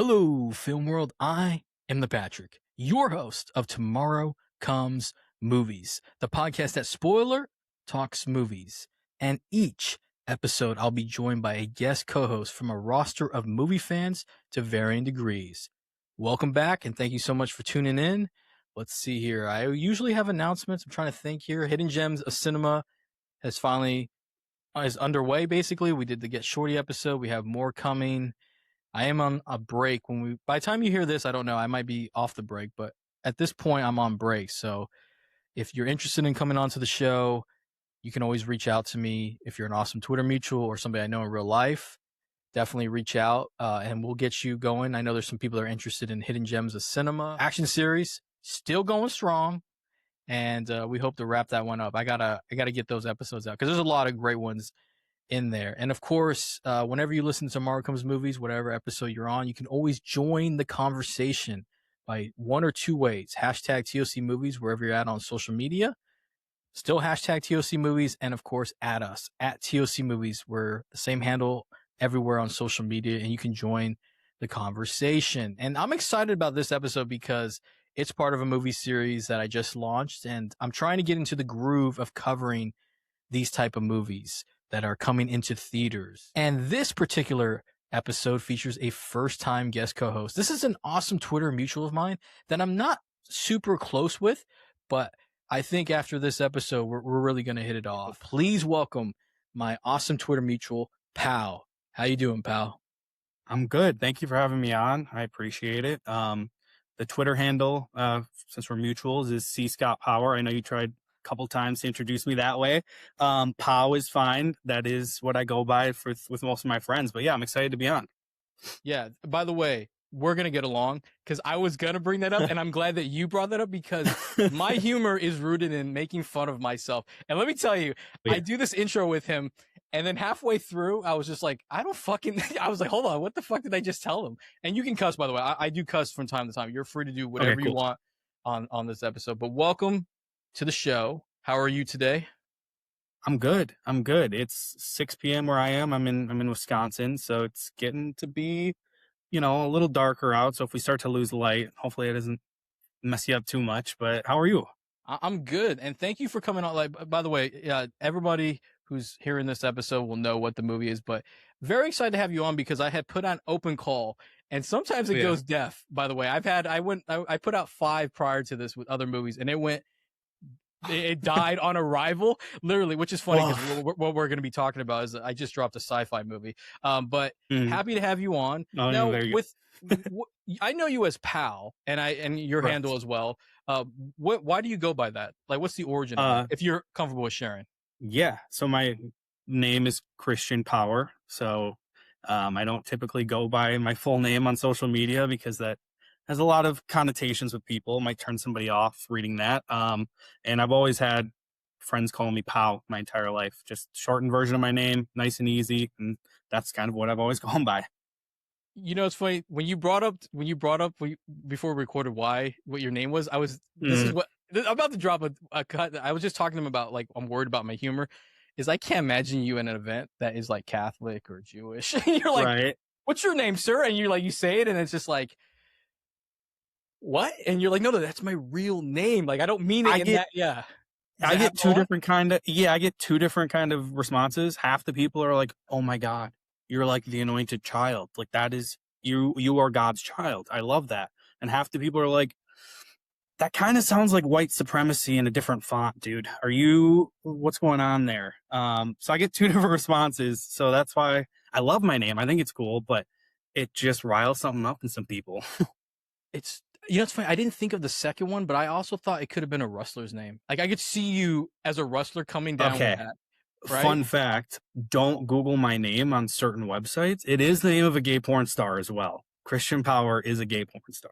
Hello, film world. I am the Patrick, your host of Tomorrow Comes Movies, the podcast that spoiler talks movies. And each episode, I'll be joined by a guest co-host from a roster of movie fans to varying degrees. Welcome back, and thank you so much for tuning in. Let's see here. I usually have announcements. I'm trying to think here. Hidden Gems of Cinema has finally is underway. Basically, we did the Get Shorty episode. We have more coming. I am on a break by the time you hear this, I don't know, I might be off the break, but at this point I'm on break. So if you're interested in coming onto the show, you can always reach out to me. If you're an awesome Twitter mutual or somebody I know in real life, definitely reach out and we'll get you going. I know there's some people that are interested in Hidden Gems of Cinema action series, still going strong. And we hope to wrap that one up. I gotta get those episodes out because there's a lot of great ones in there. And of course, whenever you listen to Tomorrow Comes Movies, whatever episode you're on, you can always join the conversation by one or two ways. Hashtag TOC Movies, wherever you're at on social media. Still hashtag TOC Movies. And of course, at us, at TOC Movies. We're the same handle everywhere on social media, and you can join the conversation. And I'm excited about this episode because it's part of a movie series that I just launched, and I'm trying to get into the groove of covering these type of movies that are coming into theaters. And this particular episode features a first-time guest co-host. This is an awesome Twitter mutual of mine that I'm not super close with, but I think after this episode, we're really going to hit it off. Please welcome my awesome Twitter mutual, POW. How you doing, pal? I'm good. Thank you for having me on. I appreciate it. The Twitter handle, since we're mutuals, is C Scott Power. I know you tried couple times to introduce me that way. POW is fine. That is what I go by with most of my friends. But yeah, I'm excited to be on. Yeah. By the way, we're going to get along because I was going to bring that up and I'm glad that you brought that up because my humor is rooted in making fun of myself. And let me tell you, Yeah. I do this intro with him and then halfway through, I was just like, I was like, hold on, what the fuck did I just tell him? And you can cuss, by the way. I do cuss from time to time. You're free to do whatever you want on this episode, but welcome to the show. How are you today? I'm good. It's 6 p.m. where I am. I'm in Wisconsin, so it's getting to be, a little darker out. So if we start to lose light, hopefully it doesn't mess you up too much. But how are you? I'm good, and thank you for coming on. Like, by the way, everybody who's hearing this episode will know what the movie is, but very excited to have you on because I had put on open call, and sometimes it goes deaf. By the way, I put out 5 prior to this with other movies, and it died on arrival, literally, which is funny because what we're going to be talking about is I just dropped a sci-fi movie. But happy to have you on. Now, I know you as Pal, and your handle as well. Why do you go by that? Like, what's the origin of it, if you're comfortable with sharing? Yeah. So my name is Christian Power. So I don't typically go by my full name on social media because that has a lot of connotations with people. Might turn somebody off reading that. And I've always had friends call me POW my entire life. Just shortened version of my name, nice and easy. And that's kind of what I've always gone by. It's funny when you brought up before we recorded what your name was. This is what I'm about to drop a cut. I was just talking to him about, like, I'm worried about my humor. Is I can't imagine you in an event that is like Catholic or Jewish. You're like, right. What's your name, sir? And you're like, you say it, and it's just like, what? And you're like, no, that's my real name. Like, I don't mean it yeah. I get two different kind of responses. Half the people are like, oh my God, you're like the anointed child. Like, that is, you are God's child. I love that. And half the people are like, that kind of sounds like white supremacy in a different font, dude. What's going on there? So I get 2 different responses. So that's why I love my name. I think it's cool, but it just riles something up in some people. It's funny. I didn't think of the second one, but I also thought it could have been a wrestler's name. Like, I could see you as a wrestler coming down with that. Right? Fun fact, don't Google my name on certain websites. It is the name of a gay porn star as well. Christian Power is a gay porn star.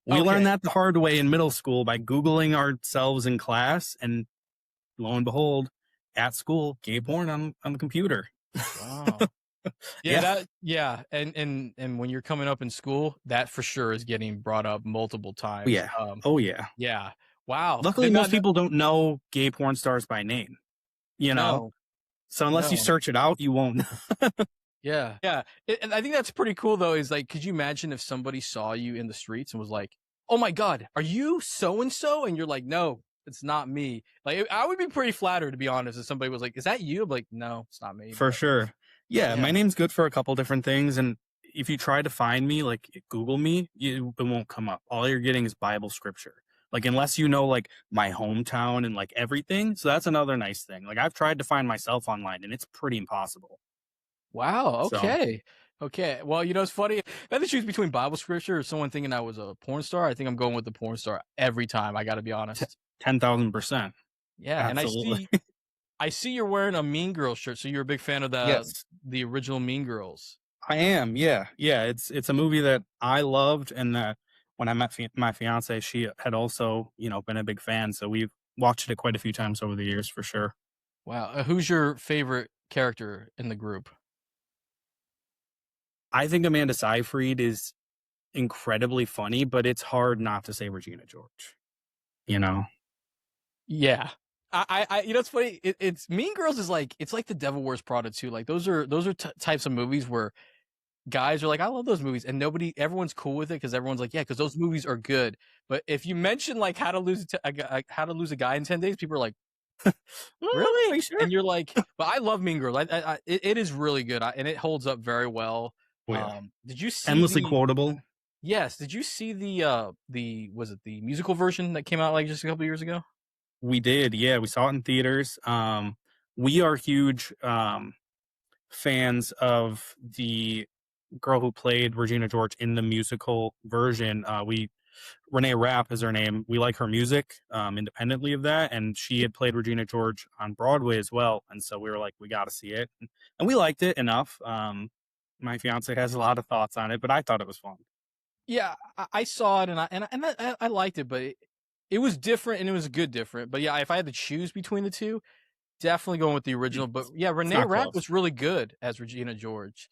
We learned that the hard way in middle school by Googling ourselves in class, and lo and behold, at school, gay porn on the computer. Wow. Yeah. And when you're coming up in school, that for sure is getting brought up multiple times. Yeah. Yeah. Wow. Luckily, most people don't know gay porn stars by name, No. So unless you search it out, you won't. Yeah. Yeah. And I think that's pretty cool though, is like, could you imagine if somebody saw you in the streets and was like, "Oh my God, are you so and so?" And you're like, "No, it's not me." Like, I would be pretty flattered, to be honest, if somebody was like, "Is that you?" I'm like, "No, it's not me." For But sure. Yeah, yeah. my name's good for a couple different things, and if you try to find me, like, Google me, it won't come up. All you're getting is Bible scripture. Like, unless you know, like, my hometown and, like, everything, so that's another nice thing. Like, I've tried to find myself online, and it's pretty impossible. Wow. So, Okay. Okay. Well, it's funny. If I had to choose between Bible scripture or someone thinking I was a porn star, I think I'm going with the porn star every time. I got to be t honest. 10,000%. Yeah. And I Absolutely. see, I see you're wearing a Mean Girls shirt, so you're a big fan of Yes. the original Mean Girls. I am, yeah, yeah, it's a movie that I loved and that when I met my fiance, she had also, been a big fan, so we've watched it quite a few times over the years for sure. Wow. Who's your favorite character in the group? I think Amanda Seyfried is incredibly funny, but it's hard not to say Regina George, you know? Yeah. It's funny. It's Mean Girls is like, it's like The Devil Wears Prada too. Like those are types of movies where guys are like, I love those movies, and everyone's cool with it because everyone's like, yeah, because those movies are good. But if you mention like How to Lose a Guy in 10 Days, people are like, Are really? you sure? And you're like, but I love Mean Girls. It is really good, and it holds up very well. Oh, yeah. Did you see Endlessly the? quotable. Yes. Did you see the was it the musical version that came out like just a couple years ago? We did, yeah, we saw it in theaters. We are huge, fans of the girl who played Regina George in the musical version. We Renee Rapp is her name. We like her music, independently of that, and she had played Regina George on Broadway as well. And so we were like, we got to see it, and we liked it enough. My fiance has a lot of thoughts on it, but I thought it was fun. Yeah, I saw it and I liked it, but it was different and it was good different. But yeah, if I had to choose between the two, definitely going with the original. But yeah, It's Renee not Rapp close, was really good as Regina George.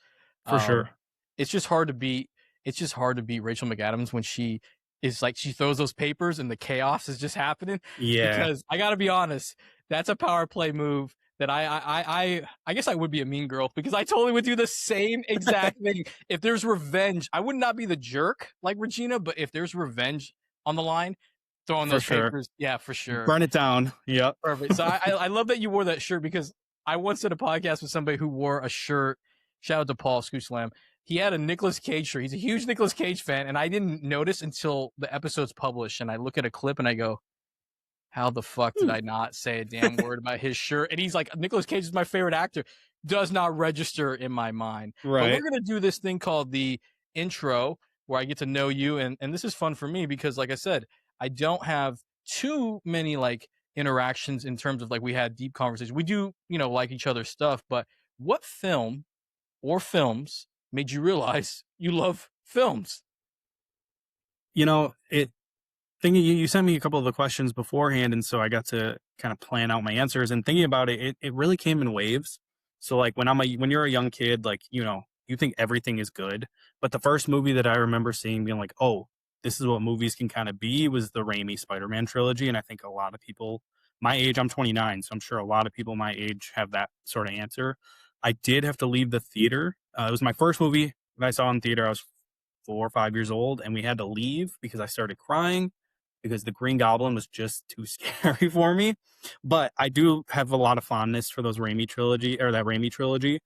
for sure. Um, it's just hard to beat. It's just hard to beat Rachel McAdams when she is like she throws those papers and the chaos is just happening. Yeah, Because I got to be honest, that's a power play move that I guess I would be a mean girl because I totally would do the same exact thing. If there's revenge, I would not be the jerk like Regina, but if there's revenge on the line, throwing for those sure. papers, yeah, for sure. Burn it down. Yep. Perfect. So I love that you wore that shirt because I once did a podcast with somebody who wore a shirt. Shout out to Paul Scooslam. He had a Nicolas Cage shirt. He's a huge Nicolas Cage fan, and I didn't notice until the episode's published. And I look at a clip and I go, "How the fuck did Hmm. I not say a damn word about his shirt?" And he's like, "Nicolas Cage is my favorite actor." Does not register in my mind. But we're Right. gonna do this thing called the intro, where I get to know you, and this is fun for me because, like I said, I don't have too many like interactions in terms of like we had deep conversations. We do, like each other's stuff, but what film or films made you realize you love films? It thinking you sent me a couple of the questions beforehand, and so I got to kind of plan out my answers. And thinking about it, it really came in waves. So like when you're a young kid, like you think everything is good, but the first movie that I remember seeing being like, oh, this is what movies can kind of be was the Raimi Spider-Man trilogy. And I think a lot of people my age, I'm 29, so I'm sure a lot of people my age have that sort of answer. I did have to leave the theater. It was my first movie that I saw in theater. I was 4 or 5 years old, and we had to leave because I started crying because the Green Goblin was just too scary for me. But I do have a lot of fondness for those Raimi trilogy or that Raimi trilogy.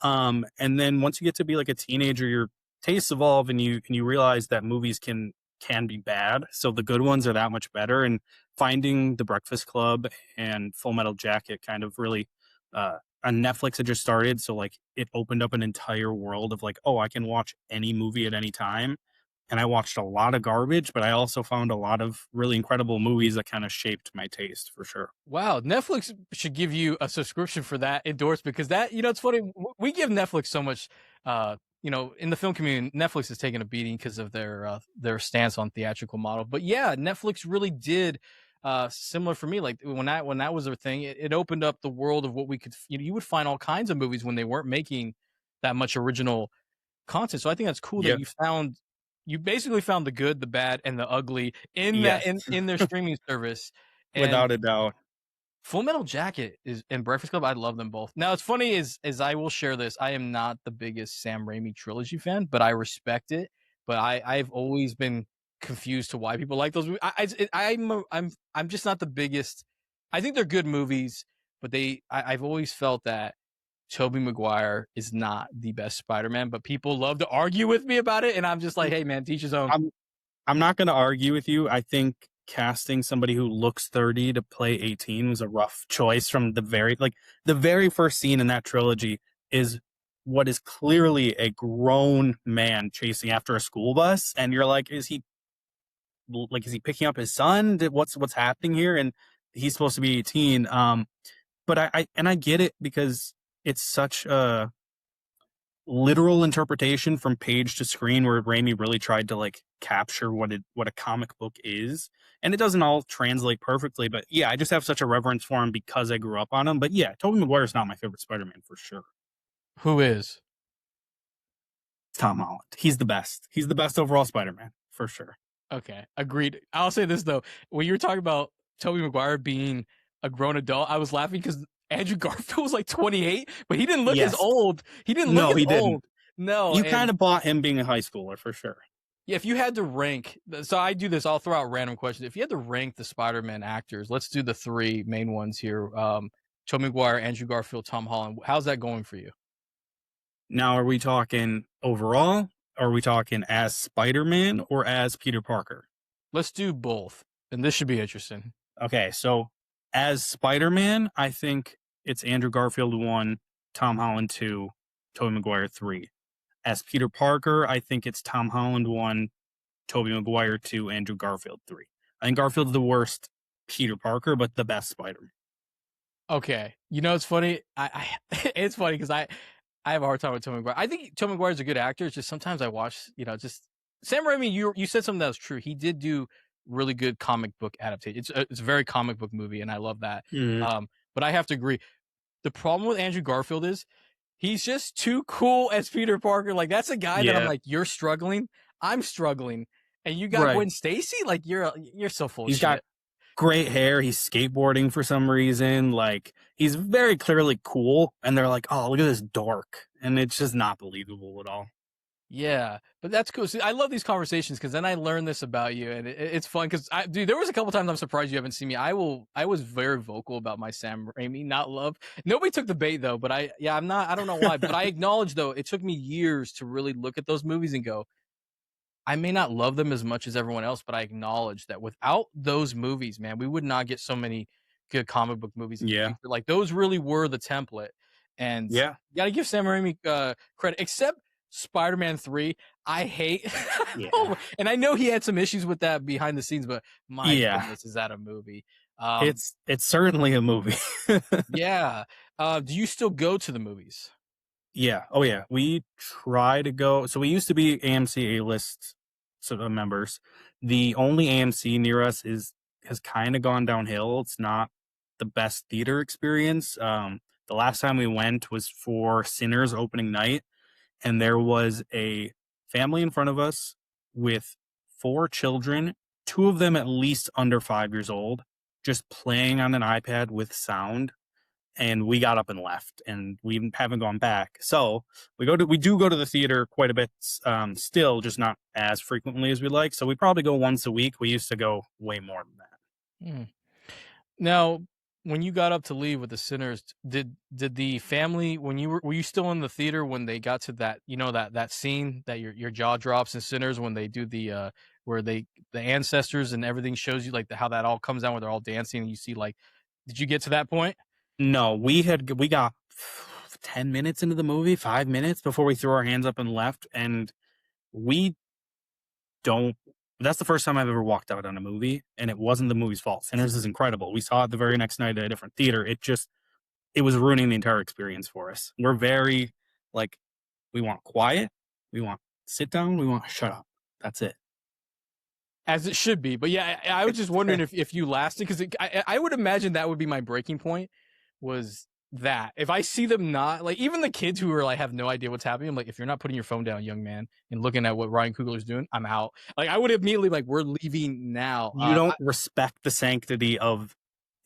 And then once you get to be like a teenager, your tastes evolve and you realize that movies can be bad. So the good ones are that much better. And finding The Breakfast Club and Full Metal Jacket kind of really on Netflix had just started. So like it opened up an entire world of like, oh, I can watch any movie at any time, and I watched a lot of garbage, but I also found a lot of really incredible movies that kind of shaped my taste for sure. Wow, Netflix should give you a subscription for that endorsement because that, it's funny. We give Netflix so much, in the film community, Netflix is taking a beating because of their stance on theatrical model. But yeah, Netflix really did similar for me. Like when that was a thing, it opened up the world of what we could, you would find all kinds of movies when they weren't making that much original content. So I think that's cool that Yep, you basically found the good, the bad, and the ugly in that yes, in their streaming service. And without a doubt. Full Metal Jacket is and Breakfast Club. I love them both. Now, it's funny is I will share this. I am not the biggest Sam Raimi trilogy fan, but I respect it. But I've always been confused to why people like those movies. I'm just not the biggest. I think they're good movies, but I've always felt that Tobey Maguire is not the best Spider-Man. But people love to argue with me about it, and I'm just like, hey man, teach his own. I'm not going to argue with you. I think casting somebody who looks 30 to play 18 was a rough choice from the very first scene in that trilogy is what is clearly a grown man chasing after a school bus, and you're like, is he picking up his son? What's happening here? And he's supposed to be 18. But I get it because it's such a literal interpretation from page to screen where Raimi really tried to like capture what a comic book is, and it doesn't all translate perfectly, but yeah, I just have such a reverence for him because I grew up on him. But yeah, Tobey Maguire's not my favorite Spider-Man for sure. Who is? It's Tom Holland. He's the best overall Spider-Man for sure. Okay, agreed. I'll say this though: when you were talking about Tobey Maguire being a grown adult, I was laughing because Andrew Garfield was like 28, but he didn't look as old. He didn't look as old. No, you kind of bought him being a high schooler for sure. Yeah, if you had to rank, so I do this, I'll throw out random questions. If you had to rank the Spider-Man actors, let's do the three main ones here. Tobey Maguire, Andrew Garfield, Tom Holland. How's that going for you? Now, are we talking overall? Are we talking as Spider-Man or as Peter Parker? Let's do both, and this should be interesting. Okay, so as Spider-Man, I think it's Andrew Garfield 1, Tom Holland 2, Tobey Maguire 3. As Peter Parker, I think it's Tom Holland 1, Tobey Maguire 2, Andrew Garfield 3. I think Garfield's the worst Peter Parker, but the best Spider-Man. Okay, it's funny. It's funny because I have a hard time with Tobey Maguire. I think Tobey Maguire's a good actor. It's just sometimes I watch, just Sam Raimi. You said something that was true. He did do really good comic book adaptation. It's a very comic book movie, and I love that. Mm. But I have to agree. The problem with Andrew Garfield is he's just too cool as Peter Parker. Like that's a guy that I'm like, you're struggling, I'm struggling, and you got Gwen Stacy. Like you're so full of shit. Got great hair. He's skateboarding for some reason. Like he's very clearly cool, and they're like, "Oh, look at this dork," and it's just not believable at all. Yeah, but that's cool. See, I love these conversations because then I learn this about you, and it's fun. Because dude, there was a couple times I'm surprised you haven't seen me. I was very vocal about my Sam Raimi not love. Nobody took the bait though, but I'm not. I don't know why, but I acknowledge though it took me years to really look at those movies and go, I may not love them as much as everyone else, but I acknowledge that without those movies, man, we would not get so many good comic book movies. Like those really were the template. And yeah, you got to give Sam Raimi credit, except Spider-Man 3. I hate. Yeah. And I know he had some issues with that behind the scenes, but my goodness, is that a movie? It's certainly a movie. Yeah. Do you still go to the movies? Yeah. Oh, yeah. We try to go. So we used to be AMC A-list members. The only AMC near us has kind of gone downhill. It's not the best theater experience. The last time we went was for Sinners opening night, and there was a family in front of us with 4 children, 2 of them at least under 5 years old, just playing on an iPad with sound. And we got up and left, and we haven't gone back. So we do go to the theater quite a bit, still, just not as frequently as we like. So we probably go once a week. We used to go way more than that. Now, when you got up to leave with the Sinners, did the family, when were you still in the theater when they got to that, that scene that your jaw drops in Sinners when they do the where the ancestors and everything shows you like how that all comes down where they're all dancing and you see like, did you get to that point? No, we got 10 minutes into the movie, 5 minutes before we threw our hands up and left. And that's the first time I've ever walked out on a movie, and it wasn't the movie's fault. Sinners is incredible. We saw it the very next night at a different theater. It was ruining the entire experience for us. We're very we want quiet. We want sit down. We want shut up. That's it. As it should be. But yeah, I was just wondering if you lasted, because I would imagine that would be my breaking point. Was that if I see them not even the kids who are have no idea what's happening, I'm like, if you're not putting your phone down, young man, and looking at what Ryan Coogler's doing, I'm out. I would immediately we're leaving now. You don't respect the sanctity of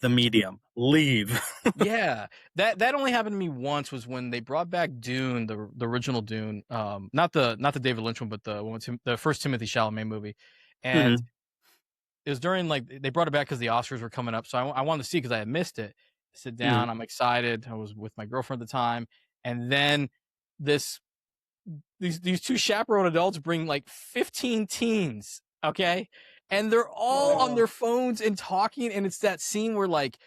the medium. Leave. Yeah, that only happened to me once. Was when they brought back Dune, the original Dune, not the David Lynch one, but the one with the first Timothy Chalamet movie, and Mhm. it was during like they brought it back because the Oscars were coming up, so I wanted to see because I had missed it. Sit Mhm. down, I'm excited. I was with my girlfriend at the time, and then this these two chaperone adults bring like 15 teens, okay, and they're all on their phones and talking, and it's that scene where like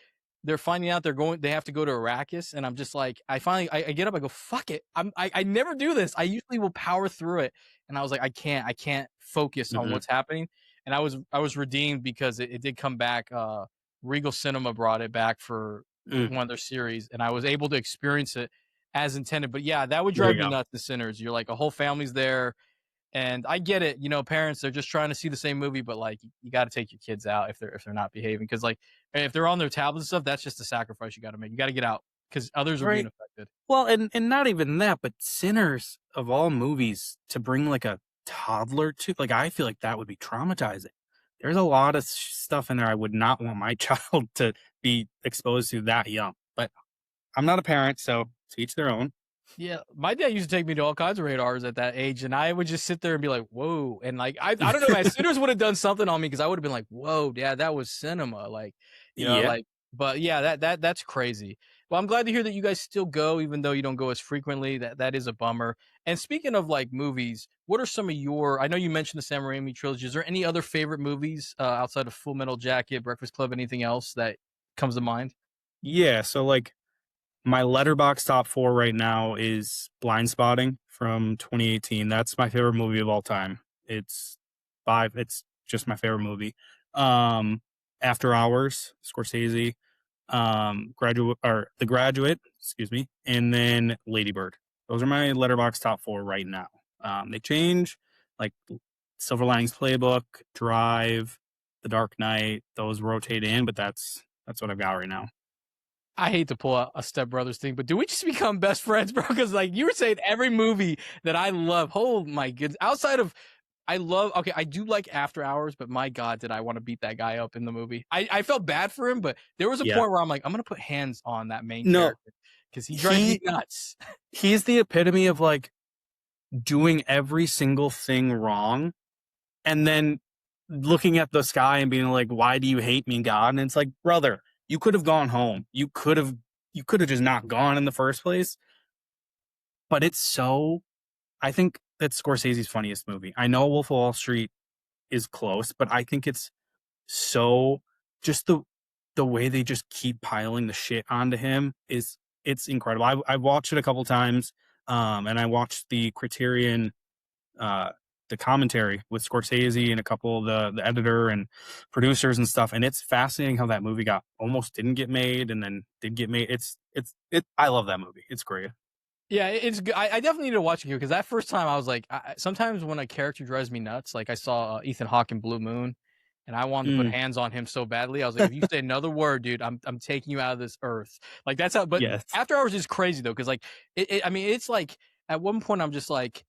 they're finding out they have to go to Arrakis, and I'm just like, I get up, I go, fuck it, I never do this, I usually will power through it, and I was like, I can't focus on Mhm. what's happening, and I was redeemed because it did come back. Regal Cinema brought it back for Mm. one of their series, and I was able to experience it as intended. But yeah, that would There drive you me go. nuts. The Sinners, you're like a whole family's there, and I get it. Parents, they're just trying to see the same movie, but like you got to take your kids out if they're not behaving, because like if they're on their tablets and stuff, that's just a sacrifice you got to make. You got to get out because others are being Right. affected. Well, and not even that, but Sinners of all movies to bring like a toddler to, like, I feel like that would be traumatizing. There's a lot of stuff in there I would not want my child to be exposed to that young. But I'm not a parent, so to each their own. Yeah, my dad used to take me to all kinds of radars at that age, and I would just sit there and be like, "Whoa!" And like, I don't know, man. Sinners would have done something on me because I would have been like, "Whoa, Dad, that was cinema!" Like, Yeah. like. But yeah, that's crazy. Well, I'm glad to hear that you guys still go, even though you don't go as frequently. That is a bummer. And speaking of like movies, what are some of your? I know you mentioned the Sam Raimi trilogy. Is there any other favorite movies outside of Full Metal Jacket, Breakfast Club, anything else that comes to mind? Yeah. So like my letterbox top four right now is Blind Spotting from 2018. That's my favorite movie of all time. It's it's just my favorite movie. Um After Hours, Scorsese, Graduate, or The Graduate, excuse me, and then Lady Bird. Those are my letterbox top four right now. They change, like Silver Linings Playbook, Drive, The Dark Knight. Those rotate in, but that's what I've got right now. I hate to pull out a Step Brothers thing, but do we just become best friends, bro? Because like you were saying, every movie that I love, oh my goodness, outside of I love, okay, I do like After Hours, but my God, did I want to beat that guy up in the movie? I felt bad for him, but there was a Yeah. point where I'm like, I'm gonna put hands on that main No, character because he drives me he nuts. he's the epitome of like doing every single thing wrong and then looking at the sky and being like, why do you hate me, God? And it's like, brother, you could have gone home. You could have just not gone in the first place. But it's so, I think that's Scorsese's funniest movie. I know Wolf of Wall Street is close, but I think it's so, just the way they just keep piling the shit onto him is, it's incredible. I've watched it a couple times, and I watched the Criterion, uh, the commentary with Scorsese and a couple of the editor and producers and stuff. And it's fascinating how that movie got almost didn't get made and then did get made. I love that movie. It's great. Yeah, it's good. I definitely need to watch it here because that first time I was like, sometimes when a character drives me nuts, like I saw Ethan Hawke in Blue Moon, and I wanted to put Mm, hands on him so badly. I was like, if you say another word, dude, I'm taking you out of this earth. Like that's how. But yes, After Hours is crazy though, because like I mean, it's like at one point I'm just like,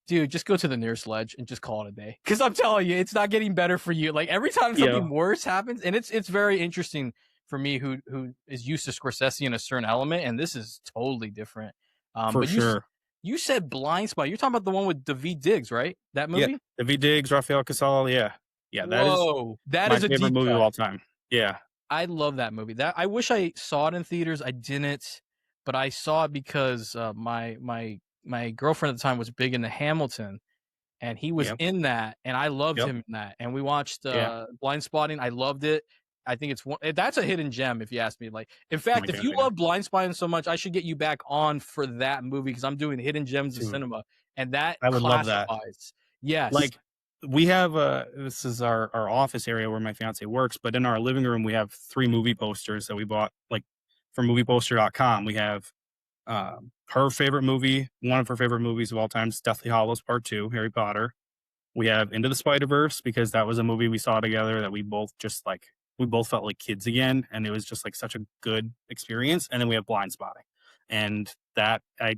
dude, just go to the nearest ledge and just call it a day. Because I'm telling you, it's not getting better for you. Like every time yeah, something worse happens, and it's very interesting for me who is used to Scorsese in a certain element, and this is totally different. for But sure. you said Blind Spot. You're talking about the one with David Diggs, right? That Yeah, movie? David Diggs, Rafael Casal. Yeah, yeah, that is Whoa, that my is a favorite deep movie of cut. all time. Yeah, I love that movie. That I wish I saw it in theaters. I didn't, but I saw it because my girlfriend at the time was big into Hamilton, and he was yep, in that, and I loved yep, him in that. And we watched yeah. Blind Spotting. I loved it. I think that's a hidden gem if you ask me. Like, in Oh my fact, if god, you yeah, love Blind Spotting so much, I should get you back on for that movie because I'm doing hidden gems of dude, cinema, and that I would love that. classifies. Yes. Like, we have this is our office area where my fiance works, but in our living room we have three movie posters that we bought, like, from movieposter.com. We have her favorite movie, one of her favorite movies of all time, is Deathly Hallows Part 2, Harry Potter. We have Into the Spider-Verse because that was a movie we saw together that we both felt like kids again, and it was just like such a good experience. And then we have Blind Spotting, and that I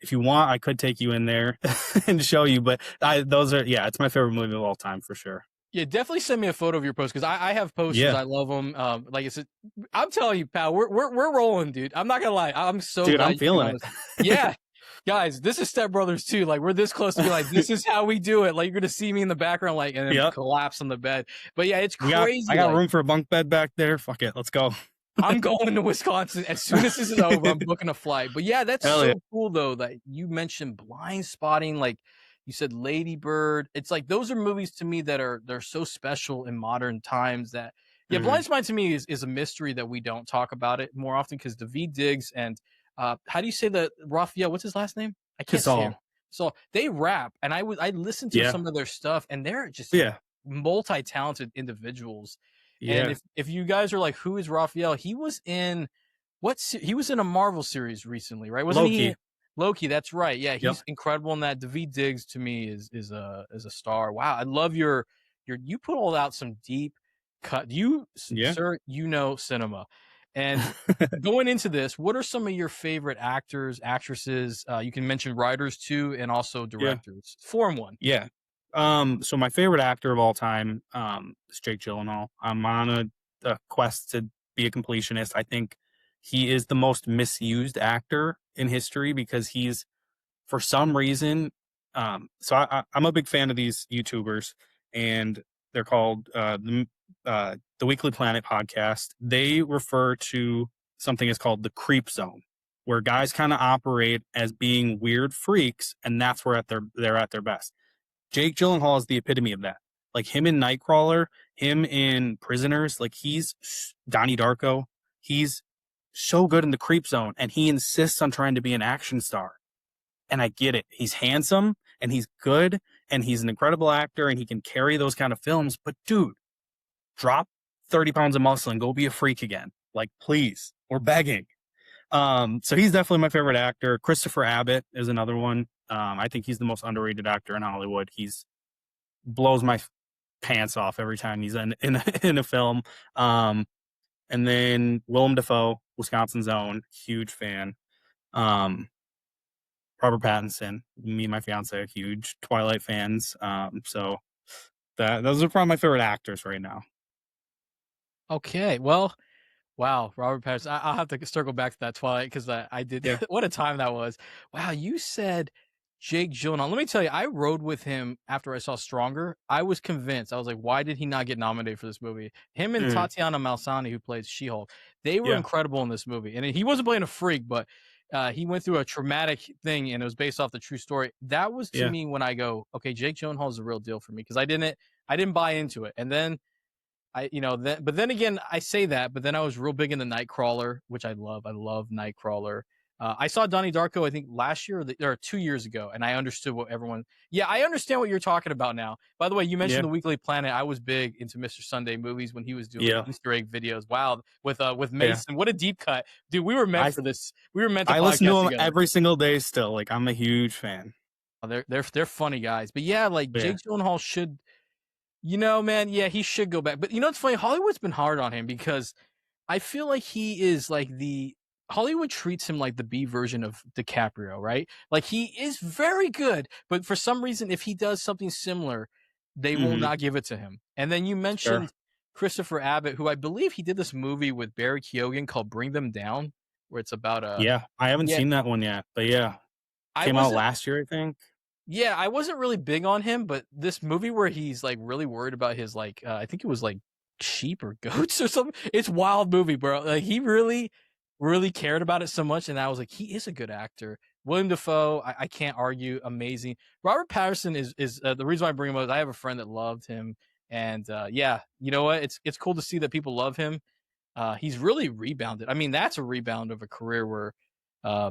if you want, I could take you in there and show you, but those are, yeah, it's my favorite movie of all time for sure. Yeah, definitely send me a photo of your post because I have posters. Yeah, I love them. Like I said, I'm telling you, pal, we're rolling, dude. I'm not gonna lie. I'm so dude, glad I'm you came feeling on it. this. Yeah, guys, this is Step Brothers too. Like we're this close to be like, this is how we do it. Like you're gonna see me in the background, like, and then Yep. collapse on the bed. But yeah, it's I crazy. got Like room for a bunk bed back there. Fuck it. Let's go. I'm going to Wisconsin as soon as this is over. I'm booking a flight. But yeah, that's Hell yeah. so cool though that you mentioned Blind Spotting. Like you said, Lady Bird. It's like those are movies to me that they're so special in modern times. That yeah, Mhm. Blind Spotting to me is a mystery that we don't talk about it more often because Daveed Diggs and how do you say the Raphael? What's his last name? I can't say it. Casal. So they rap, and I listened to Yeah. some of their stuff, and they're just Yeah. multi-talented individuals. And Yeah. if you guys are like, who is Raphael? He was in he was in a Marvel series recently, right? Wasn't he Loki. Loki? That's right. Yeah, Yep. he's incredible in that. Daveed Diggs to me is a star. Wow, I love your you put all out some deep cut. You Yeah. sir, you know cinema. And going into this, what are some of your favorite actors, actresses? You can mention writers too, and also Yeah. directors. Form one. Yeah. So my favorite actor of all time, is Jake Gyllenhaal. I'm on a quest to be a completionist. I think he is the most misused actor in history because he's, for some reason, I'm a big fan of these YouTubers, and they're called the Weekly Planet podcast. They refer to something as called the creep zone, where guys kind of operate as being weird freaks, and that's where they're at their best. Jake Gyllenhaal is the epitome of that. Like him in Nightcrawler, him in Prisoners, like Donnie Darko. He's so good in the creep zone, and he insists on trying to be an action star. And I get it. He's handsome and he's good and he's an incredible actor and he can carry those kind of films. But dude, drop 30 pounds of muscle and go be a freak again. Like, please, we're begging. So he's definitely my favorite actor. Christopher Abbott is another one. I think he's the most underrated actor in Hollywood. He's blows my pants off every time he's in a film. And then Willem Dafoe, Wisconsin's own, huge fan. Um, Robert Pattinson. Me and my fiance are huge Twilight fans. So those are probably my favorite actors right now. Okay, well, wow, Robert Pattinson. I'll have to circle back to that Twilight because I did. Yeah. What a time that was! Wow, you said Jake Gyllenhaal. Let me tell you, I rode with him after I saw Stronger. I was convinced. I was like, why did he not get nominated for this movie? Him and Mm, Tatiana Maslany, who plays She-Hulk, they were yeah. incredible in this movie. And he wasn't playing a freak, but he went through a traumatic thing, and it was based off the true story. That was to Yeah. me when I go, okay, Jake Gyllenhaal is the real deal for me because I didn't buy into it, and then but then again, I say that, but then I was real big in the Nightcrawler, which I love. I love Nightcrawler. I saw Donnie Darko, I think last year or 2 years ago, and I understood what everyone. Yeah, I understand what you're talking about now. By the way, you mentioned Yeah. the Weekly Planet. I was big into Mr. Sunday movies when he was doing Yeah. Easter egg videos. Wow, with Yeah. Mason, what a deep cut, dude. We were meant I for this. We were meant to I listen to podcast him together. every single day still. Like I'm a huge fan. They're funny guys, but yeah, like Yeah. Jake Gyllenhaal should. Man, yeah, he should go back. But you know what's funny? Hollywood's been hard on him because I feel like he is like the Hollywood treats him like the B version of DiCaprio, right? Like he is very good, but for some reason, if he does something similar, they will Mm-hmm. not give it to him. And then you Sure. mentioned Christopher Abbott, who I believe he did this movie with Barry Keoghan called Bring Them Down, where it's about a Yeah. I haven't yeah. seen that one yet, but yeah. I Came out wasn't last year, I think. yeah, I wasn't really big on him, but this movie where he's like really worried about his like I think it was like sheep or goats or something. It's wild movie, bro. Like he really, really cared about it so much, and I was like, he is a good actor. William Dafoe, I can't argue, amazing. Robert Patterson is the reason why I bring him up is I have a friend that loved him, and yeah, you know what? It's cool to see that people love him. He's really rebounded. I mean, that's a rebound of a career where uh,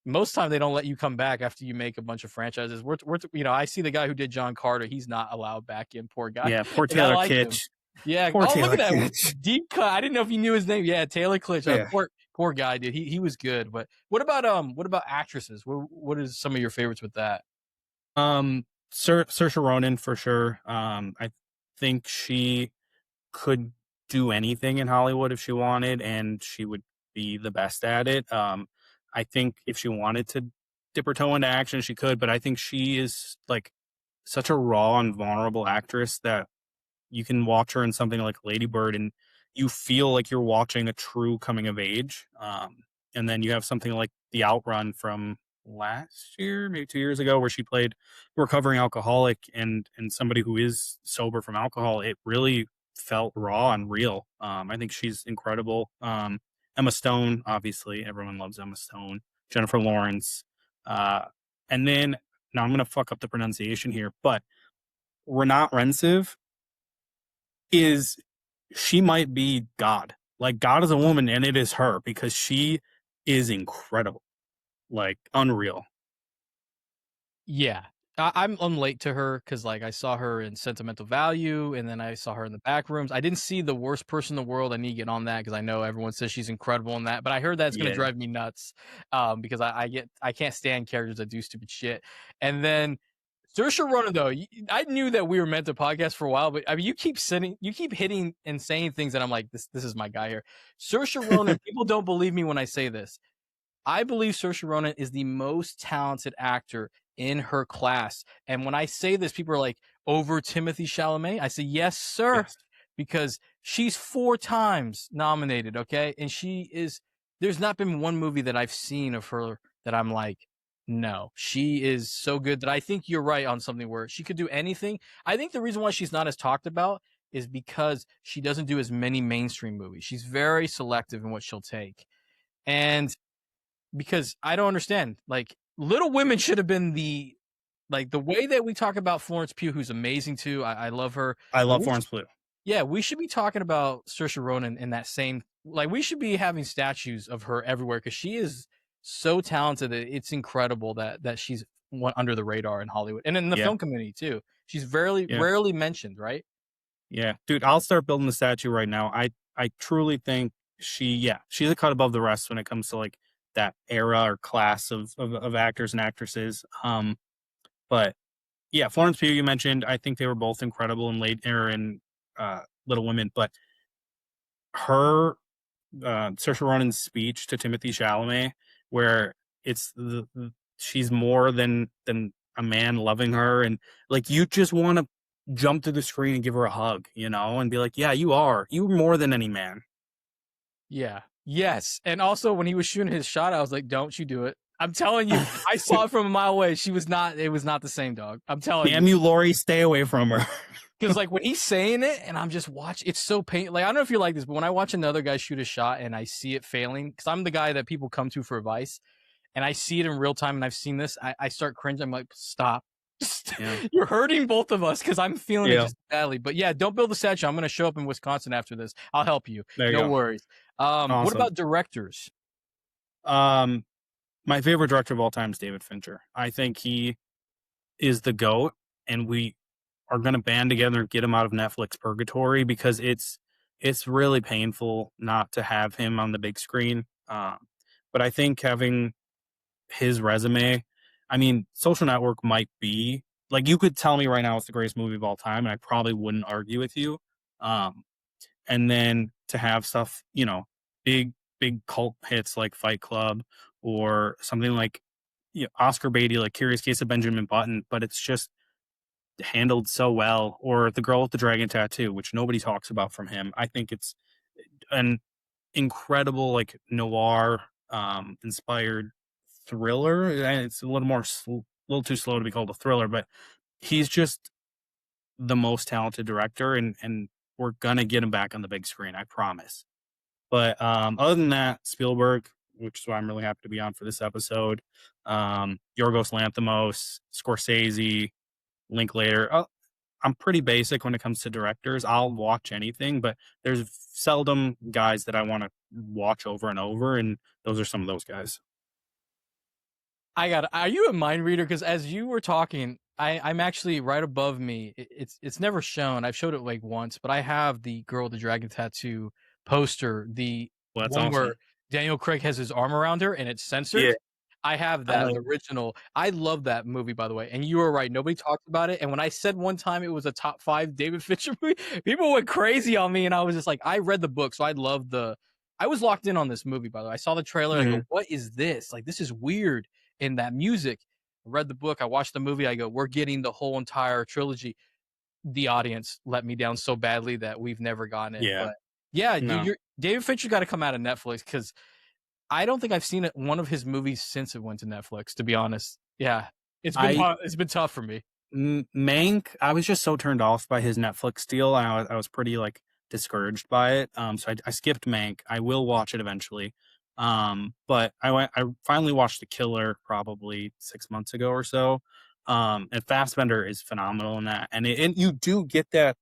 most time they don't let you come back after you make a bunch of franchises. I see the guy who did John Carter. He's not allowed back in. Poor guy, Yeah. Poor and I Taylor like him. Kitsch. Yeah. Poor Oh, look Taylor at that Kitsch. deep cut. I didn't know if you knew his name. Yeah, Taylor Klitsch. Yeah. Poor guy, dude. He was good. But what about actresses? What is some of your favorites with that? Saoirse Ronan for sure. I think she could do anything in Hollywood if she wanted, and she would be the best at it. I think if she wanted to dip her toe into action, she could, but I think she is like such a raw and vulnerable actress that You can watch her in something like Lady Bird, and you feel like you're watching a true coming of age. And then you have something like The Outrun from last year, maybe 2 years ago, where she played a recovering alcoholic and somebody who is sober from alcohol. It really felt raw and real. I think she's incredible. Emma Stone, obviously, everyone loves Emma Stone. Jennifer Lawrence, uh, and then now I'm gonna fuck up the pronunciation here, but Renat Rensiv is she might be God. Like God is a woman, and it is her because she is incredible, like unreal. Yeah. I'm late to her because like I saw her in Sentimental Value, and then I saw her in the back rooms. I didn't see The Worst Person in the World. I need to get on that because I know everyone says she's incredible in that, but I heard that's gonna Yeah, drive me nuts because I can't stand characters that do stupid shit. And then Saoirse Ronan though, I knew that we were meant to podcast for a while, but I mean you keep hitting and saying things that I'm like this is my guy here. Saoirse Ronan, people don't believe me when I say this. I believe Saoirse Ronan is the most talented actor in her class. And when I say this, people are like, over Timothy Chalamet? I say, yes, sir, yes, because she's 4 times nominated, okay? And there's not been one movie that I've seen of her that I'm like, no, she is so good that I think you're right on something where she could do anything. I think the reason why she's not as talked about is because she doesn't do as many mainstream movies. She's very selective in what she'll take. And because I don't understand. Like Little Women should have been the way that we talk about Florence Pugh, who's amazing too. I love her. I But love Florence Pugh. yeah, we should be talking about Saoirse Ronan in that same like we should be having statues of her everywhere because she is so talented that it's incredible that she's under the radar in Hollywood and in the Yeah, film community too. She's rarely yeah, rarely mentioned, right? yeah, dude. I'll start building the statue right now. I truly think she's a cut above the rest when it comes to like that era or class of actors and actresses. But yeah, Florence Pugh you mentioned. I think they were both incredible in late era and Little Women, but her Saoirse Ronan's speech to Timothy Chalamet, where it's she's more than a man loving her, and like you just want to jump to the screen and give her a hug, and be like, yeah, you're more than any man. Yeah. Yes. And also when he was shooting his shot, I was like, don't you do it. I'm telling you, I saw it from a mile away. It was not the same dog. I'm telling you. Damn you, Lori, stay away from her. Because like when he's saying it and I'm just watching, it's so pain. Like I don't know if you like this, but when I watch another guy shoot a shot and I see it failing, because I'm the guy that people come to for advice, and I see it in real time, and I've seen this, I start cringing. I'm like, stop. Yeah, You're hurting both of us because I'm feeling it yeah, just badly. But yeah, don't build a statue. I'm going to show up in Wisconsin after this. I'll help you. there you No go. worries. What Awesome. about directors? Um, my favorite director of all time is David Fincher. I think he is the GOAT, and we are going to band together and get him out of Netflix purgatory because it's really painful not to have him on the big screen. But I think having his resume, I mean, Social Network might be like you could tell me right now it's the greatest movie of all time, and I probably wouldn't argue with you. Um, and then to have stuff, big big cult hits like Fight Club or something like Oscar Beatty, like Curious Case of Benjamin Button, but it's just handled so well, or The Girl with the Dragon Tattoo, which nobody talks about from him. I think it's an incredible, like noir inspired thriller. It's a little little too slow to be called a thriller, but he's just the most talented director, and we're gonna get him back on the big screen, I promise. But other than that, Spielberg, which is why I'm really happy to be on for this episode. Yorgos Lanthimos, Scorsese, Linklater. I'm pretty basic when it comes to directors. I'll watch anything, but there's seldom guys that I want to watch over and over, and those are some of those guys. Are you a mind reader? Because as you were talking, I'm actually right above me. It's never shown. I've showed it like once, but I have the Girl with the Dragon Tattoo poster, the Well, that's one where awesome. Daniel Craig has his arm around her and it's Yeah, censored. I have I that, like the original. I love that movie, by the way. And you were right. Nobody talked about it. And when I said one time it was a top 5 David Fincher movie, people went crazy on me. And I was just like, I read the book, so I was locked in on this movie, by the way. I saw the trailer. I go, Mhm. what is this? Like, this is weird. In that music. I read the book. I watched the movie. I go, we're getting the whole entire trilogy. the audience let me down so badly that we've never gotten it. Yeah. But yeah, dude, No. you're David Fincher got to come out of Netflix because I don't think I've seen one of his movies since it went to Netflix. To be honest, yeah, I it's been tough for me. Mank, I was just so turned off by his Netflix deal. I was pretty like discouraged by it. So I skipped Mank. I will watch it eventually. But I finally watched The Killer probably 6 months ago or so. And Fassbender is phenomenal in that, and you do get that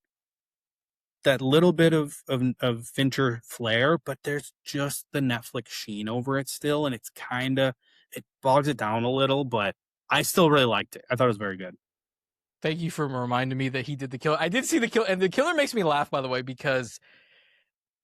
little bit of Fincher flair, but there's just the Netflix sheen over it still, and it bogs it down a little, but I still really liked it. I thought it was very good. Thank you for reminding me that he did The Killer. I did see The Killer, and The Killer makes me laugh, by the way, because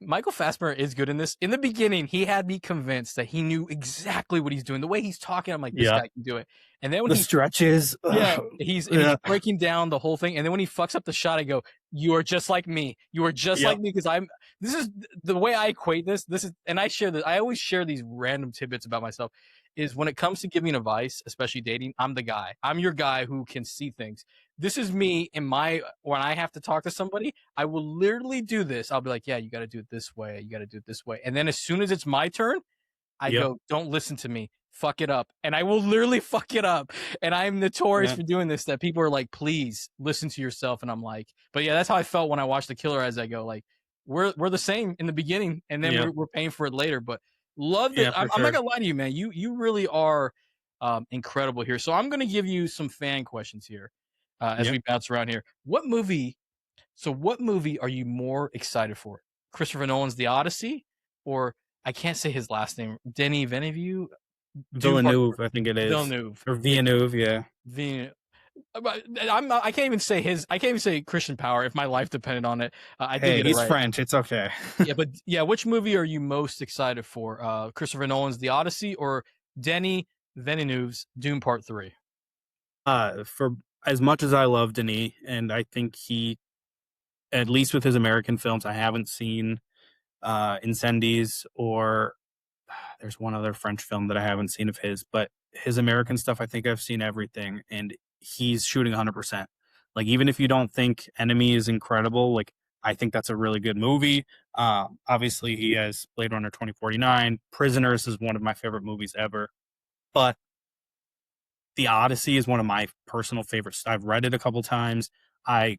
Michael Fassbender is good in this. In the beginning, he had me convinced that he knew exactly what he's doing. The way he's talking, I'm like, this Yeah. guy can do it. And then when The he stretches. yeah, Ugh. he's Yeah. breaking down the whole thing, and then when he fucks up the shot, I go, "You are just like me. You are just like Yep. me." Because this is the way I equate this. This is, and I share this. I always share these random tidbits about myself. Is when it comes to giving advice, especially dating, I'm the guy. I'm your guy who can see things. This is me in my when I have to talk to somebody. I will literally do this. I'll be like, "Yeah, you got to do it this way. You got to do it this way." And then as soon as it's my turn, I Yep. go, "Don't listen to me. Fuck it up." And I will literally fuck it up. And I'm notorious Yeah. for doing this, that people are like, "Please listen to yourself." And I'm like, but yeah, that's how I felt when I watched The Killer. As I go, like, we're the same in the beginning, and then Yep. we're paying for it later. But loved it. Yeah, for I'm not sure. gonna lie to you, man. You really are incredible here. So I'm gonna give you some fan questions here as Yep. we bounce around here. What movie? So what movie are you more excited for? Christopher Nolan's The Odyssey, or I can't say his last name, Denis Villeneuve, Dune Part Villeneuve, I think it is. Villeneuve. Or Villeneuve, yeah. Villeneuve. I'm not, I can't even say his. I can't even say Christian Power if my life depended on it. I did Hey, get it he's right. French. It's okay. Yeah, but yeah, which movie are you most excited for? Christopher Nolan's The Odyssey or Denis Villeneuve's Dune Part 3? For as much as I love Denis, and I think he, at least with his American films, I haven't seen Incendies or there's one other French film that I haven't seen of his, but his American stuff, I think I've seen everything, and he's shooting 100%. Like, even if you don't think Enemy is incredible, like, I think that's a really good movie. Obviously, he has Blade Runner 2049. Prisoners is one of my favorite movies ever. But The Odyssey is one of my personal favorites. I've read it a couple times. I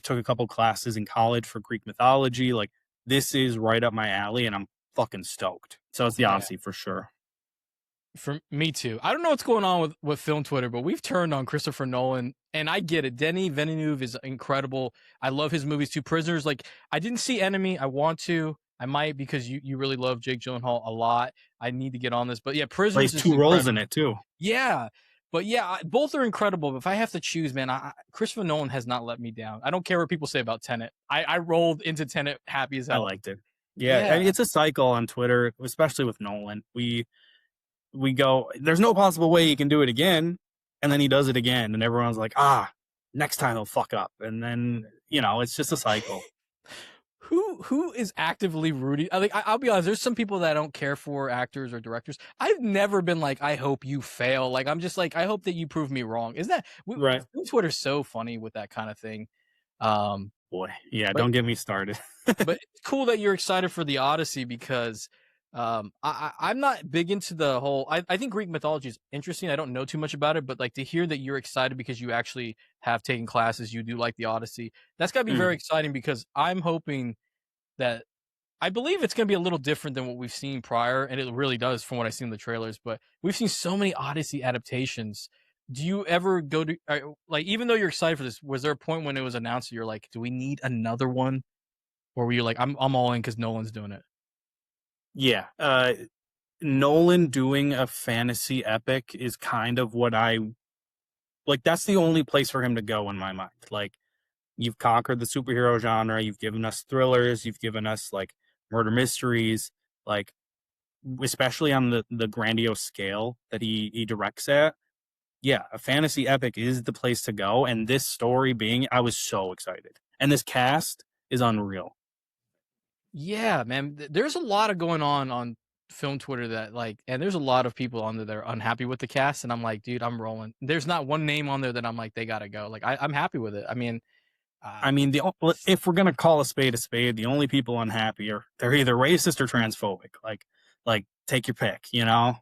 took a couple classes in college for Greek mythology. Like, this is right up my alley, and I'm fucking stoked. So it's The Yeah. Odyssey for sure. For me too. I don't know what's going on with film Twitter, but we've turned on Christopher Nolan, and I get it. Denis Villeneuve is incredible. I love his movies too. Prisoners, like, I didn't see Enemy. I want to. I might, because you really love Jake Gyllenhaal a lot. I need to get on this, but yeah, Plays Prisoners is two roles incredible. in it too. Yeah, but yeah, both are incredible. But if I have to choose, man, Christopher Nolan has not let me down. I don't care what people say about Tenet. I rolled into Tenet happy as I hell. liked it. Yeah, I Yeah. mean, it's a cycle on Twitter, especially with Nolan. We go, there's no possible way he can do it again, and then he does it again, and everyone's like, next time he'll fuck up, and then it's just a cycle. Who is actively rooting? I'll be honest. There's some people that I don't care for, actors or directors. I've never been like, I hope you fail. Like, I'm just like, I hope that you prove me wrong. Isn't that Right. Twitter's so funny with that kind of thing? Um, Boy, yeah, but don't get me started. but it's cool that you're excited for the Odyssey because I'm not big into the whole. I think Greek mythology is interesting. I don't know too much about it, but like to hear that you're excited because you actually have taken classes, you do like the Odyssey. That's got to be very exciting because I'm hoping that I believe it's going to be a little different than what we've seen prior, and it really does from what I've seen in the trailers. But we've seen so many Odyssey adaptations. Do you ever go to like, even though you're excited for this, was there a point when it was announced that you're like, do we need another one, or were you like, I'm all in because Nolan's doing it? Yeah, Nolan doing a fantasy epic is kind of what I like. That's the only place for him to go in my mind. Like, you've conquered the superhero genre. You've given us thrillers. You've given us like murder mysteries. Like, especially on the grandiose scale that he directs at. Yeah, a fantasy epic is the place to go. And this story being, I was so excited. And this cast is unreal. Yeah, man. There's a lot of going on film Twitter that like, and there's a lot of people on there that are unhappy with the cast, and I'm like, dude, I'm rolling. There's not one name on there that I'm like, they gotta go. Like, I'm happy with it. I mean, I mean, if we're gonna call a spade, the only people unhappy are they're either racist or transphobic. Like take your pick, you know?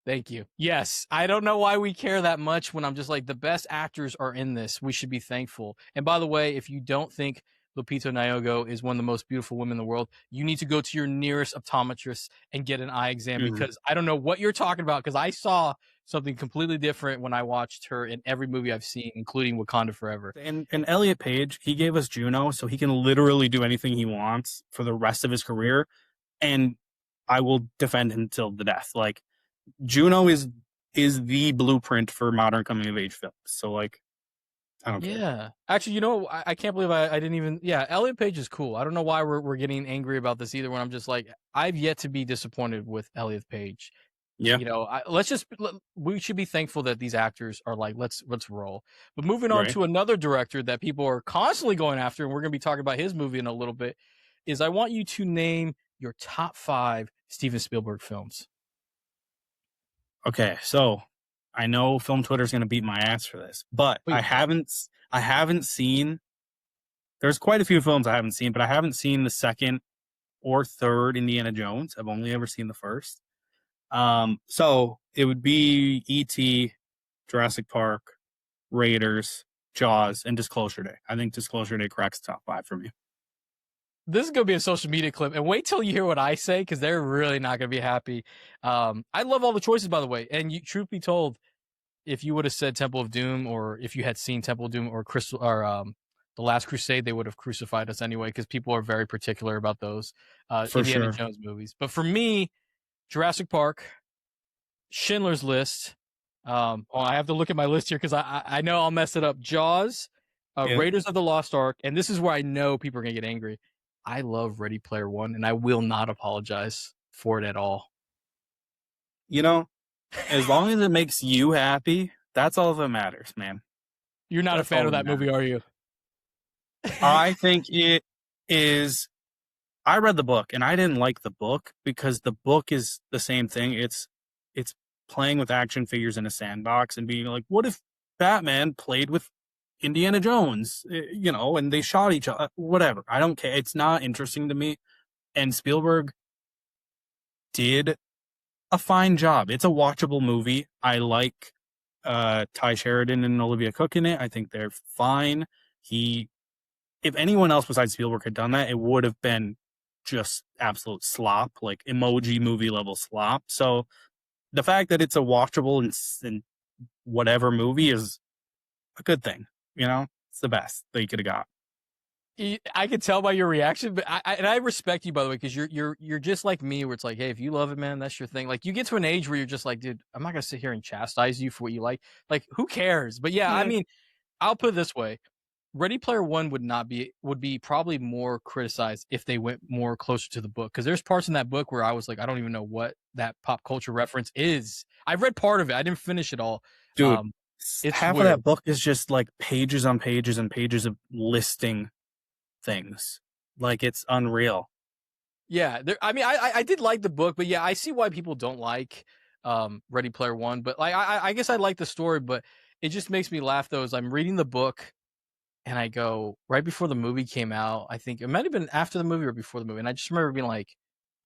Thank you. Yes, I don't know why we care that much when I'm just like, the best actors are in this. We should be thankful. And by the way, if you don't think Lupita Nyong'o is one of the most beautiful women in the world, you need to go to your nearest optometrist and get an eye exam, because I don't know what you're talking about, because I saw something completely different when I watched her in every movie I've seen, including Wakanda Forever. And Elliot Page, he gave us Juno, so he can literally do anything he wants for the rest of his career, and I will defend him till the death. Like Juno is the blueprint for modern coming of age films. So like, I don't care. Yeah. Actually, you know, I can't believe I didn't even. Yeah, Elliot Page is cool. I don't know why we're getting angry about this either. When I'm just like, I've yet to be disappointed with Elliot Page. Yeah, You know, we should be thankful that these actors are like, let's roll. But moving on right. to another director that people are constantly going after, and we're going to be talking about his movie in a little bit, is I want you to name your top 5 Steven Spielberg films. Okay, so I know film Twitter is going to beat my ass for this, but Wait. I haven't seen. There's quite a few films I haven't seen, but I haven't seen the second or third Indiana Jones. I've only ever seen the first. So it would be E.T., Jurassic Park, Raiders, Jaws, and Disclosure Day. I think Disclosure Day cracks the top 5 for me. This is going to be a social media clip, and wait till you hear what I say, because they're really not going to be happy. I love all the choices, by the way. And truth be told, if you would have said Temple of Doom, or if you had seen Temple of Doom or The Last Crusade, they would have crucified us anyway, because people are very particular about those For Indiana sure. Jones movies. But for me, Jurassic Park, Schindler's List. I have to look at my list here because I know I'll mess it up. Jaws, Yeah. Raiders of the Lost Ark, and this is where I know people are gonna get angry. I love Ready Player One, and I will not apologize for it at all. You know, as long as it makes you happy, that's all that matters, man. You're not That's a fan all of that movie, are you? I think it is. I read the book and I didn't like the book because the book is the same thing. It's playing with action figures in a sandbox and being like, what if Batman played with Indiana Jones, you know, and they shot each other, whatever. I don't care. It's not interesting to me. And Spielberg did a fine job. It's a watchable movie. I like Ty Sheridan and Olivia Cook in it. I think they're fine. If anyone else besides Spielberg had done that, it would have been just absolute slop, like emoji movie level slop. So the fact that it's a watchable and whatever movie is a good thing. You know, it's the best that you could have got. I could tell by your reaction, but I respect you, by the way, because you're just like me, where it's like, hey, if you love it, man, that's your thing. Like, you get to an age where you're just like, dude, I'm not gonna sit here and chastise you for what you like. Like, who cares? But yeah, I mean, I'll put it this way: Ready Player One would be probably more criticized if they went more closer to the book, because there's parts in that book where I was like, I don't even know what that pop culture reference is. I've read part of it. I didn't finish it all. Dude, It's half weird. of that book is just like pages on pages and pages of listing things. Like, it's unreal. Yeah, I mean, I did like the book, but yeah, I see why people don't like Ready Player One. But like, I guess I like the story, but it just makes me laugh though, as I'm reading the book and I go, right before the movie came out, I think it might have been after the movie or before the movie, and I just remember being like,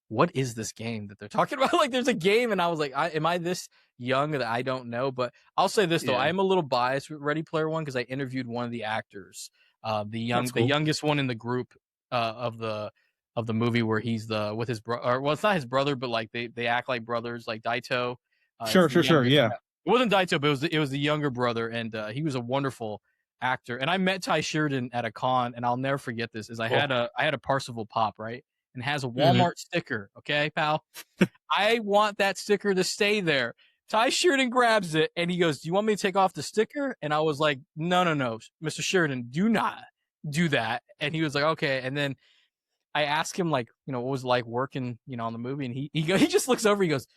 what is this game that they're talking about? Like, there's a game, and I was like, am I this young that I don't know? But I'll say this though, I am a little biased with Ready Player One because I interviewed one of the actors, That's the cool. youngest one in the group of the movie, where he's with his brother. Well, it's not his brother, but like they act like brothers, like Daito. Is the Sure. younger. Yeah. Yeah. It wasn't Daito, but it was the younger brother, and he was a wonderful actor. And I met Ty Sheridan at a con, and I'll never forget this. Is I Cool. had a Parsifal Pop, right, and has a Mhm. Walmart sticker. Okay, pal, I want that sticker to stay there. Ty Sheridan grabs it and he goes, "Do you want me to take off the sticker?" And I was like, No, Mr. Sheridan, do not do that." And he was like, "Okay." And then I asked him, like, you know, what was it like working, you know, on the movie, and he just looks over, he goes,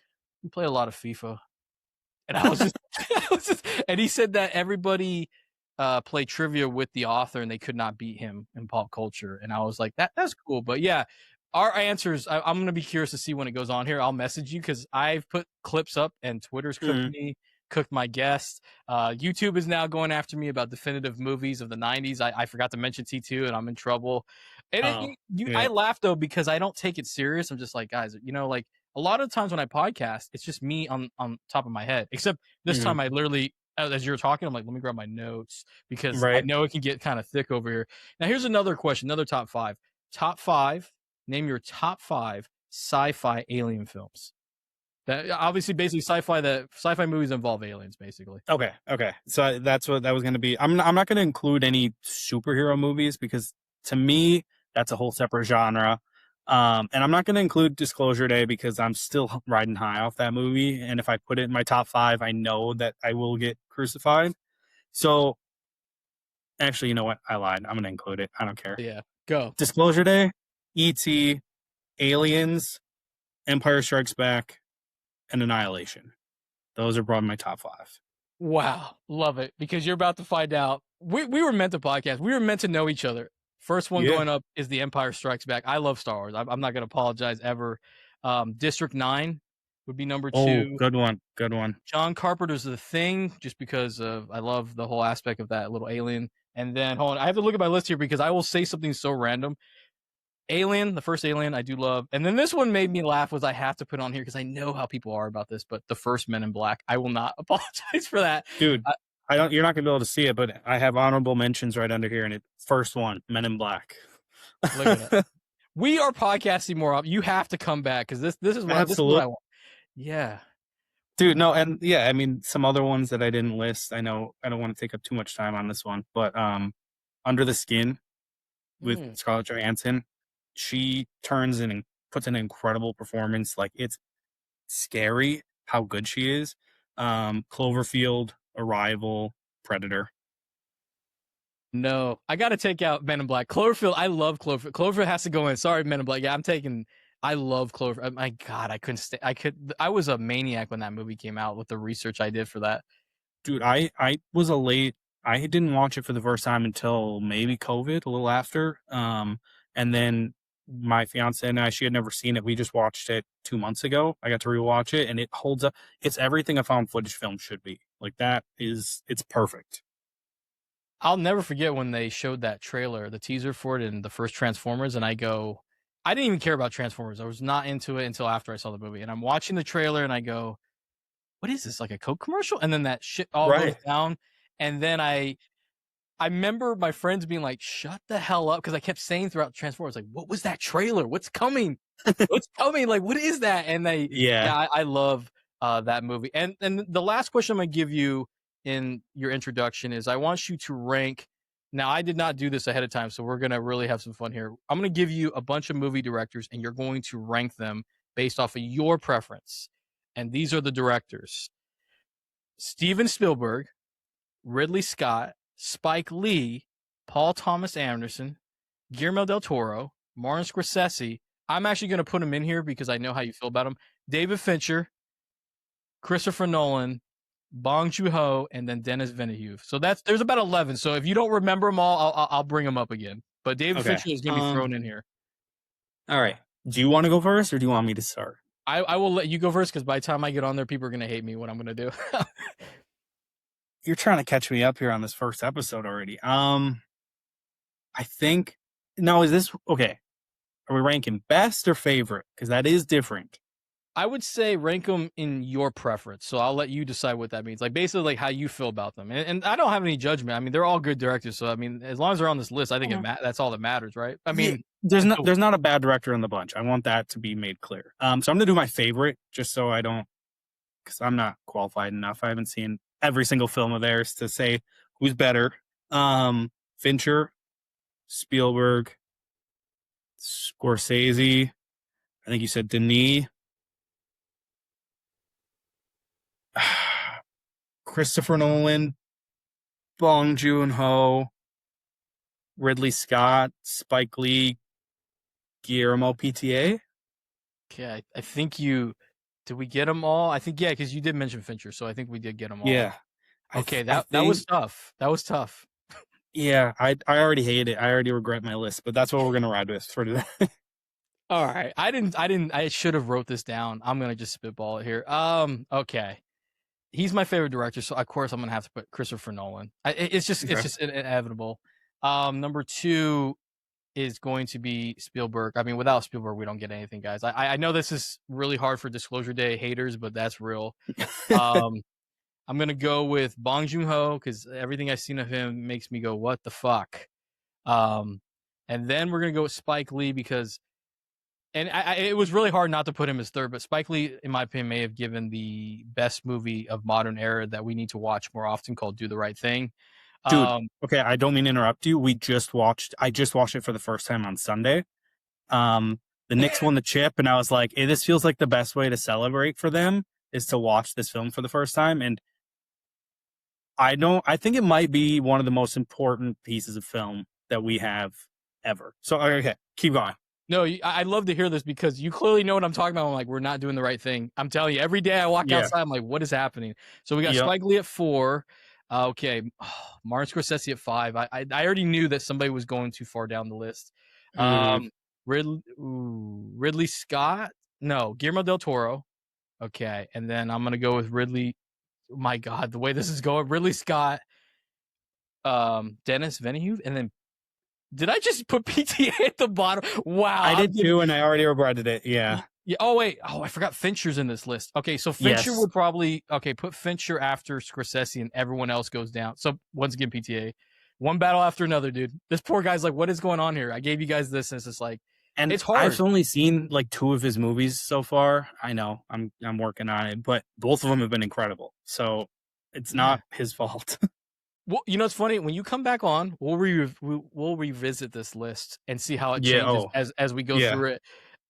"We play a lot of FIFA." And I was just, and he said that everybody played trivia with the author and they could not beat him in pop culture. And I was like, that's cool. But yeah, our answers, I'm going to be curious to see when it goes on here. I'll message you because I've put clips up and Twitter's Mhm. cooked my guest. YouTube is now going after me about definitive movies of the 90s. I forgot to mention T2 and I'm in trouble. And I laugh though because I don't take it serious. I'm just like, guys, like a lot of times when I podcast, it's just me on top of my head. Except this time I literally, as you're talking, I'm like, let me grab my notes because I know it can get kind of thick over here. Now here's another question, another top five. Top five, name your top five sci-fi alien films. That obviously basically sci-fi movies involve aliens basically. Okay. So that's what that was going to be. I'm not going to include any superhero movies because to me that's a whole separate genre. And I'm not going to include Disclosure Day because I'm still riding high off that movie. And if I put it in my top five, I know that I will get crucified. So actually, you know what? I lied. I'm going to include it. I don't care. Yeah, go. Disclosure Day, E.T., Aliens, Empire Strikes Back, and Annihilation. Those are probably my top five. Wow, love it because you're about to find out. We were meant to podcast. We were meant to know each other. First one going up is The Empire Strikes Back. I love Star Wars. I'm not going to apologize ever. District 9 would be number 2. Oh, good one. John Carpenter's The Thing, just because I love the whole aspect of that little alien. And then, hold on, I have to look at my list here because I will say something so random. Alien, the first Alien, I do love. And then this one made me laugh was I have to put on here because I know how people are about this, but the first Men in Black. I will not apologize for that. Dude, you're not going to be able to see it, but I have honorable mentions right under here. And first one, Men in Black. Look at that. We are podcasting more up. You have to come back because this is what I want. Yeah. Dude, no, and yeah, I mean, some other ones that I didn't list. I know I don't want to take up too much time on this one, but Under the Skin with Scarlett Johansson. She turns in and puts an incredible performance. Like, it's scary how good she is. Cloverfield, Arrival, Predator. No, I got to take out Men in Black. Cloverfield, I love Cloverfield. Cloverfield has to go in. Sorry, Men in Black. Yeah, I love Cloverfield. My God, I couldn't stay. I was a maniac when that movie came out with the research I did for that. Dude, I was I didn't watch it for the first time until maybe COVID, a little after. And then my fiance and I, she had never seen it. We just watched it 2 months ago. I got to rewatch it and it holds up. It's everything a found footage film should be. Like it's perfect. I'll never forget when they showed that trailer, the teaser for it in the first Transformers. And I didn't even care about Transformers. I was not into it until after I saw the movie. And I'm watching the trailer and I go, what is this? Like a Coke commercial? And then that shit all goes down. And then I remember my friends being like, shut the hell up. Cause I kept saying throughout Transformers, like, what was that trailer? What's coming? What's coming? Like, what is that? And I love that movie. And the last question I'm going to give you in your introduction is I want you to rank. Now, I did not do this ahead of time, so we're going to really have some fun here. I'm going to give you a bunch of movie directors and you're going to rank them based off of your preference. And these are the directors: Steven Spielberg, Ridley Scott, Spike Lee, Paul Thomas Anderson, Guillermo del Toro, Martin Scorsese. I'm actually going to put him in here because I know how you feel about him. David Fincher, Christopher Nolan, Bong Joon-ho, and then Denis Villeneuve. So there's about 11. So if you don't remember them all, I'll bring them up again. But David Fincher is going to be thrown in here. All right. Do you want to go first or do you want me to start? I will let you go first because by the time I get on there, people are going to hate me what I'm going to do. You're trying to catch me up here on this first episode already. I think, now is this, okay. Are we ranking best or favorite? Because that is different. I would say rank them in your preference. So I'll let you decide what that means. Like basically like how you feel about them. And I don't have any judgment. I mean, they're all good directors. So I mean, as long as they're on this list, I think that's all that matters, right? I mean, there's not a bad director in the bunch. I want that to be made clear. So I'm going to do my favorite just so I don't, because I'm not qualified enough. I haven't seen every single film of theirs to say who's better. Fincher, Spielberg, Scorsese. I think you said Denis. Christopher Nolan, Bong Joon-ho, Ridley Scott, Spike Lee, Guillermo PTA. Okay, I think did we get them all? I think, yeah, because you did mention Fincher, so I think we did get them all. Yeah. Okay, that was tough. That was tough. Yeah, I already hate it. I already regret my list, but that's what we're going to ride with for today. All right. I should have wrote this down. I'm going to just spitball it here. Okay. he's my favorite director, so of course I'm gonna have to put Christopher Nolan. It's just inevitable. Number 2 is going to be Spielberg. I mean, without Spielberg, we don't get anything, guys. I know this is really hard for Disclosure Day haters, but that's real. I'm gonna go with Bong Joon-ho because everything I've seen of him makes me go, "What the fuck?" And then we're gonna go with Spike Lee because, and it was really hard not to put him as third, but Spike Lee, in my opinion, may have given the best movie of modern era that we need to watch more often, called "Do the Right Thing." Dude, okay, I don't mean to interrupt you. I just watched it for the first time on Sunday. The Knicks won the chip, and I was like, hey, this feels like the best way to celebrate for them is to watch this film for the first time. And I think it might be one of the most important pieces of film that we have ever. So, okay, keep going. No, I'd love to hear this because you clearly know what I'm talking about. I'm like, we're not doing the right thing. I'm telling you, every day I walk outside, I'm like, what is happening? So we got Spike Lee at 4. Okay, Martin Scorsese at 5. I already knew that somebody was going too far down the list. Ridley Scott? No, Guillermo del Toro. Okay, and then I'm gonna go with Ridley. Oh my God, the way this is going, Ridley Scott, Dennis Villeneuve, and then did I just put PTA at the bottom? Wow, I did too, and I already regretted it. Yeah. Yeah. Oh wait. Oh, I forgot Fincher's in this list. Okay, so Fincher would probably put Fincher after Scorsese, and everyone else goes down. So once again, PTA, one battle after another, dude. This poor guy's like, what is going on here? I gave you guys this, and it's just like, and it's hard. I've only seen like 2 of his movies so far. I know I'm working on it, but both of them have been incredible. So it's not his fault. Well, you know, it's funny when you come back on, we'll revisit this list and see how it changes as we go through it.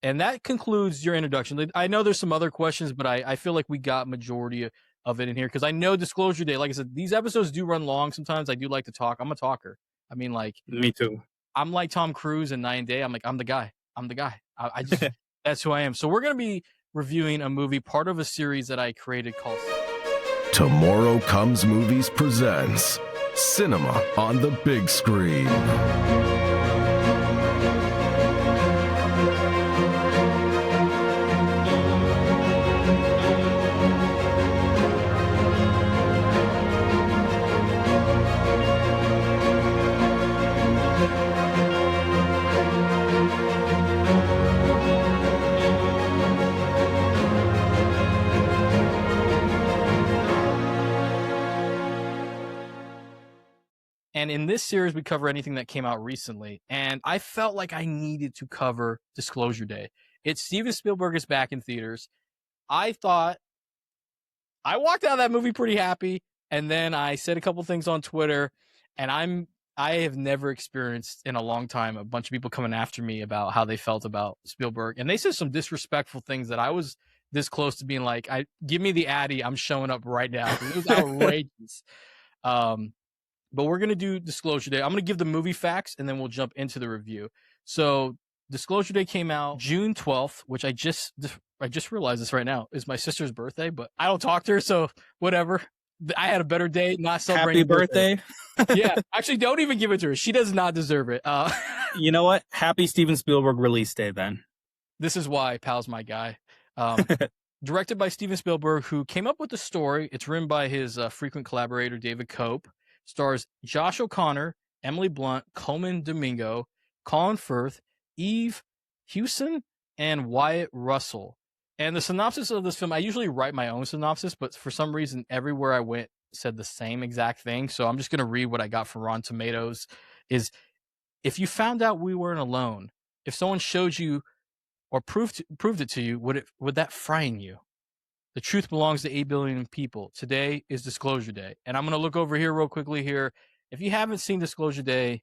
And that concludes your introduction. I know there's some other questions, but I feel like we got majority of it in here because I know Disclosure Day. Like I said, these episodes do run long. Sometimes I do like to talk. I'm a talker. I mean, like me too. I'm like Tom Cruise in 9 Day. I'm like, I'm the guy. I just that's who I am. So we're gonna be reviewing a movie, part of a series that I created called Tomorrow Comes Movies presents Cinema on the Big Screen. And in this series, we cover anything that came out recently. And I felt like I needed to cover Disclosure Day. It's Steven Spielberg is back in theaters. I thought I walked out of that movie pretty happy. And then I said a couple things on Twitter. And I have never experienced in a long time a bunch of people coming after me about how they felt about Spielberg. And they said some disrespectful things that I was this close to being like, give me the Addy. I'm showing up right now. It was outrageous. But we're going to do Disclosure Day. I'm going to give the movie facts, and then we'll jump into the review. So Disclosure Day came out June 12th, which I just realized this right now, is my sister's birthday, but I don't talk to her, so whatever. I had a better day not celebrating. Happy birthday. Yeah, actually, don't even give it to her. She does not deserve it. You know what? Happy Steven Spielberg release day, then. This is why Pal's my guy. Directed by Steven Spielberg, who came up with the story. It's written by his frequent collaborator, David Cope. Stars Josh O'Connor, Emily Blunt, Coleman Domingo, Colin Firth, Eve Hewson, and Wyatt Russell. And the synopsis of this film, I usually write my own synopsis, but for some reason, everywhere I went said the same exact thing. So I'm just going to read what I got from Rotten Tomatoes. Is if you found out we weren't alone, if someone showed you or proved it to you, would that frighten you? The truth belongs to 8 billion people. Today is Disclosure Day. And I'm going to look over here real quickly here. If you haven't seen Disclosure Day,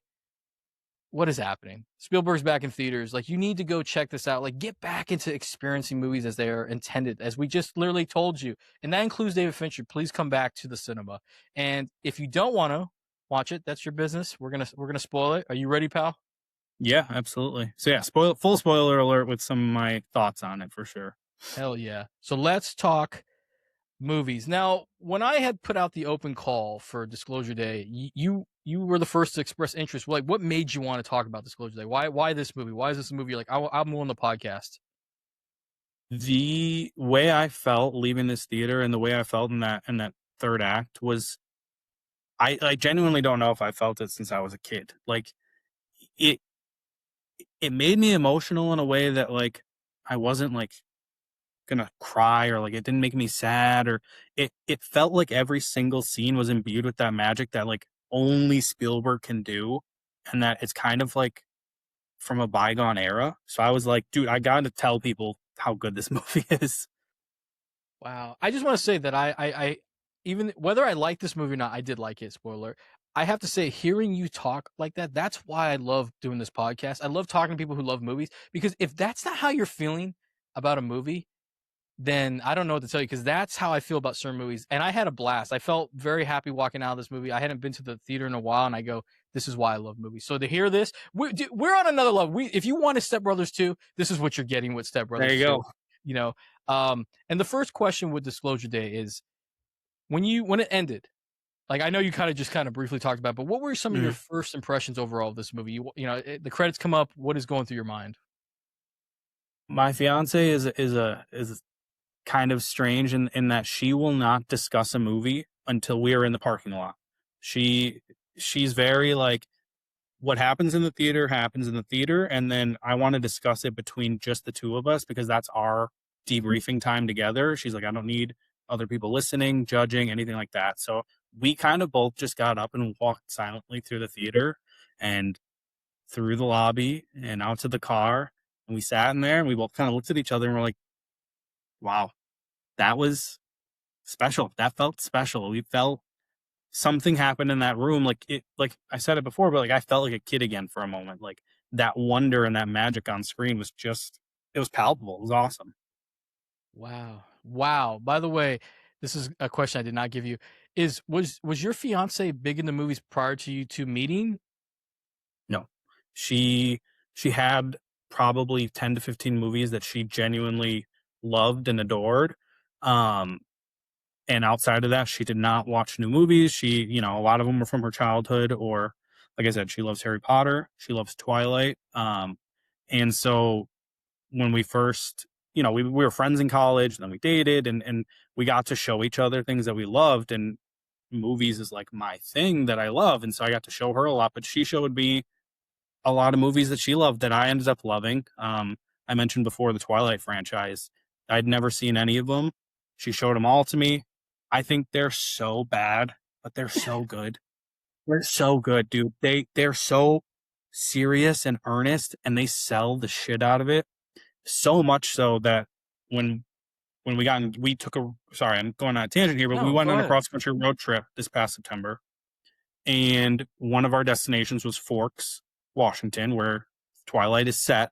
what is happening? Spielberg's back in theaters. Like, you need to go check this out. Like, get back into experiencing movies as they are intended, as we just literally told you. And that includes David Fincher. Please come back to the cinema. And if you don't want to watch it, that's your business. We're gonna spoil it. Are you ready, pal? Yeah, absolutely. So yeah, full spoiler alert with some of my thoughts on it for sure. Hell yeah. So let's talk movies. Now, when I had put out the open call for Disclosure Day, you were the first to express interest. Like, what made you want to talk about Disclosure Day? Why this movie? Why is this a movie? Like, I'm on the podcast. The way I felt leaving this theater and the way I felt in that third act was I genuinely don't know if I felt it since I was a kid. Like it it made me emotional in a way that like I wasn't like gonna cry, or like it didn't make me sad, or it felt like every single scene was imbued with that magic that like only Spielberg can do, and that it's kind of like from a bygone era. So I was like, dude, I got to tell people how good this movie is. Wow. I just want to say that I even whether I like this movie or not, I did like it. Spoiler. I have to say, hearing you talk like that, that's why I love doing this podcast. I love talking to people who love movies, because if that's not how you're feeling about a movie, then I don't know what to tell you, because that's how I feel about certain movies. And I had a blast. I felt very happy walking out of this movie. I hadn't been to the theater in a while, and I go, this is why I love movies. So to hear this, we're on another level. If you wanted Step Brothers 2, this is what you're getting with Step There Brothers you 2. go. You know, and the first question with Disclosure Day is, when it ended, like, I know you kind of briefly talked about, but what were some of your first impressions overall of this movie? The credits come up. What is going through your mind? My fiance is kind of strange in that she will not discuss a movie until we are in the parking lot. She's very like, what happens in the theater happens in the theater, and then I want to discuss it between just the two of us because that's our debriefing time together. She's like, I don't need other people listening, judging, anything like that. So we kind of both just got up and walked silently through the theater and through the lobby and out to the car, and we sat in there and we both kind of looked at each other and we're like, wow, that was special. That felt special. We felt something happened in that room. Like I said it before, but like I felt like a kid again for a moment. Like that wonder and that magic on screen was just, it was palpable. It was awesome. Wow. Wow. By the way, this is a question I did not give you. Was your fiance big into movies prior to you two meeting? No, she had probably 10 to 15 movies that she genuinely loved and adored. Um, and outside of that, she did not watch new movies. She, a lot of them were from her childhood, or like I said, she loves Harry Potter. She loves Twilight. And so when we first, we were friends in college, and then we dated, and we got to show each other things that we loved, and movies is like my thing that I love. And so I got to show her a lot, but she showed me a lot of movies that she loved that I ended up loving. I mentioned before the Twilight franchise. I'd never seen any of them. She showed them all to me. I think they're so bad, but they're so good. They're so good, dude. They're so serious and earnest, and they sell the shit out of it. So much so that when we took a, sorry, I'm going on a tangent here, but we No, went go on a ahead. cross country road trip this past September, and one of our destinations was Forks, Washington, where Twilight is set.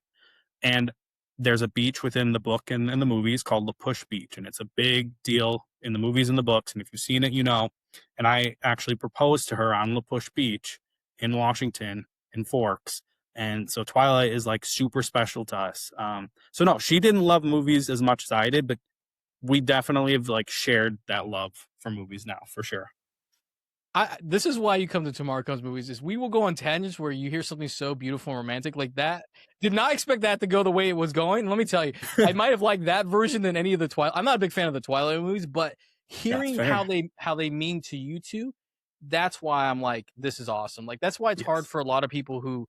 And there's a beach within the book and the movies called La Push Beach, and it's a big deal in the movies and the books. And if you've seen it, you know. And I actually proposed to her on La Push Beach in Washington in Forks, and so Twilight is like super special to us. So no, she didn't love movies as much as I did, but we definitely have like shared that love for movies now for sure. This is why you come to Tomorrow Comes Movies, is we will go on tangents where you hear something so beautiful and romantic like that. Did not expect that to go the way it was going. Let me tell you, I might have liked that version than any of the Twilight. I'm not a big fan of the Twilight movies, but hearing how they mean to you two, that's why I'm like, this is awesome. Like, that's why it's hard for a lot of people who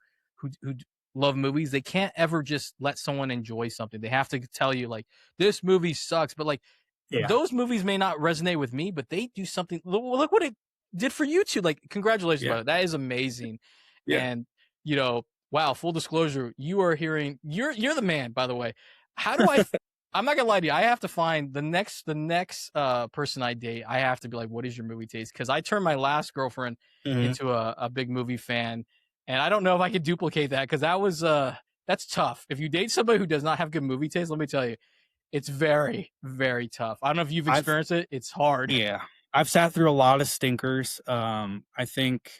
love movies. They can't ever just let someone enjoy something. They have to tell you like, this movie sucks, but like, those movies may not resonate with me, but they do something. Look what it did for you two. Like, congratulations, brother. That is amazing. And wow, full disclosure, you're the man, by the way. How do I I'm not gonna lie to you, I have to find the next person I date. I have to be like, what is your movie taste? Because I turned my last girlfriend into a big movie fan, and I don't know if I could duplicate that, because that was that's tough. If you date somebody who does not have good movie taste, let me tell you, it's very, very tough. I don't know if you've experienced it. It's hard. Yeah. I've sat through a lot of stinkers. I think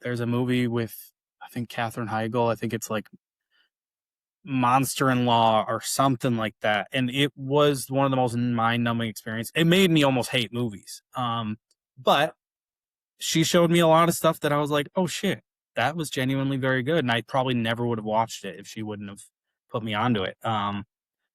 there's a movie with, I think, Katherine Heigl. I think it's like Monster-in-Law or something like that. And it was one of the most mind-numbing experiences. It made me almost hate movies. But she showed me a lot of stuff that I was like, oh shit, that was genuinely very good. And I probably never would have watched it if she wouldn't have put me onto it.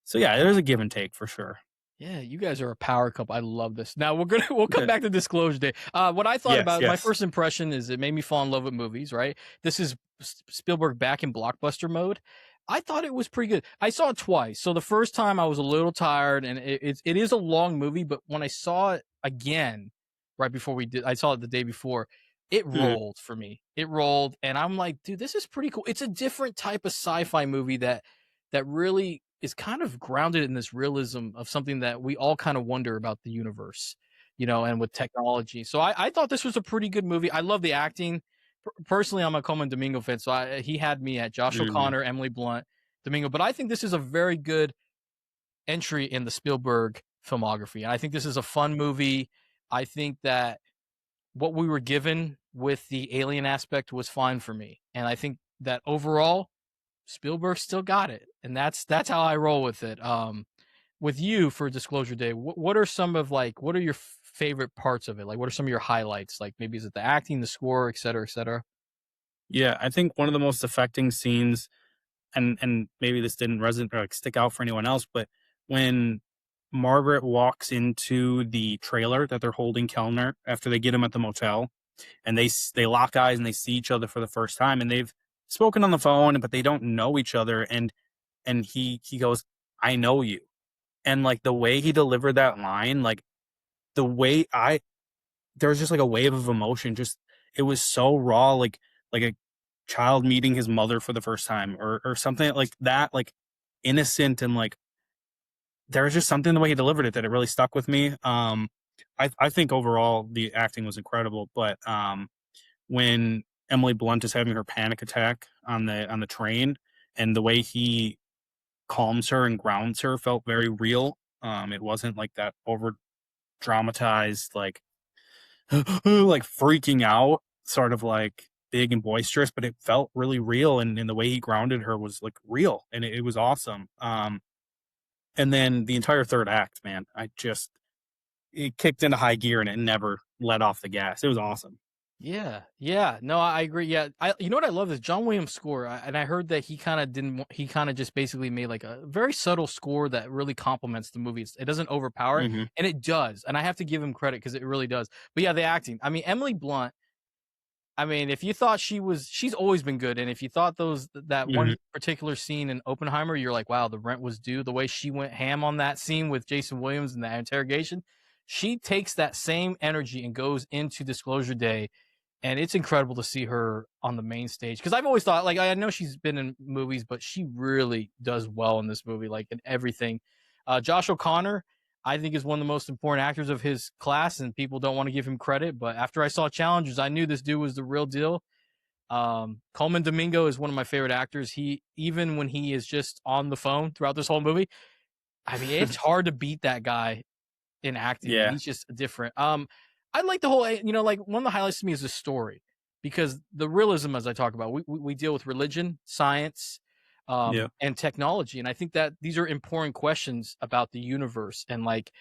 So yeah, there's a give and take for sure. Yeah, you guys are a power couple. I love this. Now we'll come back to Disclosure Day. What I thought Yes, about my yes. first impression is it made me fall in love with movies. Right, this is Spielberg back in blockbuster mode. I thought it was pretty good. I saw it twice. So the first time I was a little tired, and it is a long movie. But when I saw it again, right before I saw it the day before. It rolled for me. It rolled, and I'm like, dude, this is pretty cool. It's a different type of sci-fi movie that really is kind of grounded in this realism of something that we all kind of wonder about the universe, and with technology. So I thought this was a pretty good movie. I love the acting. Personally, I'm a Coleman Domingo fan, so he had me at Josh O'Connor, Emily Blunt, Domingo. But I think this is a very good entry in the Spielberg filmography. And I think this is a fun movie. I think that what we were given with the alien aspect was fine for me. And I think that overall, Spielberg still got it, and that's how I roll with it. With you for Disclosure Day, what are some of what are your favorite parts of it? Like, what are some of your highlights? Like, maybe is it the acting, the score, et cetera, et cetera? Yeah, I think one of the most affecting scenes, and maybe this didn't resonate or stick out for anyone else, but when Margaret walks into the trailer that they're holding Kellner after they get him at the motel, and they lock eyes and they see each other for the first time, and they've spoken on the phone, but they don't know each other, and he goes, "I know you," and like the way he delivered that line, like the way there was just like a wave of emotion, just it was so raw, like a child meeting his mother for the first time, or something like that, like innocent, and like there was just something in the way he delivered it that it really stuck with me. I think overall the acting was incredible, but when Emily Blunt is having her panic attack on the train, and the way he calms her and grounds her felt very real. It wasn't like that over dramatized, like like freaking out, sort of like big and boisterous, but it felt really real, and the way he grounded her was like real, and it was awesome. And then the entire third act, man, it kicked into high gear and it never let off the gas. It was awesome. Yeah, yeah. No, I agree. Yeah, you know what I love is John Williams' score, and I heard that he kind of didn't. He kind of just basically made like a very subtle score that really complements the movie. It doesn't overpower it, and it does. And I have to give him credit because it really does. But yeah, the acting. I mean, Emily Blunt. I mean, if you thought she's always been good, and if you thought that one particular scene in Oppenheimer, you're like, wow, the rent was due. The way she went ham on that scene with Jason Williams and that interrogation, she takes that same energy and goes into Disclosure Day, and it's incredible to see her on the main stage. Because I've always thought, like, I know she's been in movies, but she really does well in this movie, like in everything. Josh O'Connor, I think, is one of the most important actors of his class, and people don't want to give him credit. But after I saw Challengers, I knew this dude was the real deal. Coleman Domingo is one of my favorite actors. He, even when he is just on the phone throughout this whole movie, I mean, it's hard to beat that guy in acting. Yeah. He's just different. I like the whole, like one of the highlights to me is the story, because the realism, as I talk about, we deal with religion, science, and technology. And I think that these are important questions about the universe, and like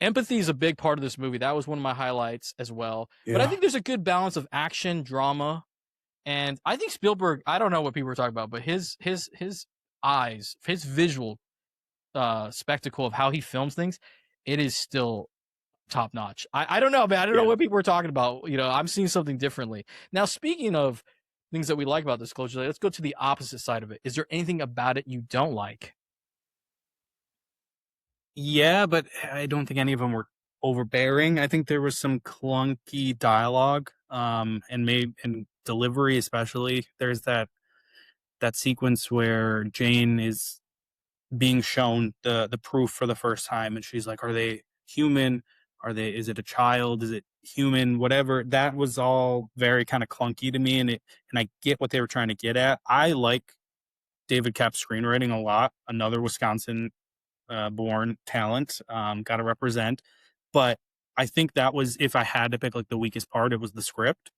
empathy is a big part of this movie. That was one of my highlights as well. Yeah. But I think there's a good balance of action, drama, and I think Spielberg, I don't know what people are talking about, but his eyes, his visual spectacle of how he films things, it is still top notch. I don't know, man. I don't know what people are talking about. I'm seeing something differently. Now, speaking of things that we like about Disclosure, let's go to the opposite side of it. Is there anything about it you don't like? Yeah, but I don't think any of them were overbearing. I think there was some clunky dialogue, and delivery, especially. There's that sequence where Jane is being shown the proof for the first time, and she's like, "Are they human? Is it a child? Is it human? Whatever." That was all very kind of clunky to me, and I get what they were trying to get at. I like David Koepp's screenwriting a lot. Another Wisconsin born talent, got to represent. But I think that was, if I had to pick like the weakest part, it was the script.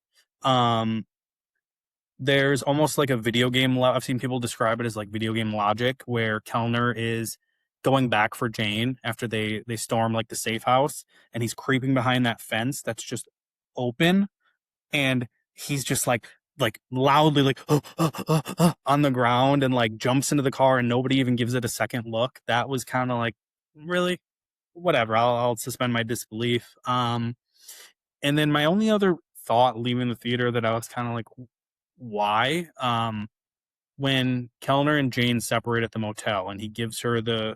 There's almost like a video game. I've seen people describe it as like video game logic, where Kellner is going back for Jane after they storm like the safe house, and he's creeping behind that fence that's just open, and he's just like, like loudly like on the ground and like jumps into the car and nobody even gives it a second look. That was kind of like, really, whatever. I'll suspend my disbelief. And then my only other thought leaving the theater that I was kind of like, why? When Kellner and Jane separate at the motel and he gives her the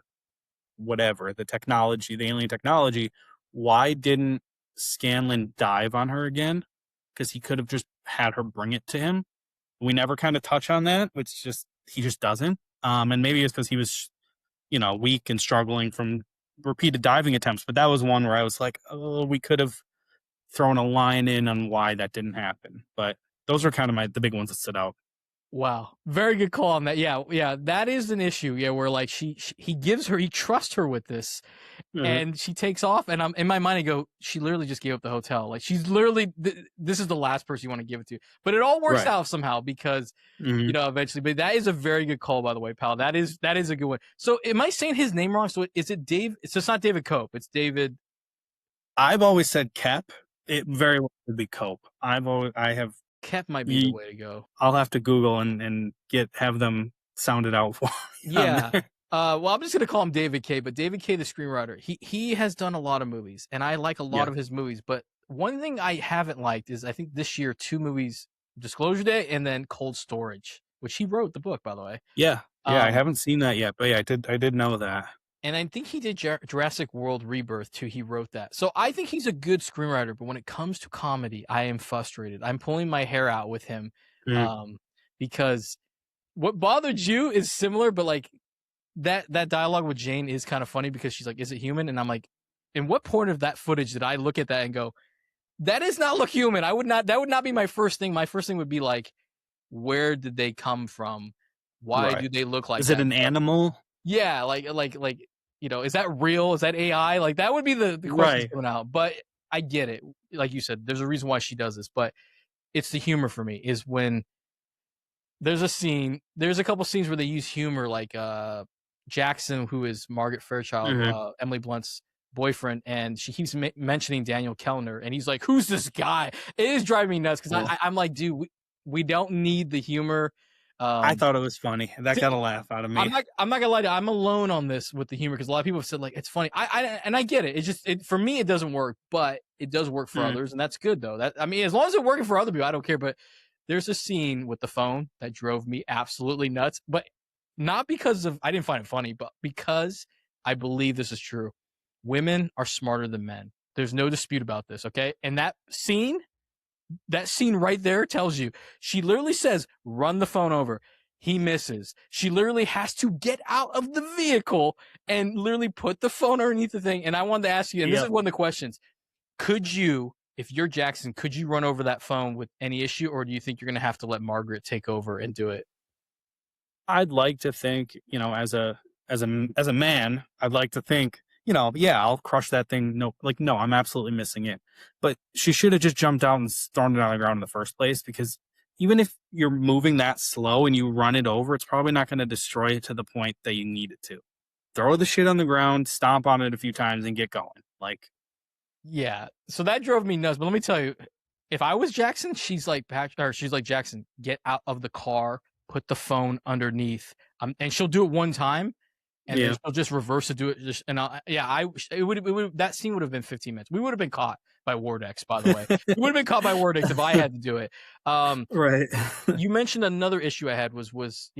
whatever, the technology, the alien technology, why didn't Scanlon dive on her again? Because he could have just had her bring it to him. We never kind of touch on that, which just he just doesn't. And maybe it's because he was, weak and struggling from repeated diving attempts. But that was one where I was like, oh, we could have thrown a line in on why that didn't happen. But those are kind of the big ones that stood out. Wow. Very good call on that. Yeah. That is an issue. Yeah. Where like he trusts her with this and she takes off. And I'm in my mind, I go, she literally just gave up the hotel. Like she's literally, this is the last person you want to give it to, but it all works out somehow because, eventually, but that is a very good call, by the way, pal. That is a good one. So am I saying his name wrong? So is it Dave? So it's not David Cope. It's David. I've always said Kep. It very well could be Cope. Kep might be the way to go. I'll have to Google and have them sound it out for me. Yeah. Well, I'm just gonna call him David K. But David K, the screenwriter, he has done a lot of movies, and I like a lot of his movies. But one thing I haven't liked is I think this year 2 movies, Disclosure Day and then Cold Storage, which he wrote the book, by the way. Yeah. I haven't seen that yet, but yeah, I did know that. And I think he did Jurassic World Rebirth too. He wrote that. So I think he's a good screenwriter, but when it comes to comedy, I am frustrated. I'm pulling my hair out with him because what bothered you is similar, but like that dialogue with Jane is kind of funny because she's like, is it human? And I'm like, in what point of that footage did I look at that and go, that does not look human? That would not be my first thing. My first thing would be like, where did they come from? Why do they look like that? Is it an animal? Yeah, like is that real? Is that AI? Like that would be the question coming out. But I get it. Like you said, there's a reason why she does this. But it's the humor for me is when there's a couple scenes where they use humor, like Jackson, who is Margaret Fairchild, Emily Blunt's boyfriend, and she keeps mentioning Daniel Kellner, and he's like, "Who's this guy?" It is driving me nuts because I'm like, dude, we don't need the humor. I thought it was funny. That got a laugh out of me. I'm not gonna lie to you. I'm alone on this with the humor because a lot of people have said like it's funny. I get it. It's just for me it doesn't work, but it does work for others, and that's good though. As long as it's working for other people, I don't care. But there's a scene with the phone that drove me absolutely nuts, but not because of I didn't find it funny, but because I believe this is true. Women are smarter than men. There's no dispute about this. Okay, and that scene right there tells you. She literally says, run the phone over. He misses. She literally has to get out of the vehicle and literally put the phone underneath the thing. And I wanted to ask you, and this is one of the questions. Could you, if you're Jackson, could you run over that phone with any issue? Or do you think you're going to have to let Margaret take over and do it? I'd like to think, as a man, I'd like to think, I'll crush that thing. No, I'm absolutely missing it. But she should have just jumped out and thrown it on the ground in the first place, because even if you're moving that slow and you run it over, it's probably not going to destroy it to the point that you need it to. Throw the shit on the ground, stomp on it a few times, and get going. Yeah. So that drove me nuts. But let me tell you, if I was Jackson, she's like, Jackson, get out of the car, put the phone underneath, and she'll do it one time. And then she'll just reverse to do it. That scene would have been 15 minutes. We would have been caught by Wardex, by the way. We would have been caught by Wardex if I had to do it. Right. You mentioned another issue I had was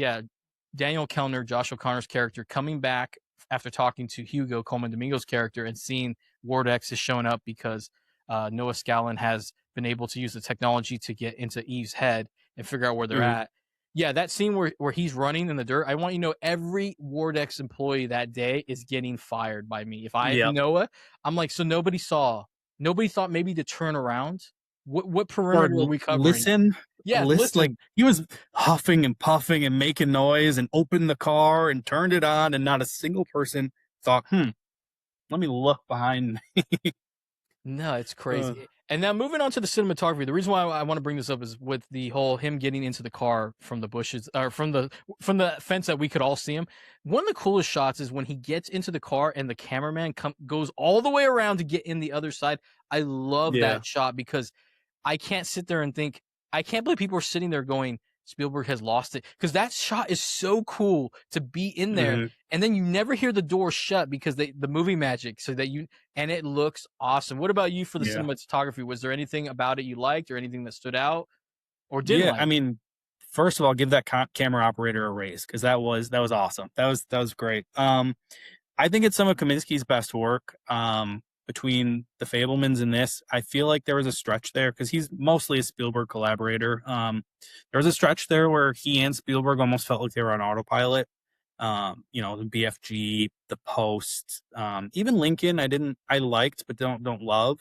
Daniel Kellner, Josh O'Connor's character, coming back after talking to Hugo, Coleman Domingo's character, and seeing Wardex is showing up because Noah Scallon has been able to use the technology to get into Eve's head and figure out where they're at. Yeah, that scene where he's running in the dirt, I want you to know every Wardex employee that day is getting fired by me. If I am Noah, I'm like, so nobody thought maybe to turn around? What perimeter are we covering? Listen. Like he was huffing and puffing and making noise and opened the car and turned it on, and not a single person thought, let me look behind me. No, it's crazy. And now moving on to the cinematography, the reason why I want to bring this up is with the whole him getting into the car from the bushes or from the fence that we could all see him. One of the coolest shots is when he gets into the car and the cameraman goes all the way around to get in the other side. I love that shot because I can't sit there and think I can't believe people are sitting there going, Spielberg has lost it, because that shot is so cool to be in there, Mm-hmm. and then you never hear the door shut because the movie magic, so that and it looks awesome. What about you for the Yeah. cinematography? Was there anything about it you liked or anything that stood out or didn't Yeah, like? I mean, first of all, give that camera operator a raise because that was awesome. That was great. I think it's some of Kaminsky's best work. Between the Fablemans and this, I feel like there was a stretch there because he's mostly a Spielberg collaborator. There was a stretch there where he and Spielberg almost felt like they were on autopilot. The BFG, the Post, even Lincoln, I liked but don't love.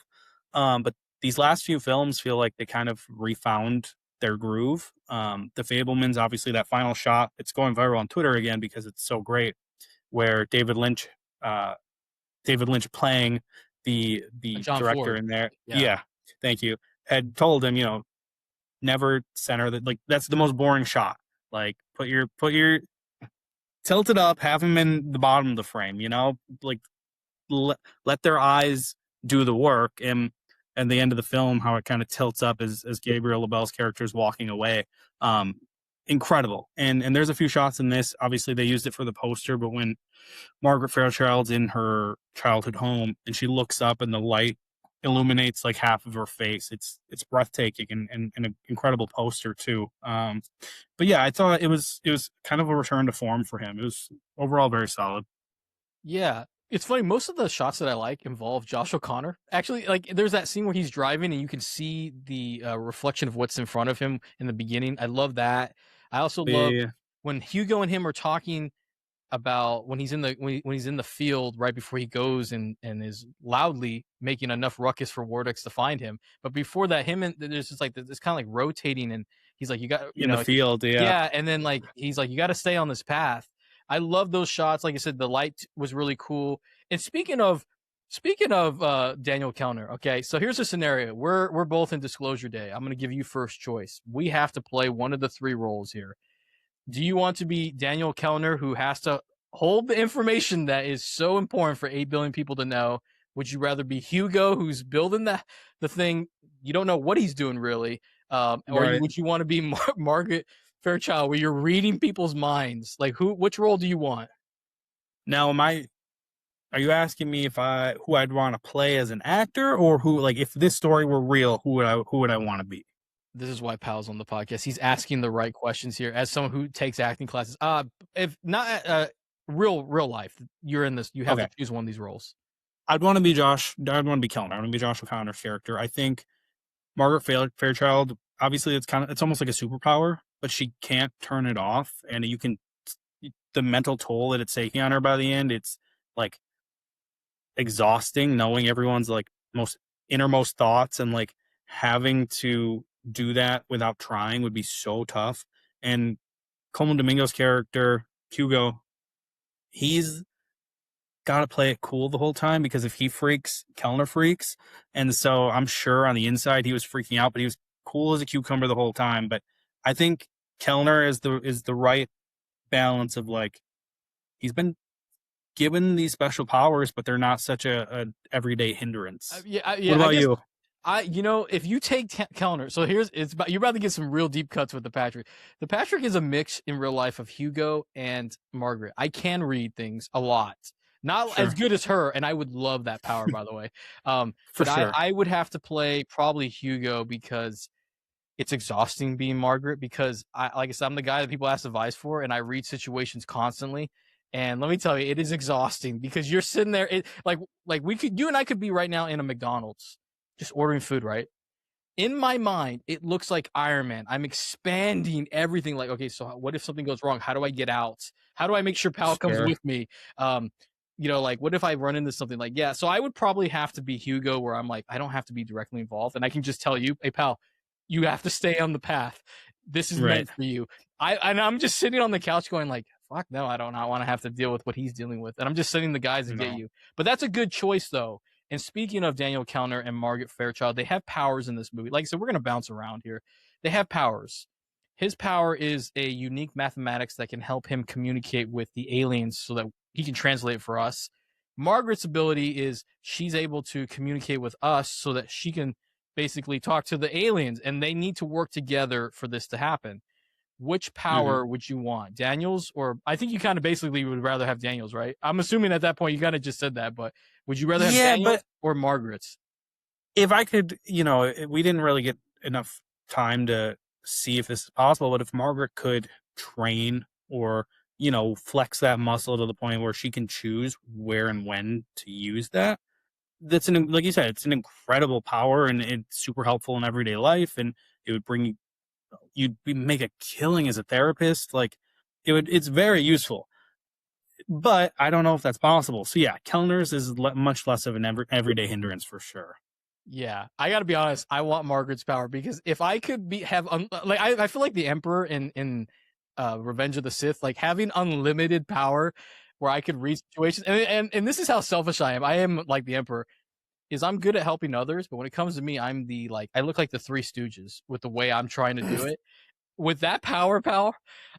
But these last few films feel like they kind of refound their groove. The Fablemans, obviously, that final shot, it's going viral on Twitter again because it's so great. Where David Lynch playing the John director Ford. in there, Yeah. thank you, had told him, never center that. Like that's the most boring shot. Like put your tilt it up, have him in the bottom of the frame. Like let their eyes do the work. And at the end of the film, how it kind of tilts up as Gabriel LaBelle's character is walking away. Incredible. And there's a few shots in this. Obviously, they used it for the poster, but when Margaret Fairchild's in her childhood home and she looks up and the light illuminates like half of her face, it's breathtaking and an incredible poster too. But yeah, I thought it was kind of a return to form for him. It was overall very solid. Yeah. It's funny, most of the shots that I like involve Josh O'Connor. Actually, like there's that scene where he's driving and you can see the reflection of what's in front of him in the beginning. I love that. I also love Yeah. when Hugo and him are talking about when he's in the when he's in the field right before he goes and is loudly making enough ruckus for Wardex to find him. But before that, him and there's just like this kind of like rotating, and he's like, you got In the field, yeah, and then like he's like, you got to stay on this path. I love those shots. Like I said, the light was really cool. And speaking of Daniel Kellner, okay, so here's a scenario. We're both in Disclosure Day. I'm going to give you first choice. We have to play one of the three roles here. Do you want to be Daniel Kellner, who has to hold the information that is so important for 8 billion people to know? Would you rather be Hugo, who's building the thing? You don't know what he's doing really. Or Right. would you want to be Margaret Fairchild, where you're reading people's minds? Like which role do you want? Now, are you asking me who I'd want to play as an actor, or who, like, if this story were real, who would I want to be? This is why Pal's on the podcast. He's asking the right questions here. As someone who takes acting classes, if not real life, you're in this. You have to choose one of these roles. I'd want to be Josh. I'd want to be Kellner. I want to be Josh O'Connor's character. I think Margaret Fairchild. Obviously, it's almost like a superpower, but she can't turn it off, and the mental toll that it's taking on her by the end. It's like exhausting knowing everyone's like most innermost thoughts, and like having to do that without trying would be so tough. And Coleman Domingo's character, Hugo, he's got to play it cool the whole time, because if he freaks, Kellner freaks. And so I'm sure on the inside he was freaking out, but he was cool as a cucumber the whole time. But I think Kellner is the right balance of like, he's been given these special powers, but they're not such a everyday hindrance. Yeah. What about you? If you take Kellner, so you're about to get some real deep cuts with the Patrick. The Patrick is a mix in real life of Hugo and Margaret. I can read things a lot. Not as good as her, and I would love that power, by the way. For sure. I would have to play probably Hugo because it's exhausting being Margaret, because like I said, I'm the guy that people ask advice for, and I read situations constantly. And let me tell you, it is exhausting because you're sitting there. You and I could be right now in a McDonald's, just ordering food, right? In my mind, it looks like Iron Man. I'm expanding everything. Like, okay, so what if something goes wrong? How do I get out? How do I make sure Pal comes with me? Like, what if I run into something? Like, yeah. So I would probably have to be Hugo, where I'm like, I don't have to be directly involved, and I can just tell you, hey, Pal, you have to stay on the path. This is meant for you. I'm just sitting on the couch going like, fuck no, I don't want to have to deal with what he's dealing with. And I'm just sending the guys to get you. But that's a good choice, though. And speaking of Daniel Kellner and Margaret Fairchild, they have powers in this movie. Like I said, we're going to bounce around here. They have powers. His power is a unique mathematics that can help him communicate with the aliens so that he can translate for us. Margaret's ability is she's able to communicate with us so that she can basically talk to the aliens, and they need to work together for this to happen. Which Mhm. power would you want, Daniel's, or I think you kind of basically would rather have Daniel's, right? I'm assuming at that point you kind of just said that, but would you rather have Yeah, Daniel's but or Margaret's? if I could, we didn't really get enough time to see if this is possible, but if Margaret could train or, flex that muscle to the point where she can choose where and when to use that, like you said, it's an incredible power and it's super helpful in everyday life. And it would make a killing as a therapist. Like it's very useful, but I don't know if that's possible. So yeah, Kellner's is much less of an everyday hindrance for sure. Yeah, I got to be honest. I want Margaret's power because if I could like, I feel like the Emperor in Revenge of the Sith, like having unlimited power, where I could read situations, and this is how selfish I am. I am like the Emperor. Is I'm good at helping others, but when it comes to me, I'm the like I look like the Three Stooges with the way I'm trying to do it. With that power,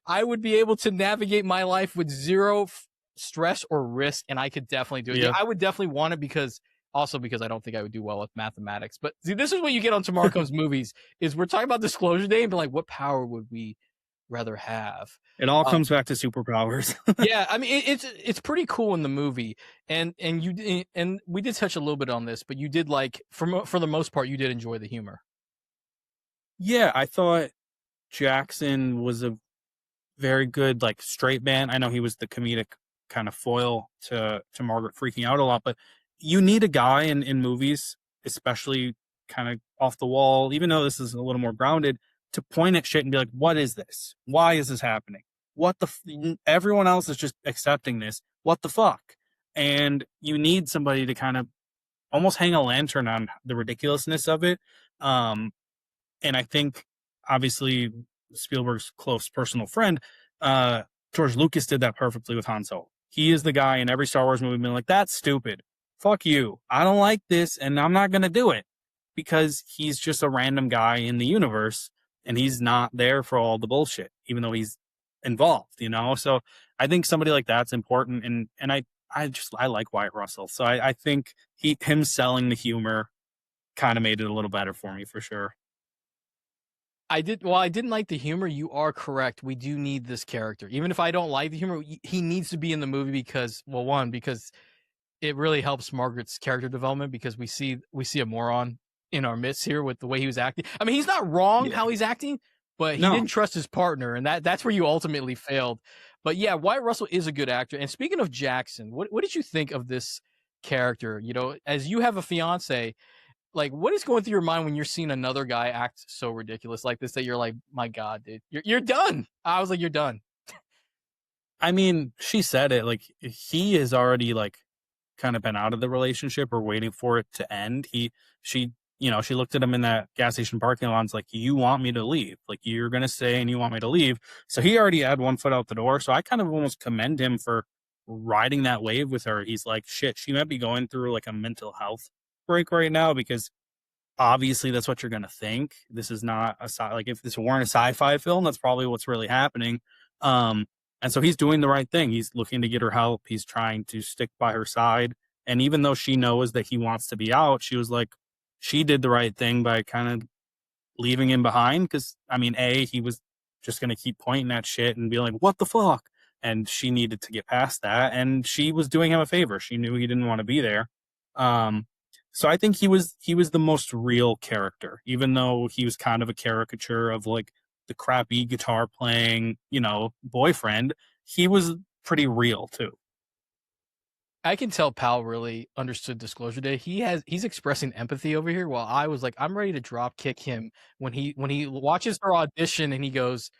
I would be able to navigate my life with zero stress or risk, and I could definitely do it. Yeah, Yeah. I would definitely want it because I don't think I would do well with mathematics. But see, this is what you get on Tomorrow Comes Movies. Is we're talking about Disclosure Day and be like, what power would we rather have? It all Um, comes back to superpowers. yeah, I mean it's pretty cool in the movie, and we did touch a little bit on this, but you did like for the most part you did enjoy the humor. Yeah, I thought Jackson was a very good like straight man. I know he was the comedic kind of foil to Margaret freaking out a lot, but you need a guy in movies, especially kind of off the wall, even though this is a little more grounded, to point at shit and be like, "What is this? Why is this happening? Everyone else is just accepting this. What the fuck?" And you need somebody to kind of almost hang a lantern on the ridiculousness of it. Um, and I think obviously Spielberg's close personal friend, George Lucas did that perfectly with Han Solo. He is the guy in every Star Wars movie being like, "That's stupid. Fuck you. I don't like this, and I'm not gonna do it," because he's just a random guy in the universe, and he's not there for all the bullshit, even though he's involved. So I think somebody like that's important, and I like Wyatt Russell, so I think him selling the humor kind of made it a little better for me for sure. While I didn't like the humor, you are correct. We do need this character. Even if I don't like the humor, he needs to be in the movie because, well, one, because it really helps Margaret's character development because we see a moron in our midst here with the way he was acting. I mean, he's not wrong Yeah. how he's acting, but he No. didn't trust his partner, and that's where you ultimately failed. But yeah, Wyatt Russell is a good actor. And speaking of Jackson, what did you think of this character? As you have a fiance, like what is going through your mind when you're seeing another guy act so ridiculous like this that you're like, my God, dude, you're done. I was like, you're done. I mean, she said it, like, he has already, like, kind of been out of the relationship or waiting for it to end. She looked at him in that gas station parking lot and was like, "You want me to leave? Like, you're gonna stay and you want me to leave?" So he already had one foot out the door. So I kind of almost commend him for riding that wave with her. He's like, shit, she might be going through like a mental health break right now because obviously that's what you're gonna think. This is not like if this weren't a sci-fi film, that's probably what's really happening. Um, and so he's doing the right thing. He's looking to get her help. He's trying to stick by her side. And even though she knows that he wants to be out, she was like, she did the right thing by kind of leaving him behind. Cause I mean, he was just going to keep pointing at shit and be like, "What the fuck?" And she needed to get past that. And she was doing him a favor. She knew he didn't want to be there. Um, so I think he was the most real character, even though he was kind of a caricature of like the crappy guitar playing, boyfriend. He was pretty real too. I can tell Pal really understood Disclosure Day. He's expressing empathy over here while I was like, I'm ready to drop kick him when he watches her audition and he goes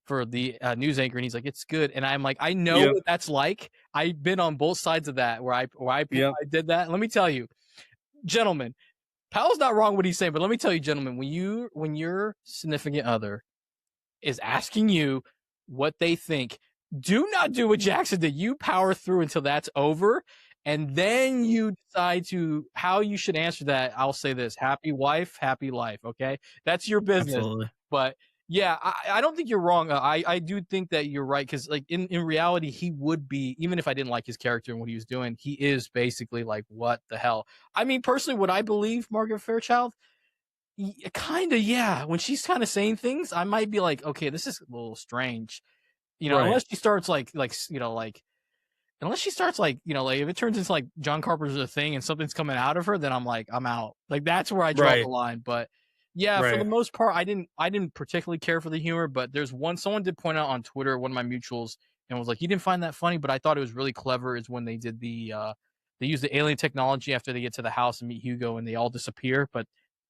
for the news anchor and he's like, it's good. And I'm like, I know Yep. what that's like. I've been on both sides of that where I Yep. did that. Let me tell you, gentlemen, Pal's not wrong what he's saying, but let me tell you, gentlemen, when your significant other is asking you what they think, do not do what Jackson did. You power through until that's over, and then you decide how you should answer that. I'll say this: happy wife, happy life. Okay, that's your business. Absolutely. But yeah, I don't think you're wrong. I do think that you're right because like in reality, he would be, even if I didn't like his character and what he was doing, he is basically like, what the hell? I mean, personally, would I believe Margaret Fairchild? Kind of, yeah. When she's kind of saying things, I might be like, okay, this is a little strange. Right. Unless she starts unless she starts like if it turns into like John Carpenter's a thing and something's coming out of her, then I'm like, I'm out. Like that's where I draw the Right. line. But yeah, for the Right. most part, I didn't particularly care for the humor, but someone did point out on Twitter, one of my mutuals, and was like, you didn't find that funny, but I thought it was really clever is when they did they use the alien technology after they get to the house and meet Hugo and they all disappear, but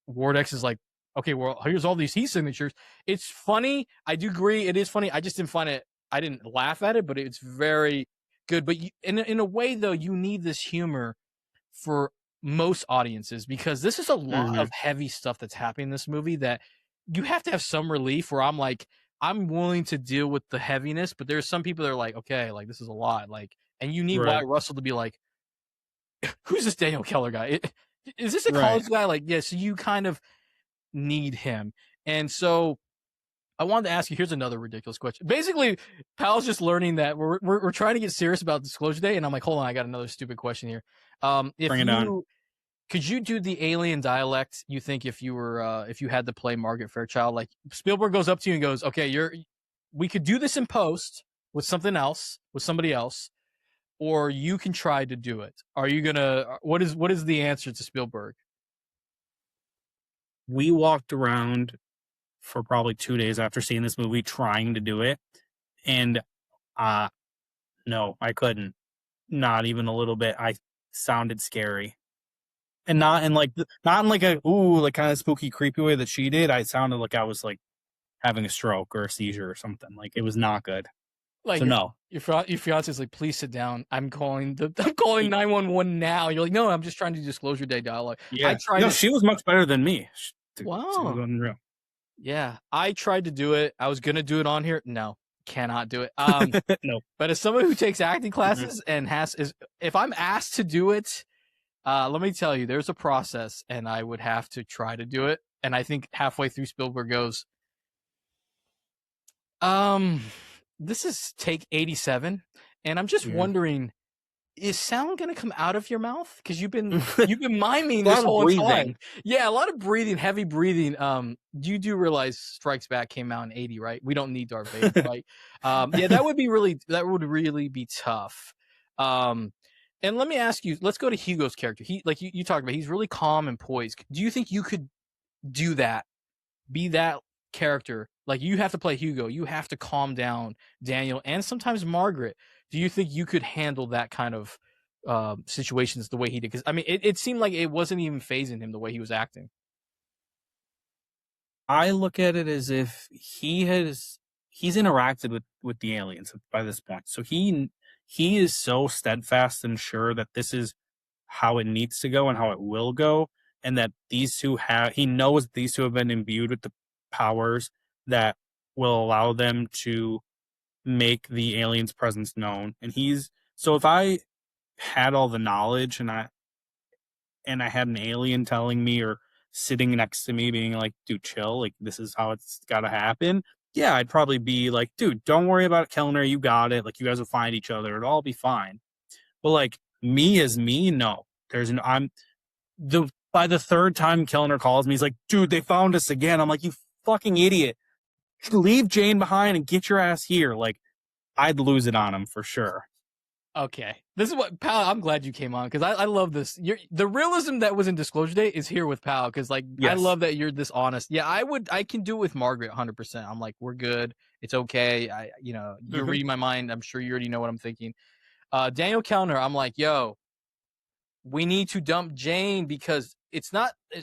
Wardex is like, okay, well, here's all these heat signatures. It's funny. I do agree. It is funny. I just didn't find it. I didn't laugh at it, but it's very good. But in a way, though, you need this humor for most audiences because this is a lot Mhm. of heavy stuff that's happening in this movie that you have to have some relief. Where I'm like, I'm willing to deal with the heaviness, but there's some people that are like, okay, like this is a lot, like, and you need Right. Wyatt Russell to be like, who's this Daniel Keller guy? Is this a Right. college guy? Like, yeah, so you kind of need him. And so I wanted to ask you, here's another ridiculous question. Basically, Pal's just learning that we're trying to get serious about Disclosure Day, and I'm like, hold on, I got another stupid question here. If Bring it on. you could you do the alien dialect, you think if you had to play Margaret Fairchild, like Spielberg goes up to you and goes, okay, we could do this in post with something else, with somebody else, or you can try to do it. Are you gonna what is the answer to Spielberg? We walked around for probably 2 days after seeing this movie trying to do it, and, uh, no, I couldn't. Not even a little bit. I sounded scary. And not in like a, ooh, like, kinda spooky, creepy way that she did. I sounded like I was, like, having a stroke or a seizure or something. Like, it was not good. Like So, no. your fiance's like, please sit down. I'm calling 911 now. You're like, no, I'm just trying to do Disclosure Day dialogue. I Yeah. tried No, it. she was much better than me. She was Wow. unreal. Yeah, I tried to do it. I was gonna do it on here. No, cannot do it. No. But as someone who takes acting Mhm. classes and if I'm asked to do it, let me tell you, there's a process, and I would have to try to do it. And I think halfway through, Spielberg goes, um, this is take 87, and I'm just Mhm. wondering, is sound gonna come out of your mouth? Because A you've been miming this lot of whole time. breathing. Yeah, a lot of breathing, heavy breathing. You do realize Strikes Back came out in 80, right? We don't need Darth Vader, right? Yeah, that would really be tough. Um, and let me ask you, let's go to Hugo's character. He like you talked about, he's really calm and poised. Do you think you could do that? Be that character? Like you have to play Hugo, you have to calm down Daniel and sometimes Margaret. Do you think you could handle that kind of situations the way he did? Because I mean, it seemed like it wasn't even phasing him the way he was acting. I look at it as if he's interacted with the aliens by this point. So he is so steadfast and sure that this is how it needs to go and how it will go, and that he knows these two have been imbued with the powers that will allow them to make the aliens' presence known. And he's so if I had all the knowledge and I had an alien telling me or sitting next to me being like, dude, chill, like this is how it's gotta happen. Yeah, I'd probably be like, dude, don't worry about it, Kellner, you got it. Like you guys will find each other, it'll all be fine. But like me as me, no. I'm the by the third time Kellner calls me, he's like, dude, they found us again. I'm like, you fucking idiot. Leave Jane behind and get your ass here. Like, I'd lose it on him for sure. Okay, this is what Pal. I'm glad you came on because I love this. The realism that was in Disclosure Day is here with Pal because like I Yes. love that you're this honest. Yeah, I can do it with Margaret 100%. I'm like, we're good. It's okay. You're Mhm. reading my mind. I'm sure you already know what I'm thinking. Daniel Kellner, I'm like, yo, we need to dump Jane because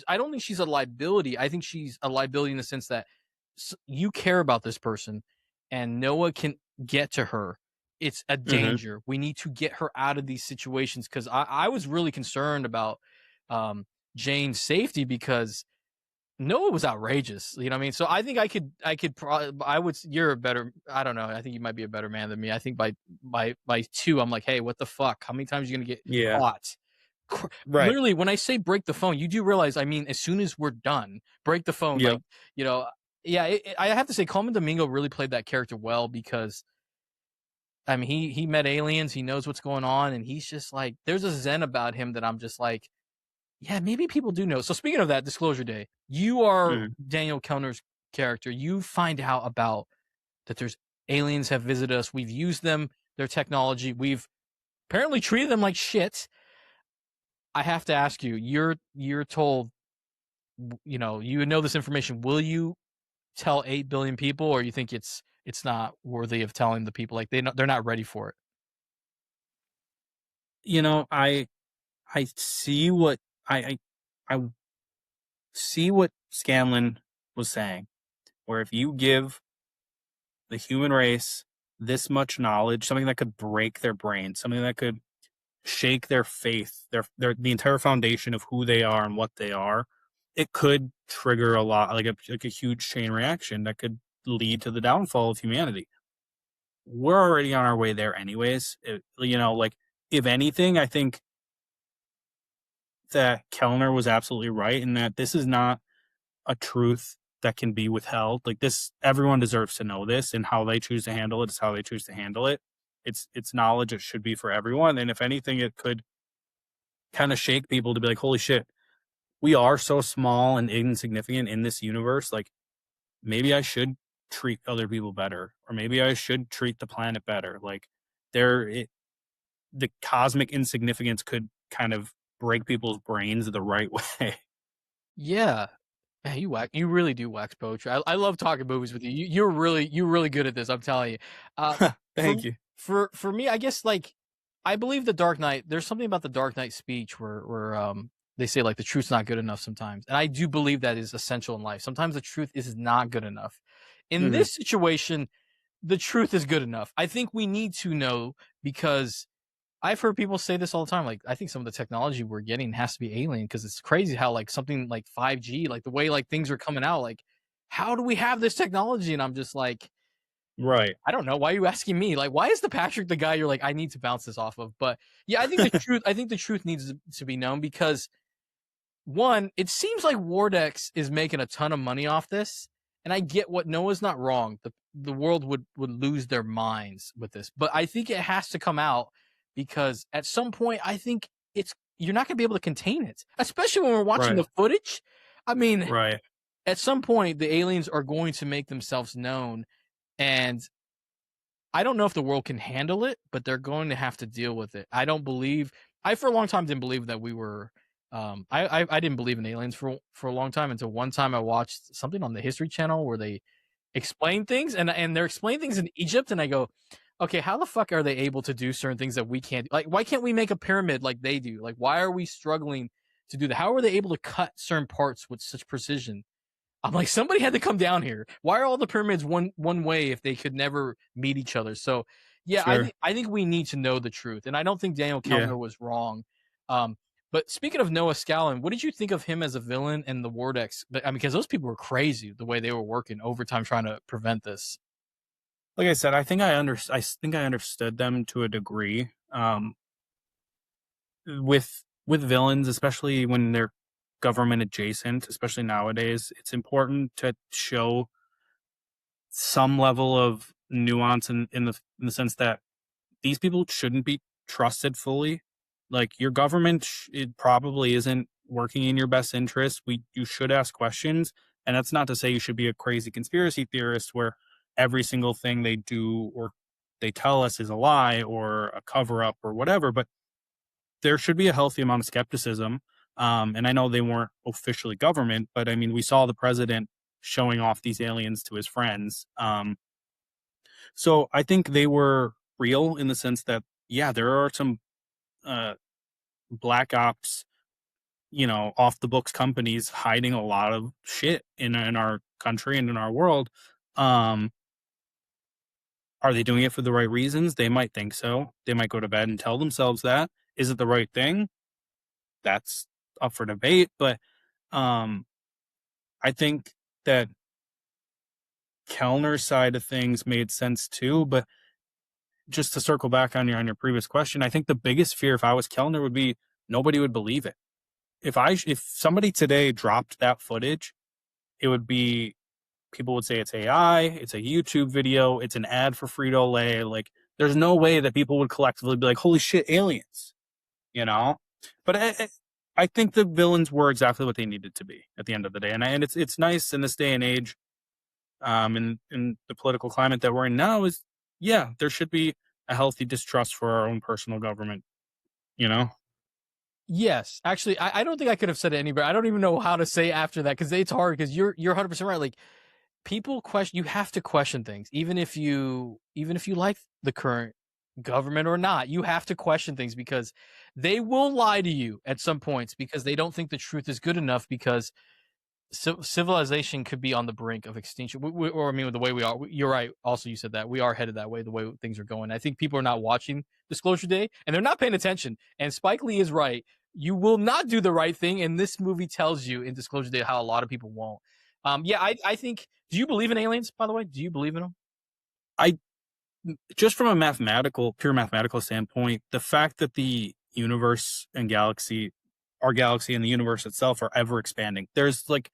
I don't think she's a liability. I think she's a liability in the sense that you care about this person and Noah can get to her. It's a Mhm. danger. We need to get her out of these situations because I was really concerned about um, Jane's safety because Noah was outrageous. You know what I mean? So I think you're a better, I don't know. I think you might be a better man than me. I think by two, I'm like, hey, what the fuck? How many times are you going to get Yeah. caught? Right. Literally, when I say break the phone, you do realize, I mean, as soon as we're done, break the phone. Yep. Like, you know, yeah, I have to say, Coleman Domingo really played that character well because, I mean, he met aliens, he knows what's going on, and he's just like, there's a zen about him that I'm just like, Yeah, maybe people do know. So speaking of that, Disclosure Day, you are Mhm. Daniel Kellner's character. You find out about that there's aliens have visited us. We've used them, their technology. We've apparently treated them like shit. I have to ask you, you're told, you know this information. Will you tell 8 billion people, or you think it's not worthy of telling the people? Like they're not ready for it. You know, I see what I see what Scanlon was saying, where if you give the human race this much knowledge, something that could break their brain, something that could shake their faith, the entire foundation of who they are and what they are, it could trigger a lot, like a huge chain reaction that could lead to the downfall of humanity. We're already on our way there, anyways. Like if anything, I think that Kellner was absolutely right in that this is not a truth that can be withheld. Like this, everyone deserves to know this, and how they choose to handle it is how they choose to handle it. It's knowledge. It should be for everyone, and if anything, it could kind of shake people to be like, "Holy shit, we are so small and insignificant in this universe. Like maybe I should treat other people better, or maybe I should treat the planet better." Like the cosmic insignificance could kind of break people's brains the right way. Yeah. Man, you really do wax poetry. I love talking movies with you. You're really good at this, I'm telling you. Uh, for Thank you. for me, I guess like I believe the Dark Knight. There's something about the Dark Knight speech where they say like the truth's not good enough sometimes, and I do believe that is essential in life. Sometimes the truth is not good enough. In Hmm. this situation, the truth is good enough. I think we need to know because I've heard people say this all the time. Like, I think some of the technology we're getting has to be alien because it's crazy how like something like 5G, like the way like things are coming out, like how do we have this technology? And I'm just like, Right. I don't know. Why are you asking me? Like, why is the Patrick the guy you're like, I need to bounce this off of? But yeah, I think the truth needs to be known because one, it seems like Wardex is making a ton of money off this, and I get what Noah's not wrong. The world would lose their minds with this, but I think it has to come out because at some point I think it's you're not going to be able to contain it, especially when we're watching Right. the footage. I mean, Right. at some point the aliens are going to make themselves known, and I don't know if the world can handle it, but they're going to have to deal with it. I for a long time didn't believe that we were I didn't believe in aliens for a long time until one time I watched something on the History Channel where they explain things and they're explaining things in Egypt and I go, okay, how the fuck are they able to do certain things that we can't? Like, why can't we make a pyramid like they do? Like, why are we struggling to do that? How are they able to cut certain parts with such precision? I'm like, somebody had to come down here. Why are all the pyramids one way if they could never meet each other? So, yeah, Sure. I think we need to know the truth, and I don't think Daniel Yeah. Kellner was wrong. But speaking of Noah Scallon, what did you think of him as a villain and the Wardex? I mean, because those people were crazy the way they were working overtime trying to prevent this. Like I said, I think I understood them to a degree. With villains, especially when they're government adjacent, especially nowadays, it's important to show some level of nuance in the sense that these people shouldn't be trusted fully. Like your government, it probably isn't working in your best interest. You should ask questions, and that's not to say you should be a crazy conspiracy theorist where every single thing they do or they tell us is a lie or a cover up or whatever. But there should be a healthy amount of skepticism. And I know they weren't officially government, but I mean, we saw the president showing off these aliens to his friends. So I think they were real in the sense that, yeah, there are some uh, black ops, off the books companies hiding a lot of shit in our country and in our world. Um, are they doing it for the right reasons? They might think so. They might go to bed and tell themselves that. Is it the right thing? That's up for debate. But um, I think that Kellner's side of things made sense too. But just to circle back on your previous question, I think the biggest fear if I was Kellner would be nobody would believe it. If somebody today dropped that footage, it would be people would say it's AI, it's a YouTube video, it's an ad for Frito Lay. Like, there's no way that people would collectively be like, "Holy shit, aliens!" You know. But I think the villains were exactly what they needed to be at the end of the day, and it's nice in this day and age, in the political climate that we're in now. Is yeah, there should be a healthy distrust for our own personal government. You know, Yes, actually, I don't think I could have said it any better. I don't even know how to say after that because it's hard because you're 100% right. Like people question, you have to question things, even if you like the current government or not. You have to question things because they will lie to you at some points because they don't think the truth is good enough because civilization could be on the brink of extinction. Or I mean, with the way we are, you're right. Also, you said that we are headed that way. The way things are going, I think people are not watching Disclosure Day and they're not paying attention. And Spike Lee is right. You will not do the right thing, and this movie tells you in Disclosure Day how a lot of people won't. Yeah, I think. Do you believe in aliens? By the way, do you believe in them? I just from a pure mathematical standpoint, the fact that the universe and our galaxy and the universe itself are ever expanding, there's like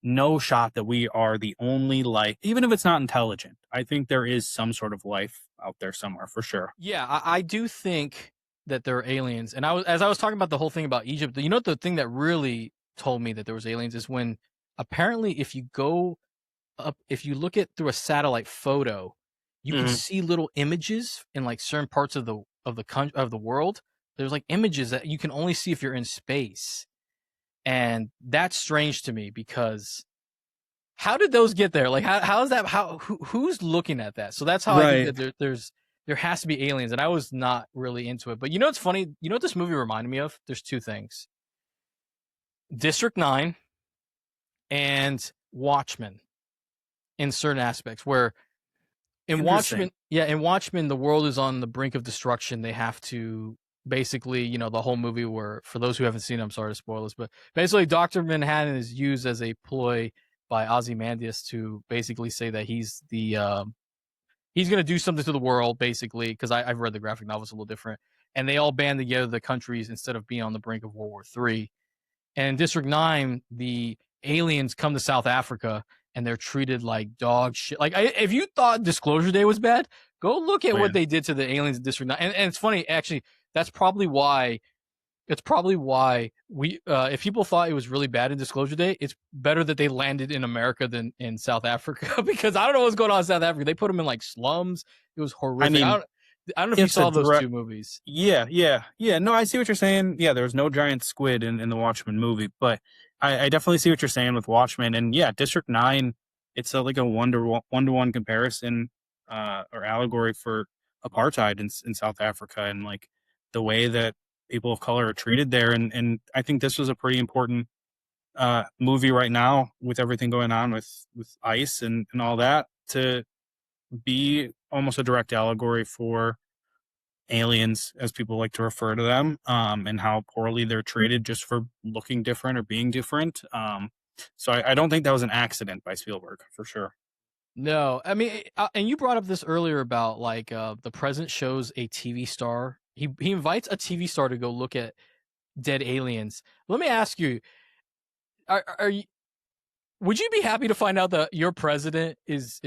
no shot that we are the only life, even if it's not intelligent. I think there is some sort of life out there somewhere for sure. Yeah, I do think that there are aliens. And as I was talking about the whole thing about Egypt, you know, the thing that really told me that there was aliens is when apparently if you go up, if you look at through a satellite photo, you can Mhm. see little images in like certain parts of the world. There's like images that you can only see if you're in space, and that's strange to me because how did those get there? Like how is that? Who's looking at that? So that's how I think Right. that there has to be aliens, and I was not really into it. But you know what's funny? You know what this movie reminded me of? There's two things: District 9 and Watchmen in certain aspects. Where Interesting. In Watchmen, the world is on the brink of destruction. They have to basically, you know, the whole movie where, for those who haven't seen it, I'm sorry to spoil this, but basically Dr. Manhattan is used as a ploy by Ozymandias to basically say that he's going to do something to the world, basically, because I've read the graphic novel, it's a little different. And they all band together, the countries, instead of being on the brink of World War III. And in District 9, the aliens come to South Africa and they're treated like dog shit. Like, if you thought Disclosure Day was bad, go look at Oh, what yeah. they did to the aliens in District 9. And it's funny, actually, that's probably why. It's probably why if people thought it was really bad in Disclosure Day, it's better that they landed in America than in South Africa because I don't know what's going on in South Africa. They put them in like slums. It was I horrific. mean, I don't know if you it's a saw those direct. two movies. Yeah. No, I see what you're saying. Yeah, there was no giant squid in the Watchmen movie, but I definitely see what you're saying with Watchmen. And yeah, District 9, it's like a one-to-one comparison or allegory for apartheid in South Africa and like the way that people of color are treated there. And I think this was a pretty important movie right now with everything going on with ICE and all that to be almost a direct allegory for aliens, as people like to refer to them, and how poorly they're treated just for looking different or being different. So I don't think that was an accident by Spielberg for sure. No, I mean, and you brought up this earlier about like the president shows a TV star. He invites a TV star to go look at dead aliens. Let me ask you: are you, would you be happy to find out that your president is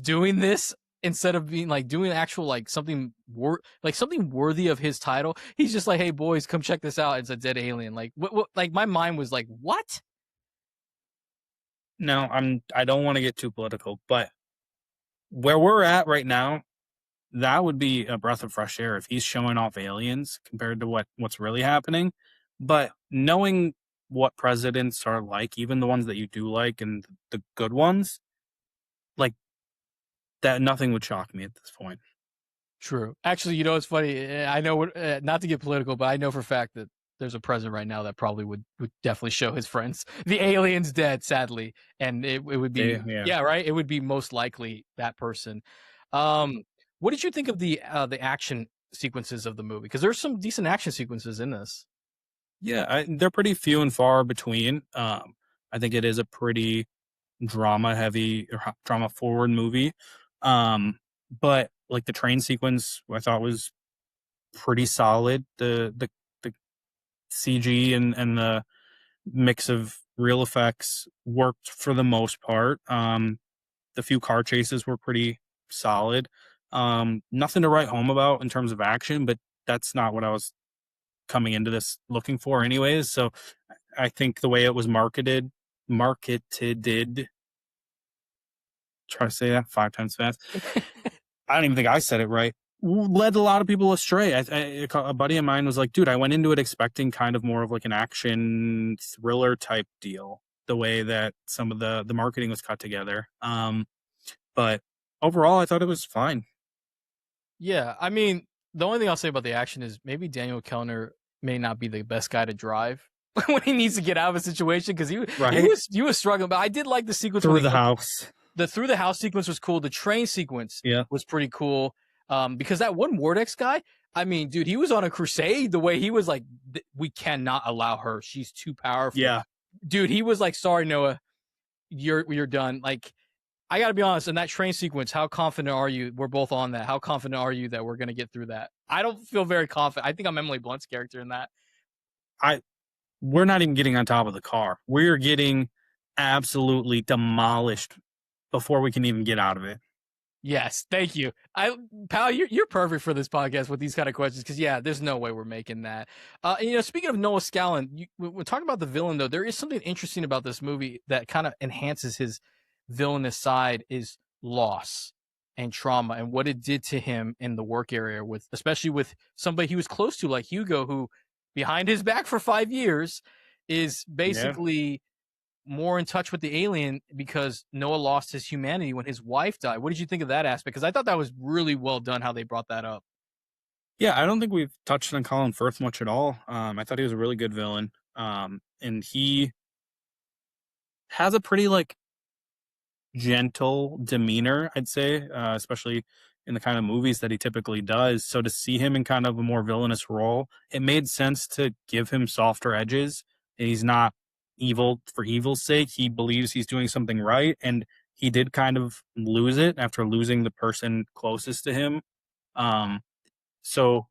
doing this instead of being like doing actual like something worthy of his title? He's just like, hey boys, come check this out. It's a dead alien. Like what like my mind was like, what? No, I don't want to get too political, but where we're at right now, that would be a breath of fresh air if he's showing off aliens compared to what's really happening. But knowing what presidents are like, even the ones that you do like and the good ones, like that, nothing would shock me at this point. True. Actually, you know, it's funny. I know, not to get political, but I know for a fact that there's a president right now that probably would definitely show his friends the alien's dead, sadly, and it would be Yeah. yeah, right. It would be most likely that person. Um, what did you think of the action sequences of the movie? Because there's some decent action sequences in this. Yeah, they're pretty few and far between. I think it is a pretty drama heavy or drama forward movie. But like the train sequence, I thought was pretty solid. The CG and the mix of real effects worked for the most part. The few car chases were pretty solid. Nothing to write home about in terms of action, but that's not what I was coming into this looking for anyways. So I think the way it was marketed, try to say that 5 times fast. I don't even think I said it right. Led a lot of people astray. A buddy of mine was like, dude, I went into it expecting kind of more of like an action thriller type deal, the way that some of the marketing was cut together. But overall, I thought it was fine. Yeah, I mean, the only thing I'll say about the action is maybe Daniel Kellner may not be the best guy to drive when he needs to get out of a situation, because he was struggling. But I did like the sequence Through the house. The through the house sequence was cool. The train sequence was pretty cool. Because that one Mordex guy, I mean, dude, he was on a crusade. The way he was like, we cannot allow her. She's too powerful. Yeah, dude, he was like, sorry, Noah, you're done. Like, I got to be honest, in that train sequence, how confident are you? We're both on that. How confident are you that we're going to get through that? I don't feel very confident. I think I'm Emily Blunt's character in that. We're not even getting on top of the car. We're getting absolutely demolished before we can even get out of it. Yes, thank you. Pal, you're perfect for this podcast with these kind of questions, because there's no way we're making that. And, speaking of Noah Scallon, we're talking about the villain, though. There is something interesting about this movie that kind of enhances his villainous side, is loss and trauma and what it did to him in the work area, especially with somebody he was close to, like Hugo, who behind his back for 5 years is basically more in touch with the alien because Noah lost his humanity when his wife died. What did you think of that aspect? Because I thought that was really well done how they brought that up. Yeah, I don't think we've touched on Colin Firth much at all. I thought he was a really good villain. And he has a pretty gentle demeanor, I'd say, especially in the kind of movies that he typically does. So to see him in kind of a more villainous role, it made sense to give him softer edges. He's not evil for evil's sake. He believes he's doing something right, and he did kind of lose it after losing the person closest to him. So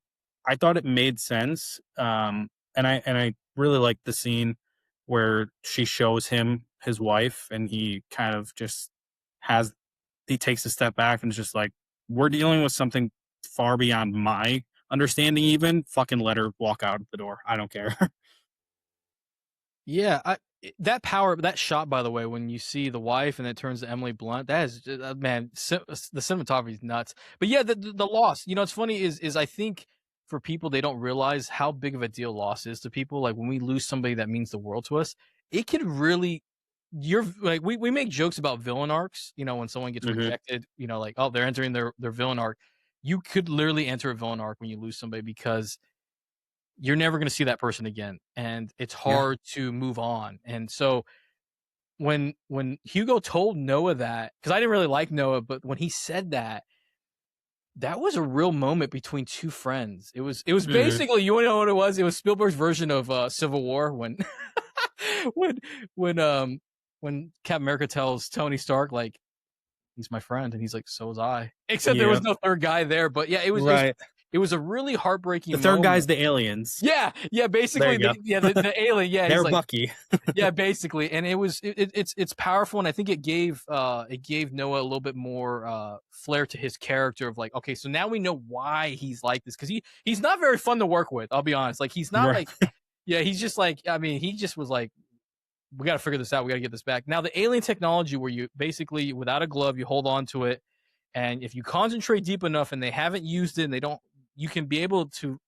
I thought it made sense. And I really liked the scene where she shows him his wife, and he kind of just he takes a step back and is just like, we're dealing with something far beyond my understanding even. Fucking let her walk out the door. I don't care. Yeah, that shot, by the way, when you see the wife and it turns to Emily Blunt, that is, man, the cinematography is nuts. But yeah, the loss, it's funny is I think for people, they don't realize how big of a deal loss is to people. Like, when we lose somebody that means the world to us, it could really, we make jokes about villain arcs, when someone gets rejected, like, oh, they're entering their villain arc. You could literally enter a villain arc when you lose somebody, because you're never going to see that person again, and it's hard to move on. And so when Hugo told Noah that, because I didn't really like Noah, but when he said that was a real moment between two friends. It was basically, you want to know what it was? It was Spielberg's version of Civil War, when when Captain America tells Tony Stark, like, he's my friend, and he's like, so was I. Except there was no third guy there. But yeah, it was a really heartbreaking The third moment. guy's the aliens. Yeah, basically, the alien. Yeah, they're Bucky. Yeah, basically, and it's powerful, and I think it gave Noah a little bit more flair to his character of like, okay, so now we know why he's like this, because he's not very fun to work with. I'll be honest, like, he's not like, he's just like, I mean, he just was like, we got to figure this out. We got to get this back. Now, the alien technology, where you basically, without a glove, you hold on to it, and if you concentrate deep enough, and they haven't used it, and you can be able to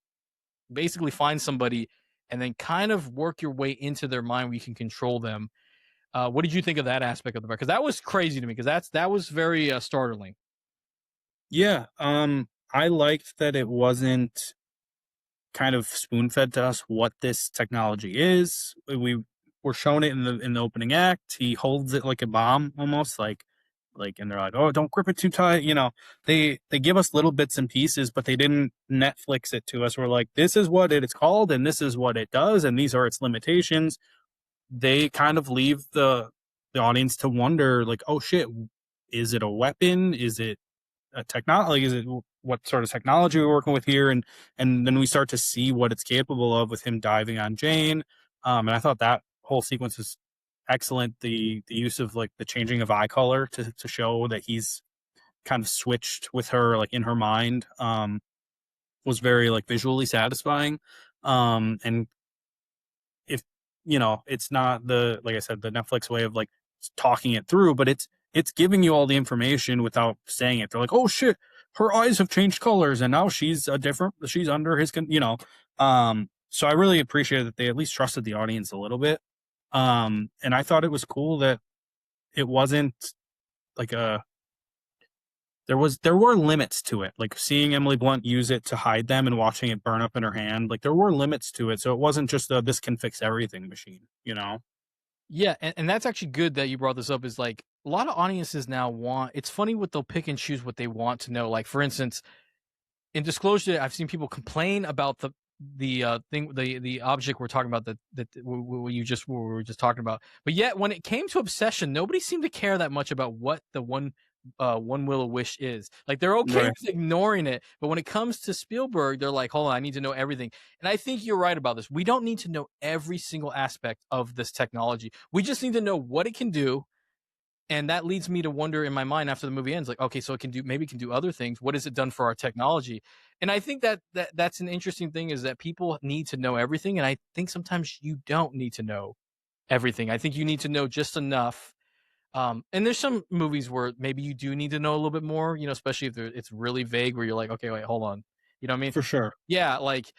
basically find somebody and then kind of work your way into their mind where you can control them. What did you think of that aspect of the part? Because that was crazy to me, because that was very startling. Yeah, I liked that it wasn't kind of spoon-fed to us what this technology is. We were shown it in the opening act. He holds it like a bomb, almost like, and they're like, oh, don't grip it too tight. They give us little bits and pieces, but they didn't Netflix it to us. We're like, this is what it's called, and this is what it does, and these are its limitations. They kind of leave the audience to wonder, like, oh shit, is it a weapon? Is it a technology? Is it, what sort of technology we're working with here? And then we start to see what it's capable of with him diving on Jane. And I thought that whole sequence is excellent. The use of like the changing of eye color to show that he's kind of switched with her, like in her mind, was very like visually satisfying. And if it's not the, like I said, the Netflix way of like talking it through, but it's giving you all the information without saying it. They're like, oh shit, her eyes have changed colors and now she's under his so I really appreciate that they at least trusted the audience a little bit. And I thought it was cool that it wasn't like there were limits to it. Like seeing Emily Blunt use it to hide them and watching it burn up in her hand. Like there were limits to it. So it wasn't just a this can fix everything machine, Yeah, and that's actually good that you brought this up. Is like a lot of audiences now want. It's funny what they'll pick and choose what they want to know. Like for instance, in Disclosure, I've seen people complain about the object we're talking about that we were just talking about. But yet, when it came to Obsession, nobody seemed to care that much about what the one Will a Wish is. Like they're okay Right. with ignoring it, but when it comes to Spielberg, they're like, hold on, I need to know everything. And I think you're right about this. We don't need to know every single aspect of this technology. We just need to know what it can do. And that leads me to wonder in my mind after the movie ends, like, okay, so maybe it can do other things. What has it done for our technology? And I think that's an interesting thing, is that people need to know everything. And I think sometimes you don't need to know everything. I think you need to know just enough. And there's some movies where maybe you do need to know a little bit more, especially if it's really vague, where you're like, okay, wait, hold on. You know what I mean? For sure. Yeah, like,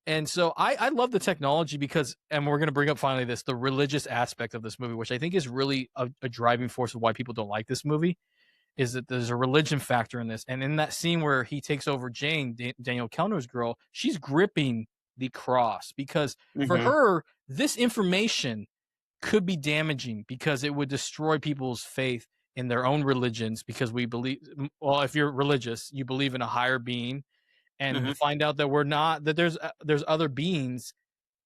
and so I love the technology because, and we're going to bring up finally the religious aspect of this movie, which I think is really a driving force of why people don't like this movie, is that there's a religion factor in this. And in that scene where he takes over Jane, Daniel Kellner's girl, she's gripping the cross because for Mm-hmm. her, this information could be damaging because it would destroy people's faith in their own religions, because we believe, well, if you're religious, you believe in a higher being, and to Mm-hmm. find out that we're not, that there's other beings,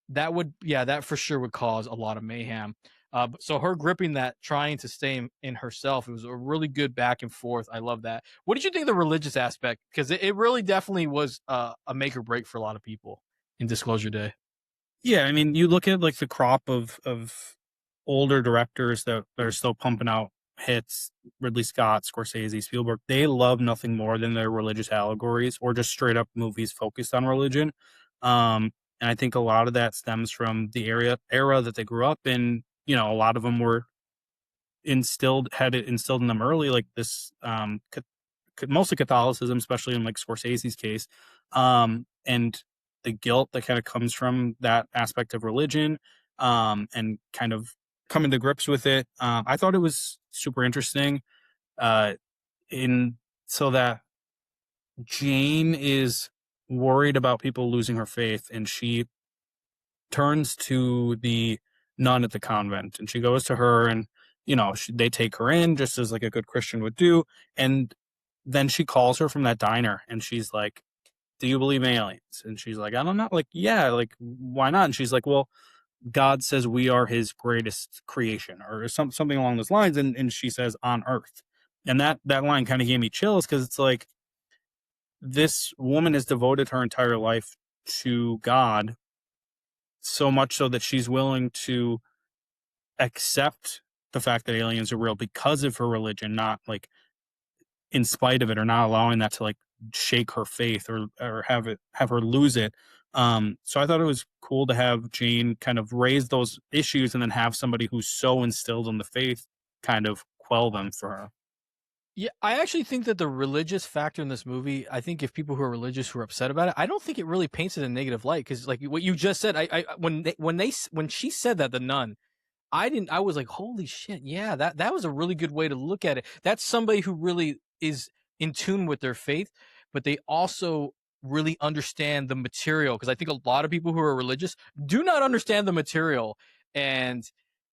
that for sure would cause a lot of mayhem. So her gripping that, trying to stay in herself, it was a really good back and forth. I love that. What did you think of the religious aspect? Because it really definitely was a make or break for a lot of people in Disclosure Day. Yeah, I mean, you look at like the crop of older directors that are still pumping out hits, Ridley Scott, Scorsese, Spielberg, they love nothing more than their religious allegories or just straight up movies focused on religion. And I think a lot of that stems from the era that they grew up in. A lot of them were had it instilled in them early, like this mostly Catholicism, especially in like Scorsese's case, and the guilt that kind of comes from that aspect of religion, and kind of coming to grips with it. I thought it was super interesting, uh, in so that Jane is worried about people losing her faith, and she turns to the nun at the convent, and she goes to her, and they take her in just as like a good Christian would do, and then she calls her from that diner, and she's like, do you believe in aliens? And she's like, I don't know. Like, yeah, like, why not? And she's like, well, God says we are his greatest creation, or something along those lines. And she says, on earth. And that line kind of gave me chills, because it's like, this woman has devoted her entire life to God, so much so that she's willing to accept the fact that aliens are real because of her religion, not like in spite of it, or not allowing that to like shake her faith, or have her lose it. So I thought it was cool to have Jane kind of raise those issues, and then have somebody who's so instilled in the faith kind of quell them for her. Yeah, I actually think that the religious factor in this movie, I think if people who are religious who are upset about it, I don't think it really paints it in a negative light, because like what you just said, when she said that, the nun, I was like, holy shit, yeah, that was a really good way to look at it. That's somebody who really is in tune with their faith, but they also really understand the material, because I think a lot of people who are religious do not understand the material. And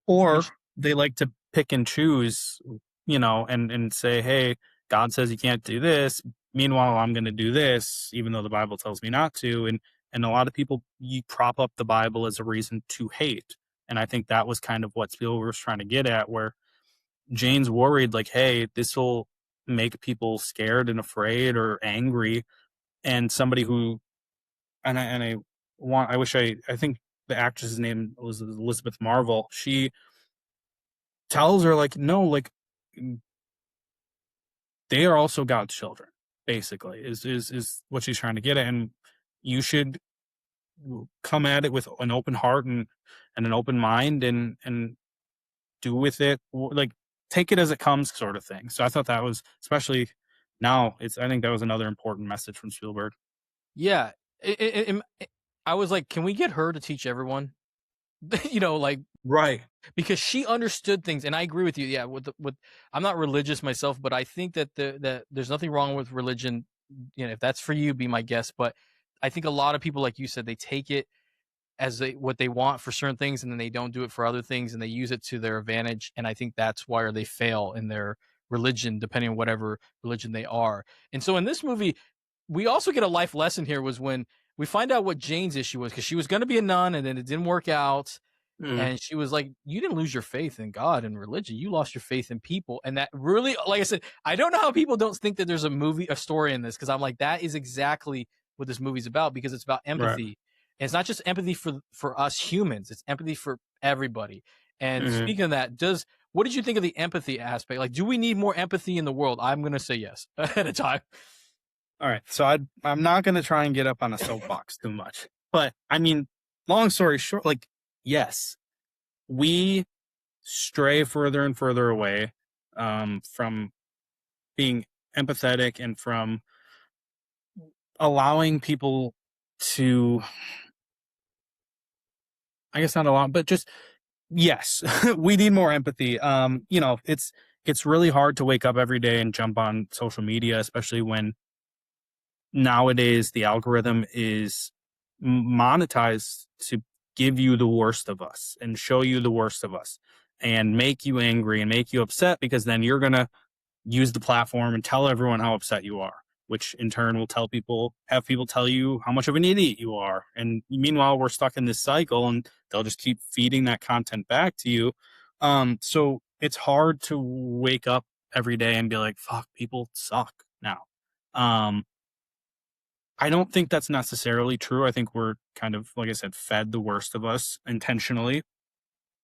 when Or they like to pick and choose, and say, hey, God says you can't do this. Meanwhile, I'm going to do this, even though the Bible tells me not to. And a lot of people, you prop up the Bible as a reason to hate. And I think that was kind of what Spielberg was trying to get at, where Jane's worried, like, hey, this will make people scared and afraid or angry. And somebody who, I think the actress's name was Elizabeth Marvel. She tells her, like, no, like, they are also God's children, basically, is what she's trying to get at. And you should come at it with an open heart and an open mind, and do with it, like, take it as it comes sort of thing. So I thought that was, especially now, I think that was another important message from Spielberg. Yeah. I was like, can we get her to teach everyone? Like, Right. because she understood things, and I agree with you. Yeah, with I'm not religious myself, but I think that that there's nothing wrong with religion. If that's for you, be my guest. But I think a lot of people, like you said, they take it as what they want for certain things, and then they don't do it for other things, and they use it to their advantage. And I think that's why they fail in their religion, depending on whatever religion they are. And so in this movie, we also get a life lesson here, was when we find out what Jane's issue was, because she was going to be a nun, and then it didn't work out. And she was like, you didn't lose your faith in God and religion. You lost your faith in people. And that really, like I said, I don't know how people don't think that there's a story in this, because I'm like, that is exactly what this movie's about, because it's about empathy. Right. And it's not just empathy for us humans, it's empathy for everybody. And speaking of that, what did you think of the empathy aspect? Like, do we need more empathy in the world? I'm going to say yes at a time. All right. So I'm not going to try and get up on a soapbox too much. But I mean, long story short, like, yes, we stray further and further away from being empathetic and from allowing people to, I guess not allow, but just, yes, we need more empathy. It's really hard to wake up every day and jump on social media, especially when nowadays the algorithm is monetized to give you the worst of us and show you the worst of us and make you angry and make you upset, because then you're going to use the platform and tell everyone how upset you are, which in turn will have people tell you how much of an idiot you are. And meanwhile, we're stuck in this cycle, and they'll just keep feeding that content back to you. So it's hard to wake up every day and be like, fuck, people suck now. I don't think that's necessarily true. I think we're kind of, like I said, fed the worst of us intentionally.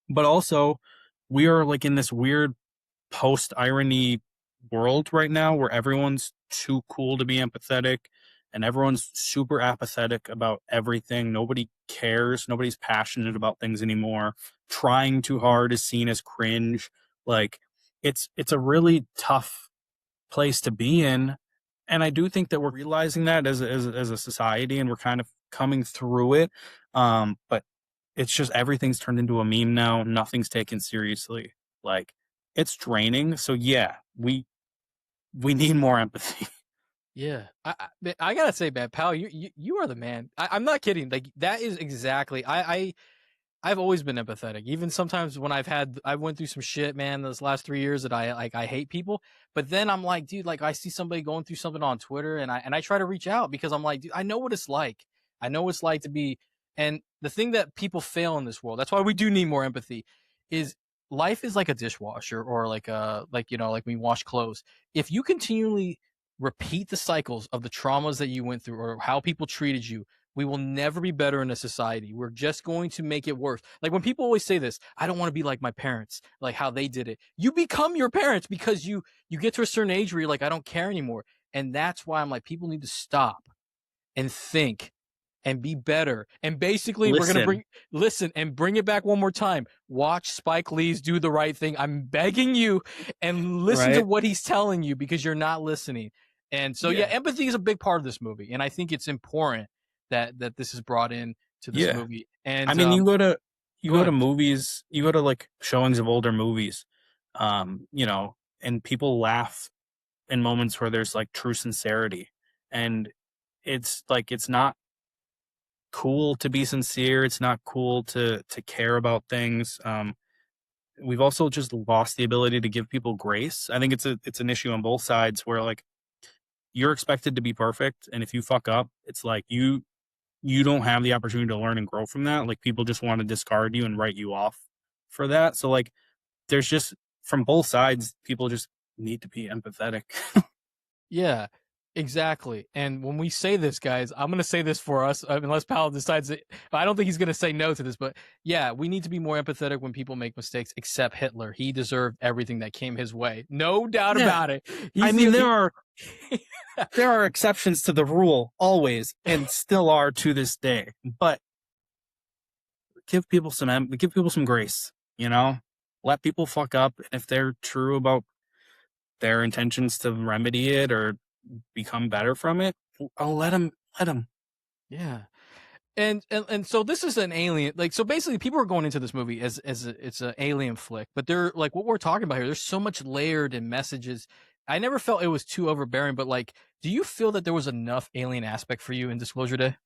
But also, we are like in this weird post-irony world right now where everyone's too cool to be empathetic and everyone's super apathetic about everything. Nobody cares. Nobody's passionate about things anymore. Trying too hard is seen as cringe. Like, it's a really tough place to be in. And I do think that we're realizing that as a society, and we're kind of coming through it. But it's just, everything's turned into a meme now. Nothing's taken seriously. Like, it's draining. So yeah, we need more empathy. Yeah, I gotta say, man, pal, you are the man. I'm not kidding. Like, that is exactly. I've always been empathetic. Even sometimes when I went through some shit, man, those last 3 years that I hate people. But then I'm like, dude, like, I see somebody going through something on Twitter, and I try to reach out, because I'm like, dude, I know what it's like. I know what it's like to be. And the thing that people fail in this world, that's why we do need more empathy, is life is like a dishwasher, or like when you wash clothes. If you continually repeat the cycles of the traumas that you went through, or how people treated you, we will never be better in a society. We're just going to make it worse. Like, when people always say this, I don't want to be like my parents, like how they did it. You become your parents, because you get to a certain age where you're like, I don't care anymore. And that's why I'm like, people need to stop and think and be better. And basically, we're going to listen and bring it back one more time. Watch Spike Lee's Do the Right Thing. I'm begging you, and listen to what he's telling you, because you're not listening. And so, yeah, empathy is a big part of this movie. And I think it's important that this is brought in to this movie. And I mean, you go to movies, you go to like showings of older movies, and people laugh in moments where there's like true sincerity. And it's like, it's not cool to be sincere. It's not cool to care about things. We've also just lost the ability to give people grace. I think it's an issue on both sides, where like, you're expected to be perfect, and if you fuck up, it's like you don't have the opportunity to learn and grow from that. Like, people just want to discard you and write you off for that. So like, there's just, from both sides, people just need to be empathetic. Yeah, exactly. And when we say this, guys, I'm going to say this for us, unless Powell decides it. I don't think he's going to say no to this, but yeah, we need to be more empathetic when people make mistakes, except Hitler. He deserved everything that came his way. No doubt about it. There are exceptions to the rule always, and still are to this day. But give people some grace, you know? Let people fuck up, and if they're true about their intentions to remedy it or become better from it, I'll let them. Let them. Yeah. And so this is an alien, like, so basically people are going into this movie as it's an alien flick, but they're like, what we're talking about here, there's so much layered in messages. I never felt it was too overbearing, but like, do you feel that there was enough alien aspect for you in Disclosure Day?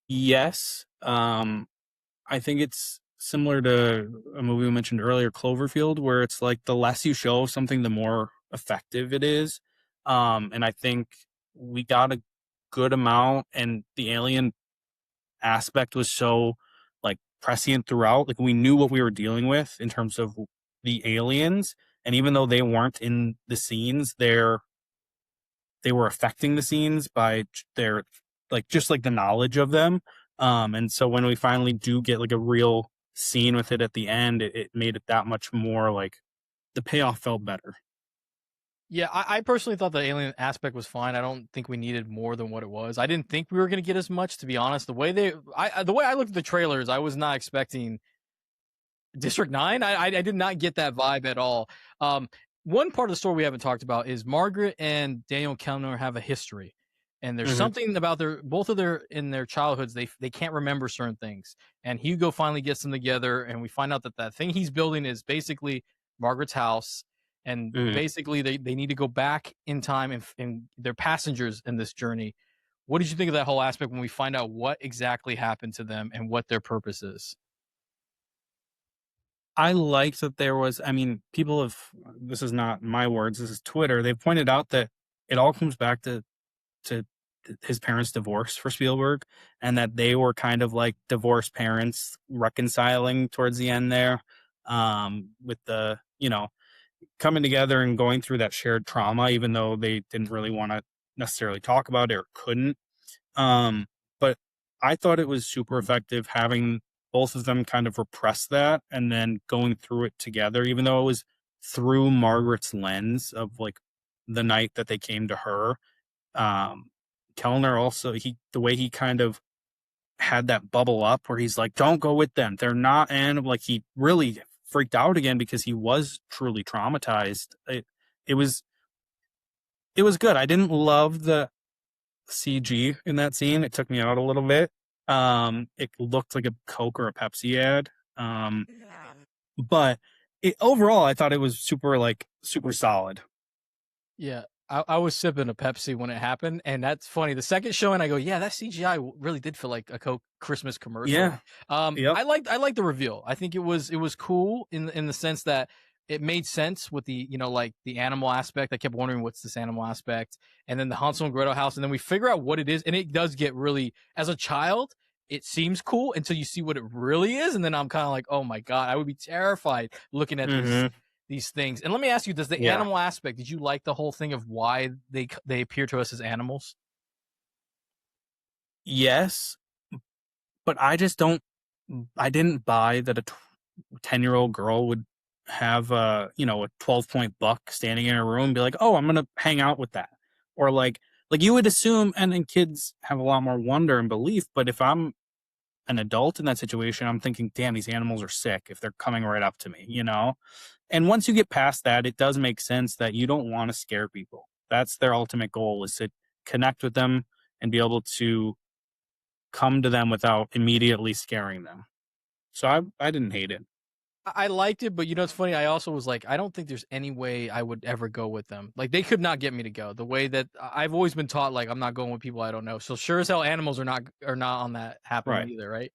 Yes. I think it's similar to a movie we mentioned earlier, Cloverfield, where it's like the less you show of something, the more effective it is. And I think we got a good amount, and the alien aspect was so like prescient throughout. Like we knew what we were dealing with in terms of the aliens, and even though they weren't in the scenes, they were affecting the scenes by their like just like the knowledge of them. And so when we finally do get like a real scene with it at the end, it made it that much more like the payoff felt better. Yeah, I personally thought the alien aspect was fine. I don't think we needed more than what it was. I didn't think we were going to get as much, to be honest. The way I looked at the trailers, I was not expecting District 9. I did not get that vibe at all. One part of the story we haven't talked about is Margaret and Daniel Kellner have a history, and there's Mhm. something about both of their in their childhoods they can't remember certain things. And Hugo finally gets them together, and we find out that thing he's building is basically Margaret's house, and Mhm. basically they need to go back in time, and they're passengers in this journey. What did you think of that whole aspect when we find out what exactly happened to them and what their purpose is? I liked that there was, I mean, people have, this is not my words, this is Twitter. They've pointed out that it all comes back to his parents' divorce for Spielberg, and that they were kind of like divorced parents reconciling towards the end there, with the, coming together and going through that shared trauma, even though they didn't really want to necessarily talk about it or couldn't. But I thought it was super effective having both of them kind of repress that and then going through it together, even though it was through Margaret's lens of like the night that they came to her. Um, Kellner also, the way he kind of had that bubble up where he's like, don't go with them. They're not animal. Like he really freaked out again because he was truly traumatized. It was, it was good. I didn't love the CG in that scene. It took me out a little bit. It looked like a Coke or a Pepsi ad. Um, but overall, I thought it was super solid. Yeah, I was sipping a Pepsi when it happened, and that's funny. The second showing, I go, yeah, that CGI really did feel like a Coke Christmas commercial. Yeah. Yep. I liked the reveal. I think it was cool in the sense that it made sense with the like the animal aspect. I kept wondering what's this animal aspect, and then the Hansel and Gretel house, and then we figure out what it is, and it does get really, as a child, it seems cool until you see what it really is, and then I'm kind of like, oh my god, I would be terrified looking at Hmm. these things. And let me ask you, does the Yeah. animal aspect, did you like the whole thing of why they appear to us as animals? Yes, but I just don't. I didn't buy that a 10-year-old girl would have a 12-point buck standing in her room and be like, oh, I'm gonna hang out with that, or like you would assume. And then kids have a lot more wonder and belief. But if I'm an adult in that situation, I'm thinking, damn, these animals are sick if they're coming right up to me. And once you get past that, it does make sense that you don't want to scare people. That's their ultimate goal, is to connect with them and be able to come to them without immediately scaring them. So I didn't hate it. I liked it, but it's funny. I also was like, I don't think there's any way I would ever go with them. Like, they could not get me to go. The way that I've always been taught, like, I'm not going with people I don't know. So sure as hell, animals are not on that happening Right. either, right?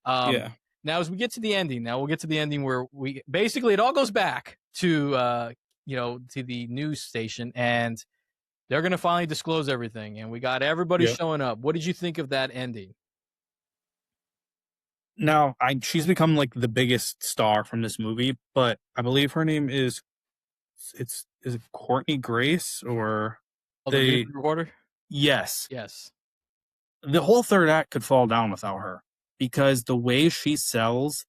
Um, Yeah. Now as we get to the ending, we'll get to the ending where we basically, it all goes back to to the news station, and they're gonna finally disclose everything, and we got everybody Yep. showing up. What did you think of that ending? Now, she's become like the biggest star from this movie, but I believe her name is it Courtney Grace or Oh, the news the reporter? yes. Yes. The whole third act could fall down without her, because the way she sells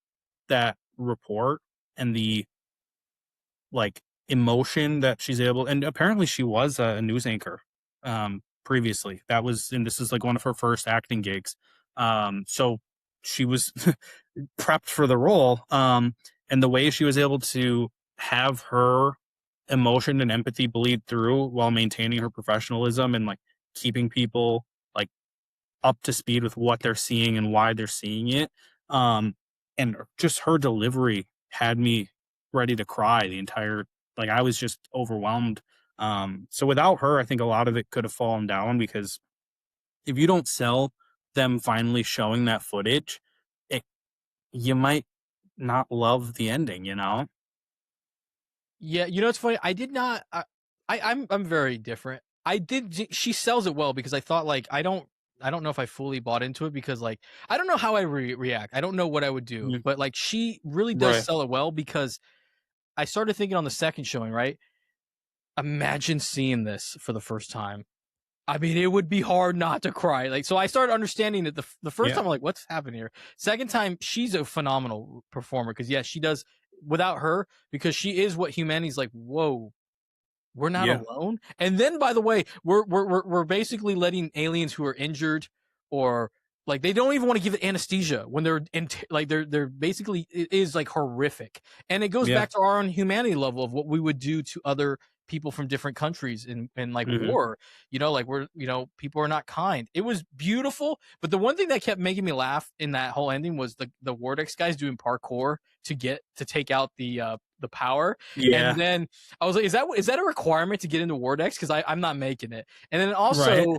that report and the like emotion that she's able, and apparently she was a news anchor previously. That was, and this is like one of her first acting gigs. So she was prepped for the role. And the way she was able to have her emotion and empathy bleed through while maintaining her professionalism and like keeping people like up to speed with what they're seeing and why they're seeing it. And just her delivery had me ready to cry the entire, like I was just overwhelmed. So without her, I think a lot of it could have fallen down, because if you don't sell them finally showing that footage, it, you might not love the ending, you know? Yeah, you know what's funny? I did not. I'm very different. She sells it well because I thought like I don't know if I fully bought into it because like I don't know how I react. I don't know what I would do, Mhm. but like she really does Right. sell it well because I started thinking on the second showing, right? Imagine seeing this for the first time. I mean, it would be hard not to cry. Like, so I started understanding that the first Yeah. time, I'm like, what's happening here? Second time, she's a phenomenal performer because yes, she does. Without her, because she is what humanity's like. Whoa, we're not Yeah. alone. And then, by the way, we're basically letting aliens who are injured or like they don't even want to give it anesthesia when they're in like they're basically it is like horrific. And it goes Yeah. back to our own humanity level of what we would do to other people from different countries in like Hmm. war. You know, like we're people are not kind. It was beautiful, but the one thing that kept making me laugh in that whole ending was the Vortex guys doing parkour to take out the power. And Yeah. then I was like, is that a requirement to get into Vortex? Because I'm not making it. And then Right. also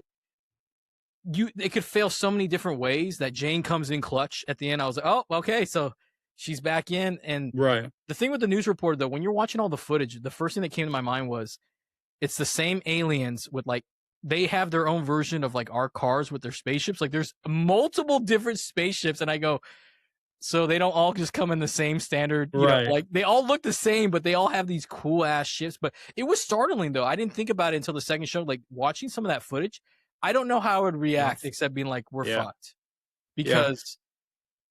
it could fail so many different ways that Jane comes in clutch at the end. I was like, oh, okay, so she's back in. And Right. the thing with the news reporter though, when you're watching all the footage, the first thing that came to my mind was it's the same aliens with like they have their own version of like our cars with their spaceships. Like there's multiple different spaceships, and I go, so they don't all just come in the same standard, Right. like they all look the same, but they all have these cool ass ships. But it was startling though. I didn't think about it until the second show. Like watching some of that footage, I don't know how I would react Yes. except being like, we're Yeah. fucked. Yeah. Because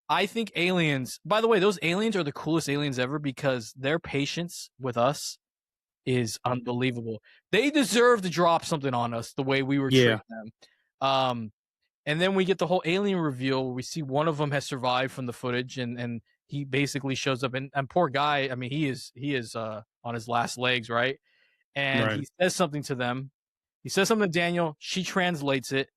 I think aliens, by the way, those aliens are the coolest aliens ever because their patience with us is unbelievable. They deserve to drop something on us the way we were Yeah. treating them. And then we get the whole alien reveal where we see one of them has survived from the footage and he basically shows up and poor guy, I mean, he is on his last legs, right? And Right. he says something to them. He says something to Daniel, she translates it.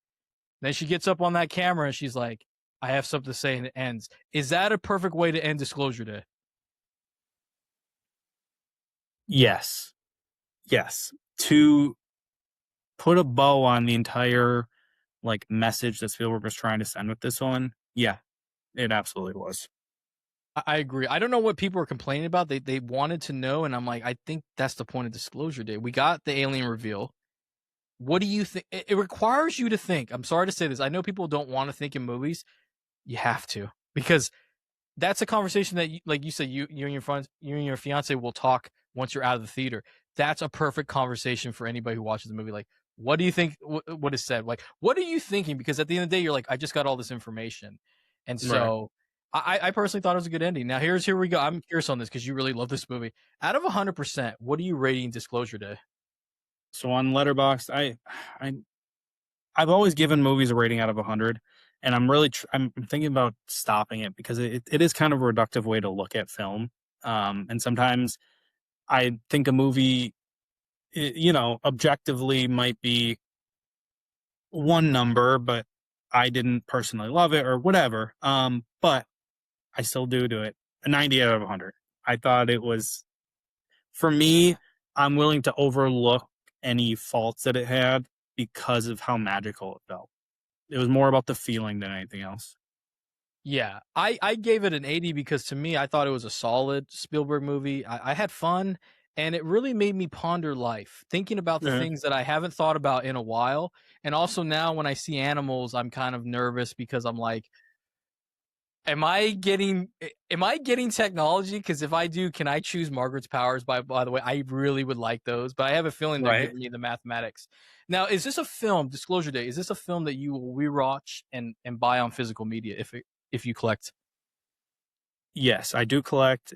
Then she gets up on that camera and she's like, I have something to say, and it ends. Is that a perfect way to end Disclosure Day? Yes. Yes. To put a bow on the entire like message that Spielberg was trying to send with this one. Yeah, it absolutely was. I agree. I don't know what people are complaining about. They wanted to know, and I'm like, I think that's the point of Disclosure Day. We got the alien reveal. What do you think? It requires you to think. I'm sorry to say this. I know people don't want to think in movies. You have to because that's a conversation that, like you said, you and your friends, you and your fiance will talk once you're out of the theater. That's a perfect conversation for anybody who watches the movie. Like, what do you think? What is said? Like, what are you thinking? Because at the end of the day, you're like, I just got all this information, and Right. so I personally thought it was a good ending. Now here we go. I'm curious on this because you really love this movie. Out of 100%, what are you rating Disclosure Day? So on Letterboxd, I I've always given movies a rating out of 100, and I'm really I'm thinking about stopping it because it is kind of a reductive way to look at film. And sometimes I think a movie, objectively might be one number, but I didn't personally love it or whatever. But I still do it. A 90 out of 100. I thought it was, for me, I'm willing to overlook any faults that it had because of how magical it felt. It was more about the feeling than anything else. Yeah, I gave it an 80 because to me, I thought it was a solid Spielberg movie. I had fun, and it really made me ponder life, thinking about the Yeah. things that I haven't thought about in a while. And also now when I see animals, I'm kind of nervous because I'm like, am I getting technology? Because if I do, can I choose Margaret's powers? By the way, I really would like those, but I have a feeling they're Right. giving me the mathematics. Now, is this a film, Disclosure Day, is this a film that you will rewatch and buy on physical media if you collect? Yes, I do collect.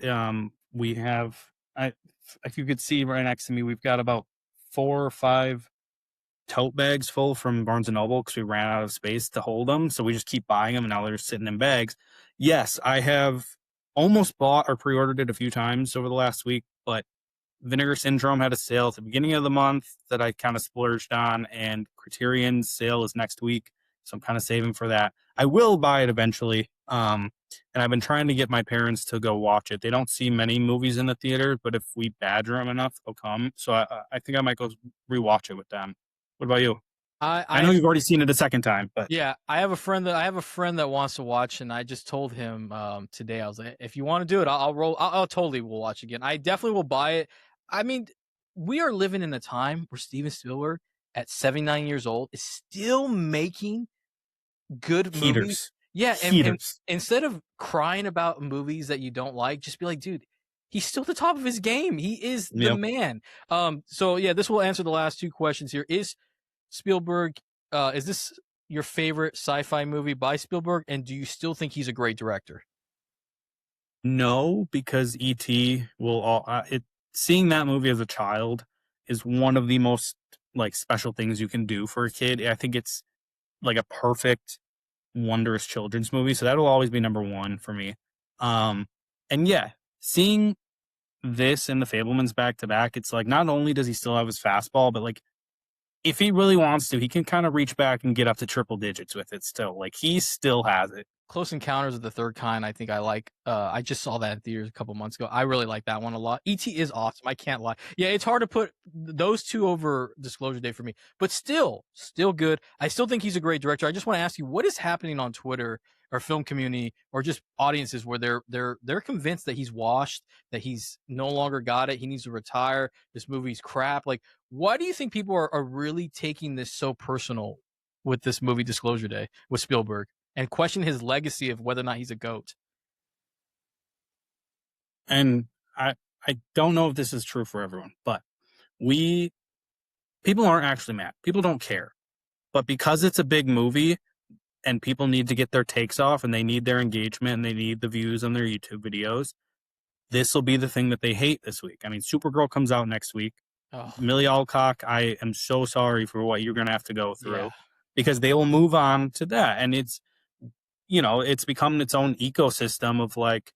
We have, if you could see right next to me, we've got about 4 or 5 tote bags full from Barnes & Noble because we ran out of space to hold them. So we just keep buying them, and now they're just sitting in bags. Yes, I have almost bought or pre-ordered it a few times over the last week, but Vinegar Syndrome had a sale at the beginning of the month that I kind of splurged on, and Criterion's sale is next week, so I'm kind of saving for that. I will buy it eventually, and I've been trying to get my parents to go watch it. They don't see many movies in the theater, but if we badger them enough, they'll come. So I think I might go rewatch it with them. What about you? I know you've already seen it a second time, but yeah, I have a friend that wants to watch, and I just told him today. I was like, if you want to do it, I'll totally will watch again. I definitely will buy it. I mean, we are living in a time where Steven Spielberg, at 79 years old, is still making good movies. heaters. Yeah, and Heaters. instead of crying about movies that you don't like, just be like, dude, he's still at the top of his game. He is the Yep. man. So yeah, this will answer the last two questions here. Is Spielberg, is this your favorite sci-fi movie by Spielberg, and do you still think he's a great director? No, because E.T. will seeing that movie as a child is one of the most like special things you can do for a kid. I think it's like a perfect, wondrous children's movie. So that'll always be number one for me. And yeah, seeing this and The Fabelmans back to back, it's like not only does he still have his fastball, but like if he really wants to, he can kind of reach back and get up to triple digits with it still. Like he still has it. Close Encounters of the Third Kind, I think I like. I just saw that in theaters a couple months ago. I really like that one a lot. E.T. is awesome. I can't lie. Yeah, it's hard to put those two over Disclosure Day for me, but still good. I still think he's a great director. I just want to ask you, what is happening on Twitter or film community or just audiences where they're convinced that he's washed, that he's no longer got it, he needs to retire, this movie's crap. Like, why do you think people are really taking this so personal with this movie Disclosure Day with Spielberg, and question his legacy of whether or not he's a GOAT? And I don't know if this is true for everyone, but people aren't actually mad. People don't care. But because it's a big movie and people need to get their takes off and they need their engagement and they need the views on their YouTube videos, this will be the thing that they hate this week. I mean, Supergirl comes out next week. Oh, Millie Alcock, I am so sorry for what you're going to have to go through yeah. because they will move on to that. And it's, it's become its own ecosystem of like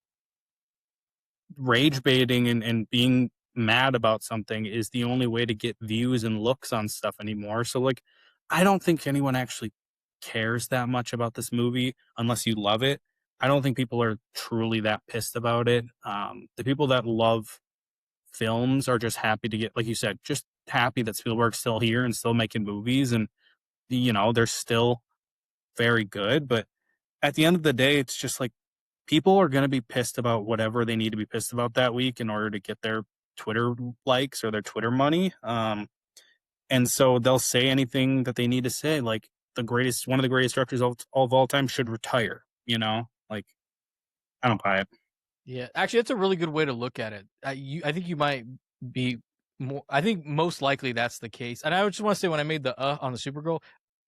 rage baiting and being mad about something is the only way to get views and looks on stuff anymore. So like, I don't think anyone actually cares that much about this movie unless you love it. I don't think people are truly that pissed about it. The people that love films are just happy to get, like you said, just happy that Spielberg's still here and still making movies, and they're still very good. But at the end of the day, it's just like people are going to be pissed about whatever they need to be pissed about that week in order to get their Twitter likes or their Twitter money. And so they'll say anything that they need to say, like one of the greatest directors of all time should retire, like I don't buy it. Yeah, actually, that's a really good way to look at it. I think you might be more. I think most likely that's the case. And I just want to say, when I made the on the Supergirl,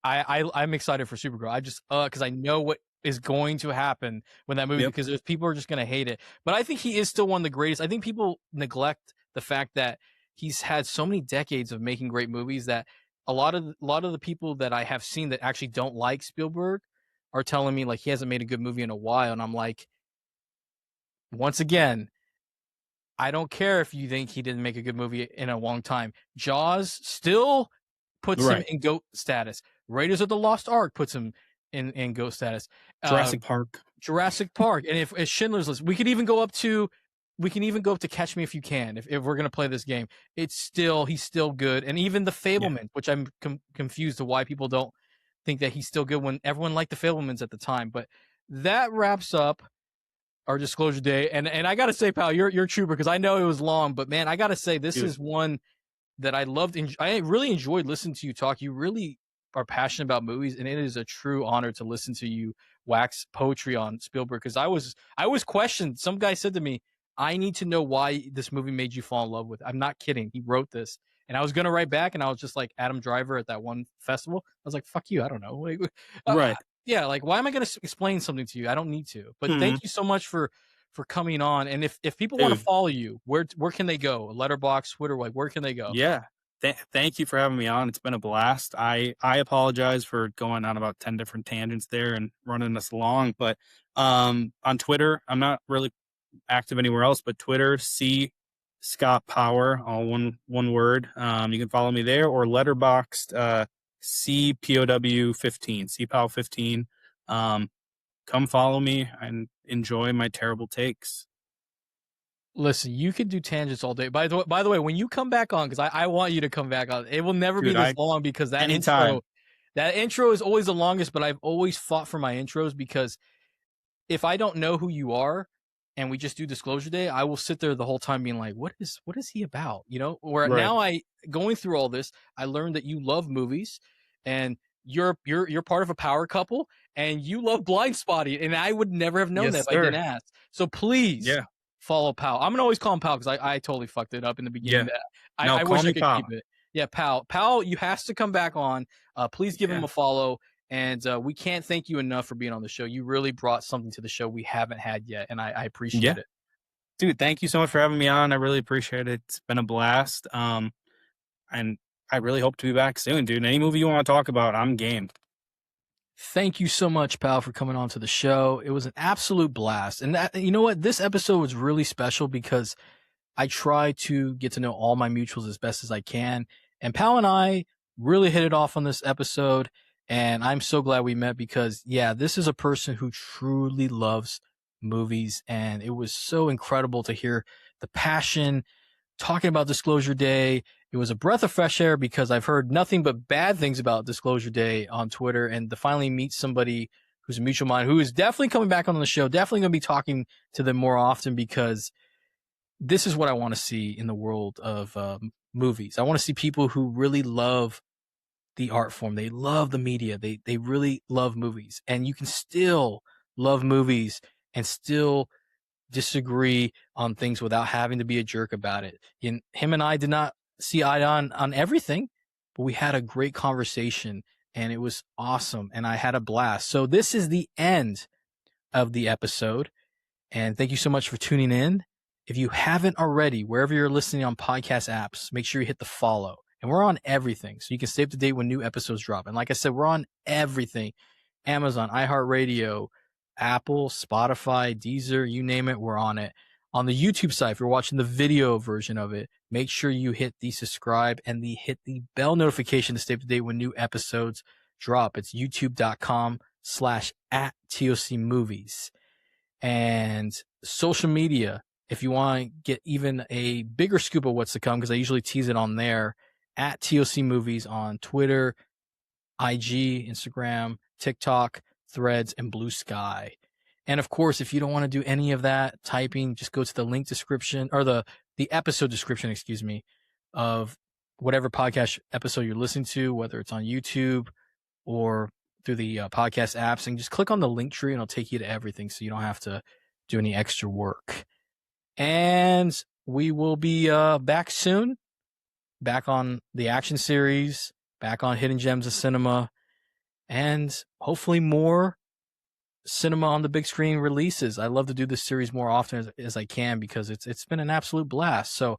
I'm excited for Supergirl. I just because I know what is going to happen when that movie, Yep. because there's people are just going to hate it. But I think he is still one of the greatest. I think people neglect the fact that he's had so many decades of making great movies that a lot of the people that I have seen that actually don't like Spielberg are telling me like he hasn't made a good movie in a while, and I'm like, once again, I don't care if you think he didn't make a good movie in a long time. Jaws still puts him in GOAT status. Raiders of the Lost Ark puts him in GOAT status. Jurassic Park. And if Schindler's List, we can even go up to Catch Me If You Can. If we're gonna play this game, he's still good. And even The Fabelmans, which I'm confused to why people don't think that he's still good when everyone liked The Fabelmans at the time. But that wraps up our Disclosure Day, and I gotta say, pal, you're a trooper, because I know it was long, but man, I gotta say this is one that I loved. I really enjoyed listening to you talk. You really are passionate about movies, and it is a true honor to listen to you wax poetry on Spielberg. Because I was questioned. Some guy said to me, "I need to know why this movie made you fall in love with it." I'm not kidding. He wrote this, and I was gonna write back, and I was just like Adam Driver at that one festival. I was like, "Fuck you, I don't know." Right. Yeah, like, why am I going to explain something to you? I don't need to. But thank you so much for coming on. And if people want to follow you, where can they go? Letterboxd, Twitter, like, where can they go? Yeah. Thank you for having me on. It's been a blast. I apologize for going on about 10 different tangents there and running us long, but on Twitter, I'm not really active anywhere else, but Twitter, C Scott Power, all one word. You can follow me there, or letterboxed CPOW 15, CPOW 15. Come follow me and enjoy my terrible takes. Listen, you can do tangents all day. By the way, when you come back on, because I want you to come back on, it will never be this long, because that anytime. intro is always the longest, but I've always fought for my intros, because if I don't know who you are and we just do Disclosure Day, I will sit there the whole time being like, what is he about? You know, where Right. now going through all this, I learned that you love movies, and you're part of a power couple, and you love Blind Spotting, and I would never have known that if I didn't ask. So please follow Pal. I'm gonna always call him Pal, because I totally fucked it up in the beginning. Yeah. I wish I could keep it. Yeah, Pal. You has to come back on. Please give him a follow. And we can't thank you enough for being on the show. You really brought something to the show we haven't had yet, and I appreciate it. Dude, thank you so much for having me on. I really appreciate it. It's been a blast. And I really hope to be back soon, dude. Any movie you want to talk about, I'm game. Thank you so much, Pal, for coming on to the show. It was an absolute blast. And you know what? This episode was really special because I try to get to know all my mutuals as best as I can. And Pal and I really hit it off on this episode. And I'm so glad we met, because, this is a person who truly loves movies. And it was so incredible to hear the passion talking about Disclosure Day. It was a breath of fresh air, because I've heard nothing but bad things about Disclosure Day on Twitter. And to finally meet somebody who's a mutual mind, who is definitely coming back on the show, definitely going to be talking to them more often, because this is what I want to see in the world of movies. I want to see people who really love the art form. They love the media. They really love movies. And you can still love movies and still disagree on things without having to be a jerk about it. Him and I did not see eye on everything, but we had a great conversation, and it was awesome, and I had a blast. So this is the end of the episode, and thank you so much for tuning in. If you haven't already, wherever you're listening on podcast apps, make sure you hit the follow. And we're on everything, so you can stay up to date when new episodes drop. And like I said, we're on everything: Amazon, iHeartRadio, Apple, Spotify, Deezer, you name it, we're on it. On the YouTube side, if you're watching the video version of it, make sure you hit the subscribe and hit the bell notification to stay up to date when new episodes drop. It's youtube.com/@TOCmovies. And social media, if you want to get even a bigger scoop of what's to come, because I usually tease it on there, @TOCmovies on Twitter, IG, Instagram, TikTok, Threads, and Blue Sky. And of course, if you don't want to do any of that typing, just go to the link description, or the episode description, of whatever podcast episode you're listening to, whether it's on YouTube or through the podcast apps, and just click on the link tree and it'll take you to everything, so you don't have to do any extra work. And we will be back soon, back on the action series, back on Hidden Gems of Cinema, and hopefully more cinema on the big screen releases. I love to do this series more often as I can, because it's been an absolute blast. So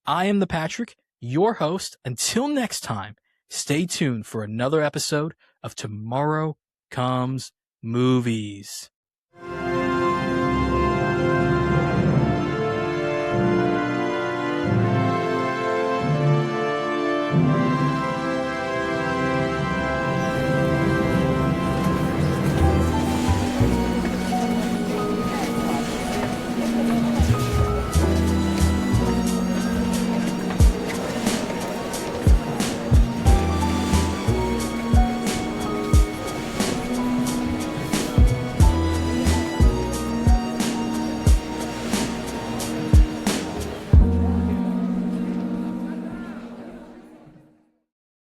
I am the Patrick, your host. Until next time, stay tuned for another episode of Tomorrow Comes Movies.